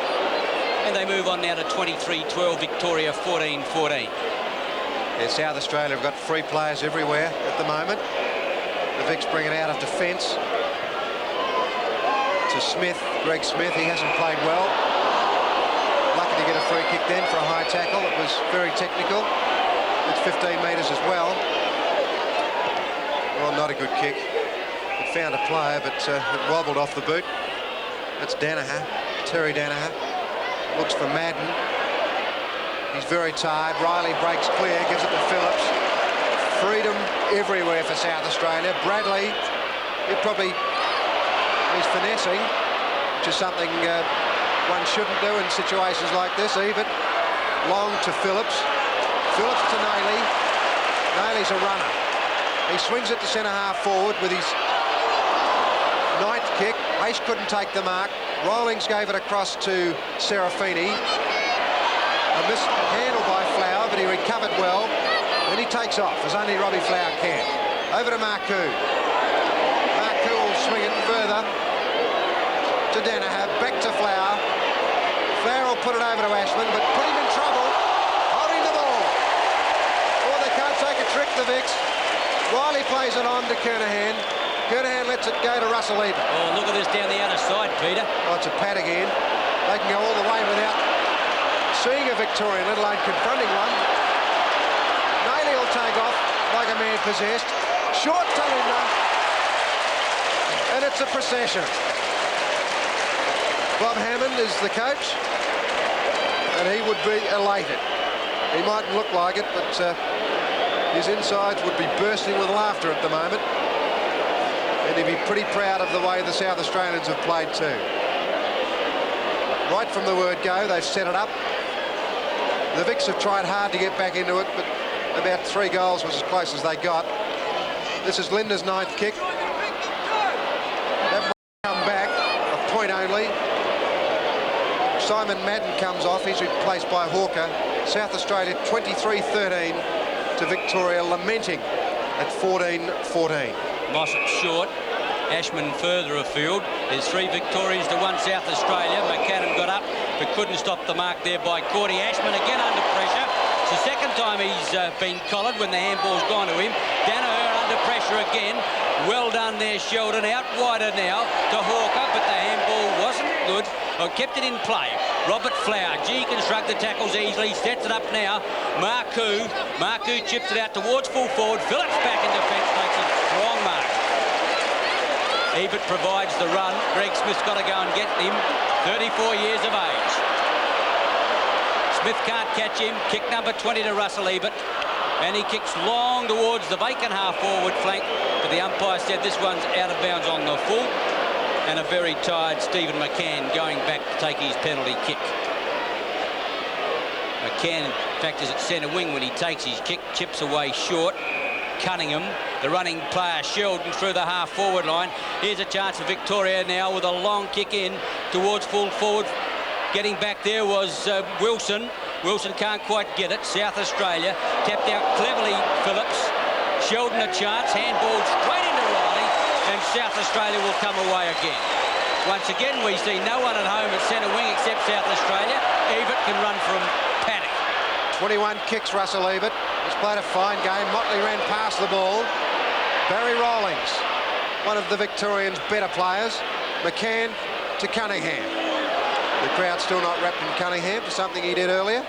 And they move on now to 23-12, Victoria 14-14. Yeah, South Australia have got free players everywhere at the moment. The Vics bring it out of defence. to Smith, Greg Smith. He hasn't played well. Lucky to get a free kick then for a high tackle. It was very technical. It's 15 metres as well. Well, not a good kick. It found a player, but it wobbled off the boot. That's Danaher, Terry Danaher. Looks for Madden. He's very tired. Riley breaks clear, gives it to Phillips. Freedom everywhere for South Australia. Bradley, he's finessing, which is something one shouldn't do in situations like this. Even long to Phillips. Phillips to Nayley. Nayley's a runner. He swings it to centre half forward with his 9th kick. Ace couldn't take the mark. Rawlings gave it across to Serafini. A mishandle by Flower, but he recovered well. Then he takes off, as only Robbie Flower can. Over to Marcoux. Marcoux will swing it further to Danaher. Back to Flower. Flower will put it over to Ashman, but put him in trouble. Holding the ball. Oh, they can't take a trick, the Vicks. Riley plays it on to Kernahan. Kernahan lets it go to Russell Ebert. Oh, look at this down the outer side, Peter. Oh, it's a pad again. They can go all the way without seeing a Victorian, let alone confronting one. Nayley will take off like a man possessed. Short to Linda. And it's a procession. Bob Hammond is the coach. And he would be elated. He mightn't look like it, but his insides would be bursting with laughter at the moment. And he'd be pretty proud of the way the South Australians have played too. Right from the word go, they've set it up. The Vicks have tried hard to get back into it, but about 3 goals was as close as they got. This is Linda's 9th kick. That might come back, a point only. Simon Madden comes off, he's replaced by Hawker. South Australia 23-13 to Victoria, lamenting at 14-14. Mossop short. Ashman further afield. There's 3 Victorians to 1 South Australia. McAdam got up but couldn't stop the mark there by Cordy. Ashman again under pressure. It's the second time he's been collared when the handball's gone to him. Danaher under pressure again. Well done there, Sheldon. Out wider now to Hawker, but the handball wasn't good. Kept it in play. Robert Flower, G construct the tackles easily, sets it up now. Marcoux chips it out towards full forward. Phillips back in defence, takes a strong mark. Ebert provides the run. Greg Smith's got to go and get him. 34 years of age. Smith can't catch him. Kick number 20 to Russell Ebert. And he kicks long towards the vacant half-forward flank. But the umpire said this one's out of bounds on the full. And a very tired Stephen McCann going back to take his penalty kick. McCann, in fact, is at centre wing when he takes his kick. Chips away short. Cunningham, the running player, Sheldon through the half-forward line. Here's a chance for Victoria now with a long kick in towards full forward. Getting back there was Wilson. Wilson can't quite get it. South Australia tapped out cleverly Phillips. Sheldon a chance, handball straight into Riley, and South Australia will come away again. Once again, we see no one at home at centre wing except South Australia. Ebert can run from Paddock. 21 kicks, Russell Ebert. He's played a fine game. Motley ran past the ball. Barry Rawlings, one of the Victorians' better players. McCann to Cunningham. The crowd's still not wrapped in Cunningham for something he did earlier.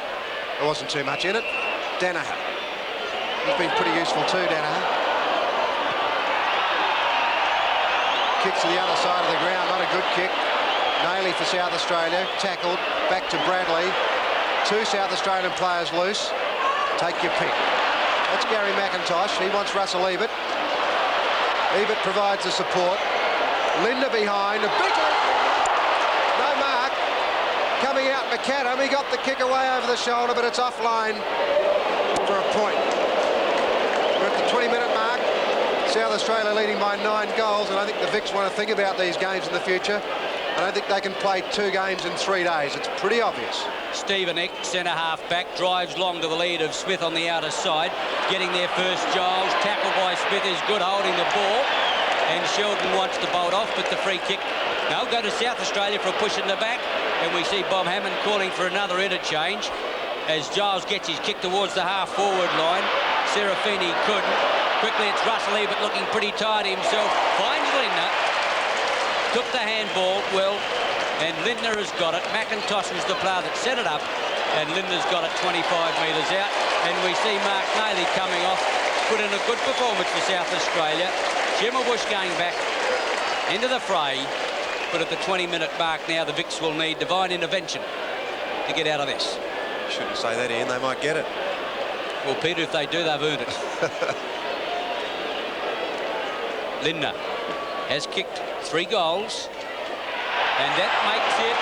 There wasn't too much in it. Danaher. He's been pretty useful too, Danaher. Kick to the other side of the ground, not a good kick. Nayley for South Australia, tackled, back to Bradley. 2 South Australian players loose. Take your pick. That's Gary McIntosh. He wants Russell Ebert. Ebert provides the support. Linda behind. A big no mark. Coming out McAdam. He got the kick away over the shoulder, but it's offline for a point. We're at the 20-minute mark. South Australia leading by 9 goals, and I think the Vicks want to think about these games in the future. I don't think they can play 2 games in 3 days. It's pretty obvious. Stephen Eck, centre half back, drives long to the lead of Smith on the outer side. Getting there first, Giles. Tackle by Smith is good, holding the ball. And Sheldon wants to bolt off, but the free kick. Now go to South Australia for a push in the back. And we see Bob Hammond calling for another interchange as Giles gets his kick towards the half-forward line. Serafini couldn't. Quickly, it's Russell Ebert looking pretty tired himself. Finds Linda. took the handball well, and Lindner has got it. McIntosh was the player that set it up, and Lindner's got it 25 metres out. And we see Mark Nayley coming off, put in a good performance for South Australia. Schimmelbusch going back into the fray, but at the 20-minute mark now, the Vicks will need divine intervention to get out of this. Shouldn't say that, Ian. They might get it. Well, Peter, if they do, they've earned it. Lindner has kicked 3 goals, and that makes it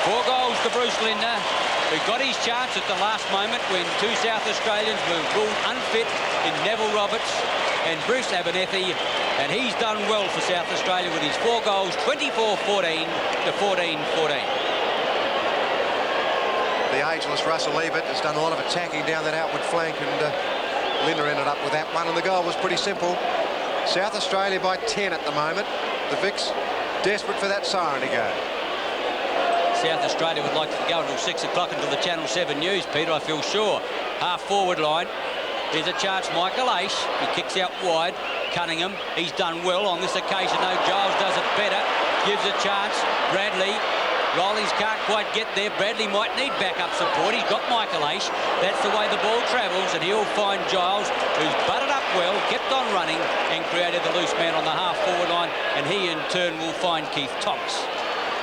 4 goals to Bruce Lindner, who got his chance at the last moment when 2 South Australians were ruled unfit in Neville Roberts and Bruce Abernethy, and he's done well for South Australia with his 4 goals, 24-14 to 14-14. The ageless Russell Ebert has done a lot of attacking down that outward flank, and Lindner ended up with that one, and the goal was pretty simple. South Australia by 10 at the moment. The Vicks desperate for that siren to go. South Australia would like to go until 6 o'clock until the Channel 7 news, Peter, I feel sure. Half-forward line. Here's a chance, Michael Aish. He kicks out wide. Cunningham, he's done well on this occasion, though. Giles does it better. Gives a chance. Bradley. Rollins can't quite get there. Bradley might need backup support. He's got Michael Aish. That's the way the ball travels, and he'll find Giles, who's butted up well, kept on running, and created the loose man on the half-forward line, and he, in turn, will find Keith Thomas.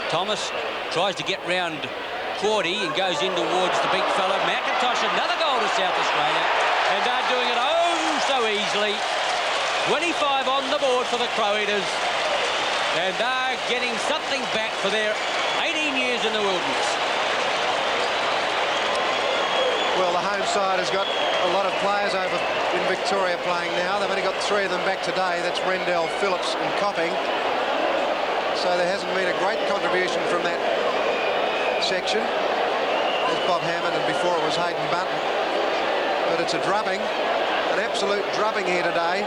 Thomas tries to get round Quaddy and goes in towards the big fella. McIntosh, another goal to South Australia, and they're doing it oh so easily. 25 on the board for the Crow Eaters, and they're getting something back for their 18 years in the wilderness. Well, the home side has got a lot of players over in Victoria playing now. They've only got 3 of them back today. That's Rendell, Phillips and Copping. So there hasn't been a great contribution from that section. There's Bob Hammond, and before it was Hayden Bunton. But it's a drubbing, an absolute drubbing here today.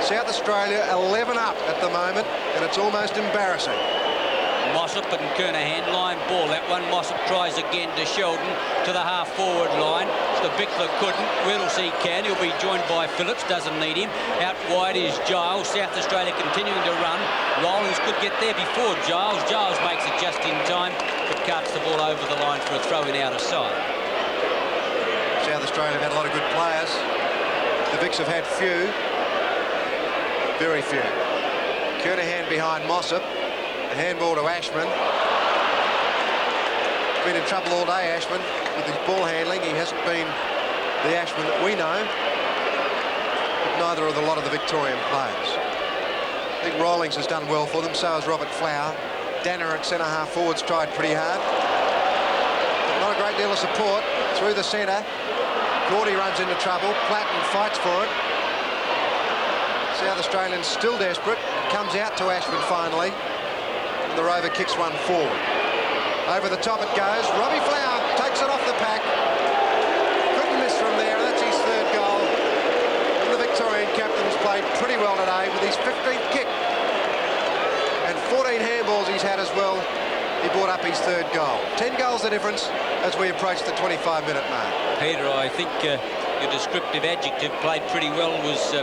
South Australia 11 up at the moment, and it's almost embarrassing. Mossop and Kernahan, line ball. That one, Mossop tries again to Sheldon, to the half-forward line. The Bickler couldn't. Whittlesey can. He'll be joined by Phillips, doesn't need him. Out wide is Giles. South Australia continuing to run. Rollins could get there before Giles. Giles makes it just in time, but carts the ball over the line for a throw-in out of side. South Australia have had a lot of good players. The Vicks have had few. Very few. Kernahan behind Mossop. A handball to Ashman. Been in trouble all day, Ashman, with his ball handling. He hasn't been the Ashman that we know, but neither are a lot of the Victorian players. I think Rawlings has done well for them, so has Robert Flower. Danner at centre-half forwards tried pretty hard, but not a great deal of support. Through the centre, Gordy runs into trouble. Platten fights for it. South Australians still desperate. Comes out to Ashman finally. The Rover kicks one forward. Over the top it goes. Robbie Flower takes it off the pack. Couldn't miss from there. That's his 3rd goal. And the Victorian captain's played pretty well today with his 15th kick. And 14 handballs he's had as well. He brought up his 3rd goal. 10 goals the difference as we approach the 25-minute mark. Peter, I think your descriptive adjective, played pretty well, was a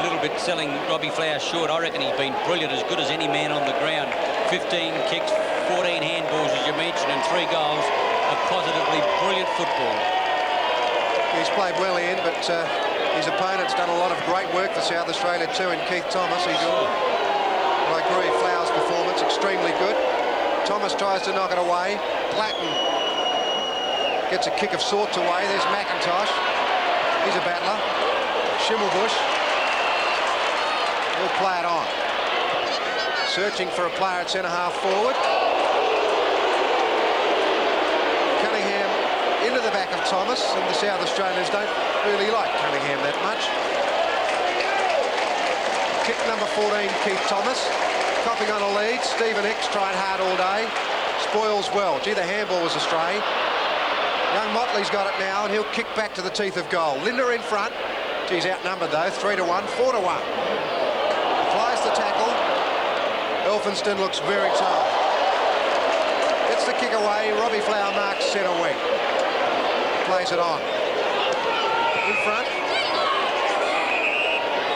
little bit selling Robbie Flower short. I reckon he's been brilliant, as good as any man on the ground. 15 kicks, 14 handballs, as you mentioned, and 3 goals of positively brilliant football. He's played well, Ian, but his opponent's done a lot of great work for South Australia too, in Keith Thomas. I agree, Flower's performance extremely good. Thomas tries to knock it away. Platten gets a kick of sorts away. There's McIntosh. He's a battler. Schimmelbusch. He'll play it on. Searching for a player at centre-half forward. Cunningham into the back of Thomas, and the South Australians don't really like Cunningham that much. Kick number 14, Keith Thomas. Copping on a lead. Stephen X tried hard all day. Spoils well. Gee, the handball was astray. Young Motley's got it now, and he'll kick back to the teeth of goal. Lindner in front. He's outnumbered, though. 3-1, 4-1. Applies the tackle. Elphinston looks very tired. Gets the kick away. Robbie Flower marks centre wing. Plays it on. In front.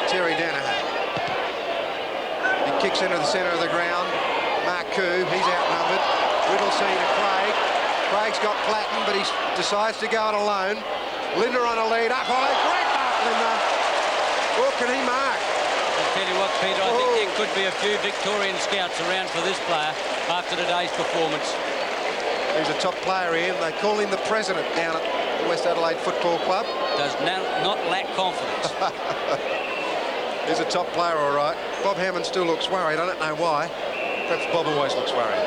Terry Danaher. He kicks into the centre of the ground. Marcoux, he's outnumbered. Whittlesey to Craig. Craig's got Platten, but he decides to go it alone. Lindner on a lead, up high. Great mark, Lindner. What can he mark? I'll tell you what, Peter, I think there could be a few Victorian scouts around for this player after today's performance. He's a top player here. They call him the president down at the West Adelaide Football Club. Does not lack confidence. He's a top player, all right. Bob Hammond still looks worried. I don't know why. Perhaps Bob always looks worried.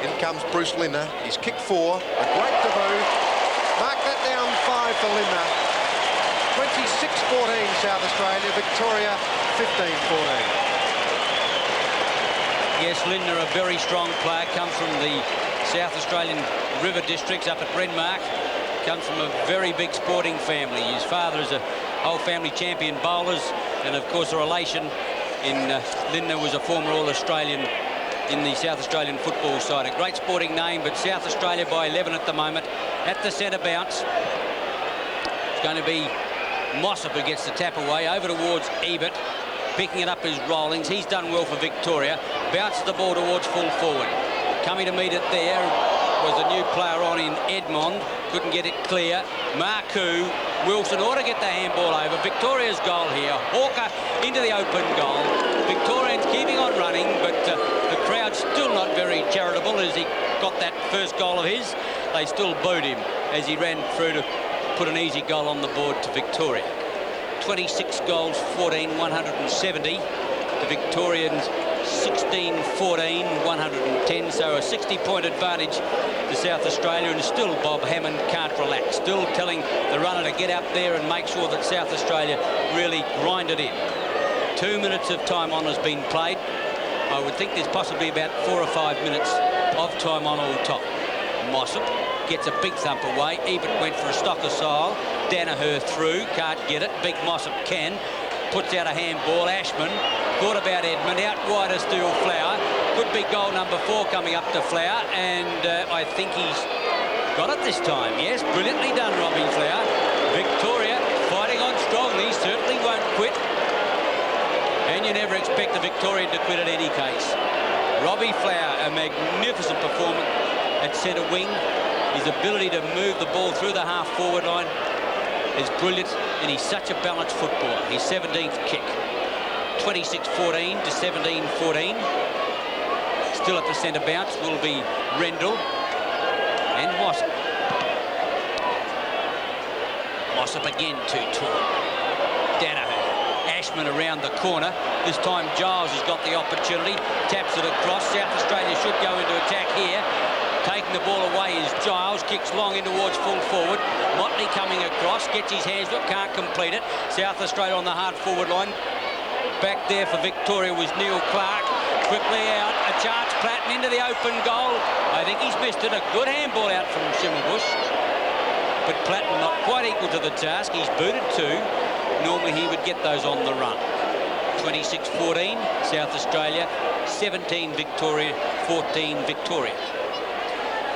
In comes Bruce Lindner. He's kicked 4. A great debut. Mark that down 5 for Lindner. 26-14 South Australia. Victoria 15-14. Yes, Lindner, a very strong player, comes from the South Australian River Districts up at Renmark. Comes from a very big sporting family. His father is a whole family champion bowlers, and of course a relation in Lindner was a former All-Australian in the South Australian football side. A great sporting name, but South Australia by 11 at the moment. At the centre bounce, it's going to be Mossop who gets the tap away over towards Ebert. Picking it up is Rawlings. He's done well for Victoria. Bounces the ball towards full forward. Coming to meet it there was a new player on in Edmond. Couldn't get it clear. Marcoux, Wilson ought to get the handball over. Victoria's goal here. Hawker into the open goal. Victorians keeping on running, but the crowd's still not very charitable as he got that first goal of his. They still booed him as he ran through to put an easy goal on the board to Victoria. 26 goals, 14, 170. The Victorians 16, 14, 110. So a 60-point advantage to South Australia, and still Bob Hammond can't relax. Still telling the runner to get up there and make sure that South Australia really grind it in. 2 minutes of time on has been played. I would think there's possibly about 4 or 5 minutes of time on all top. Mossop gets a big thump away. Ebert went for a stock asile. Danaher through, can't get it. Big Mossop can. Puts out a handball. Ashman thought about Edmund. Out wide of Steele Flower. Could be goal number 4 coming up to Flower, and I think he's got it this time. Yes, brilliantly done, Robbie Flower. Victoria fighting on strongly. Certainly won't quit. And you never expect the Victorian to quit in any case. Robbie Flower, a magnificent performance at centre wing. His ability to move the ball through the half-forward line is brilliant, and he's such a balanced footballer. His 17th kick. 26-14 to 17-14. Still at the centre bounce will be Rendell and Mossop. Mossop again too tall. Danaher. Ashman around the corner. This time Giles has got the opportunity. Taps it across. South Australia should go into attack here. Taking the ball away is Giles. Kicks long in towards full forward. Motley coming across. Gets his hands up. Can't complete it. South Australia on the hard forward line. Back there for Victoria was Neil Clark. Quickly out. A chance. Platten into the open goal. I think he's missed it. A good handball out from Schimmelbusch. But Platten not quite equal to the task. He's booted too. Normally he would get those on the run. 26-14. South Australia. 17 Victoria. 14 Victoria.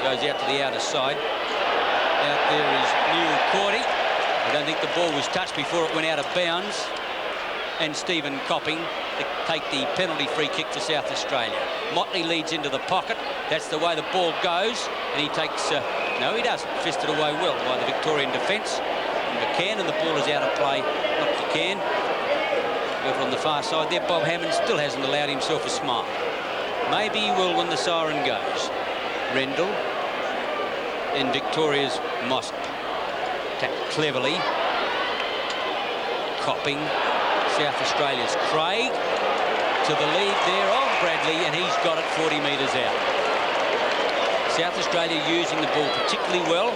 Goes out to the outer side. Out there is Neil Cordy. I don't think the ball was touched before it went out of bounds. And Stephen Copping to take the penalty free kick to South Australia. Motley leads into the pocket. That's the way the ball goes. And he takes... no, he doesn't. Fisted away well by the Victorian defence. And McCann, and the ball is out of play. Not McCann. Over on the far side there, Bob Hammond still hasn't allowed himself a smile. Maybe he will when the siren goes. Rendell and Victoria's Mossop. Tapped cleverly. Copping. South Australia's Craig to the lead there of Bradley, and he's got it 40 metres out. South Australia using the ball particularly well,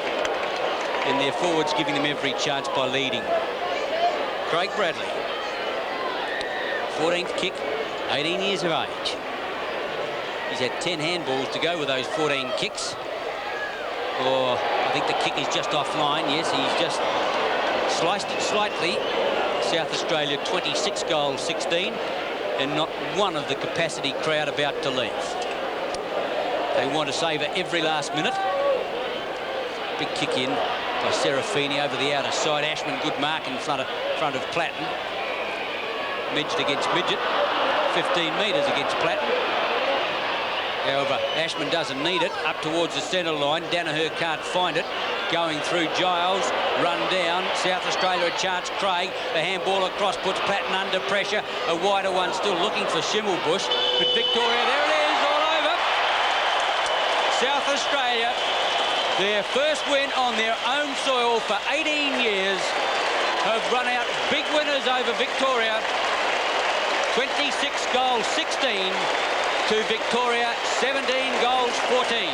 and their forwards giving them every chance by leading. Craig Bradley, 14th kick, 18 years of age. He's had 10 handballs to go with those 14 kicks. Or I think the kick is just offline. Yes, he's just sliced it slightly. South Australia 26 goals, 16, and not one of the capacity crowd about to leave. They want to savour every last minute. Big kick in. by Serafini over the outer side. Ashman, good mark in front of Platten. Midget against Midget. 15 metres against Platten. However, Ashman doesn't need it. Up towards the centre line. Danaher can't find it. Going through Giles. Run down. South Australia a chance. Craig. The handball across puts Platten under pressure. A wider one still looking for Schimmelbusch. But Victoria, there it is, all over. South Australia, their first win on their own soil for 18 years, have run out big winners over Victoria. 26 goals, 16 to Victoria, 17 goals, 14.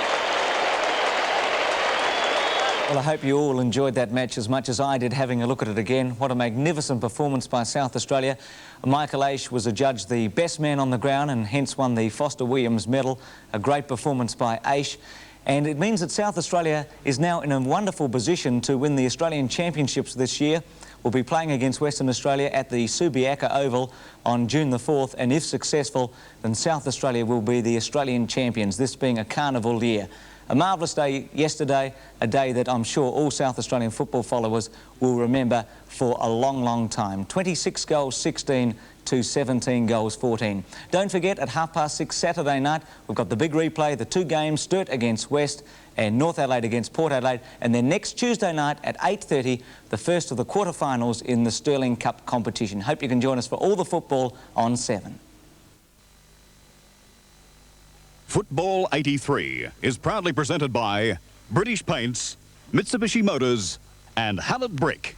Well, I hope you all enjoyed that match as much as I did having a look at it again. What a magnificent performance by South Australia. Michael Aish was adjudged the best man on the ground and hence won the Foster Williams medal. A great performance by Aish. And it means that South Australia is now in a wonderful position to win the Australian Championships this year. We'll be playing against Western Australia at the Subiaco Oval on June the 4th, and if successful, then South Australia will be the Australian champions, this being a carnival year. A marvellous day yesterday, a day that I'm sure all South Australian football followers will remember for a long, long time. 26 goals, 16 to 17 goals, 14. Don't forget, at 6:30 Saturday night, we've got the big replay, the two games, Sturt against West and North Adelaide against Port Adelaide, and then next Tuesday night at 8:30, the first of the quarterfinals in the Sterling Cup competition. Hope you can join us for all the football on 7. Football 83 is proudly presented by British Paints, Mitsubishi Motors and Hallett Brick.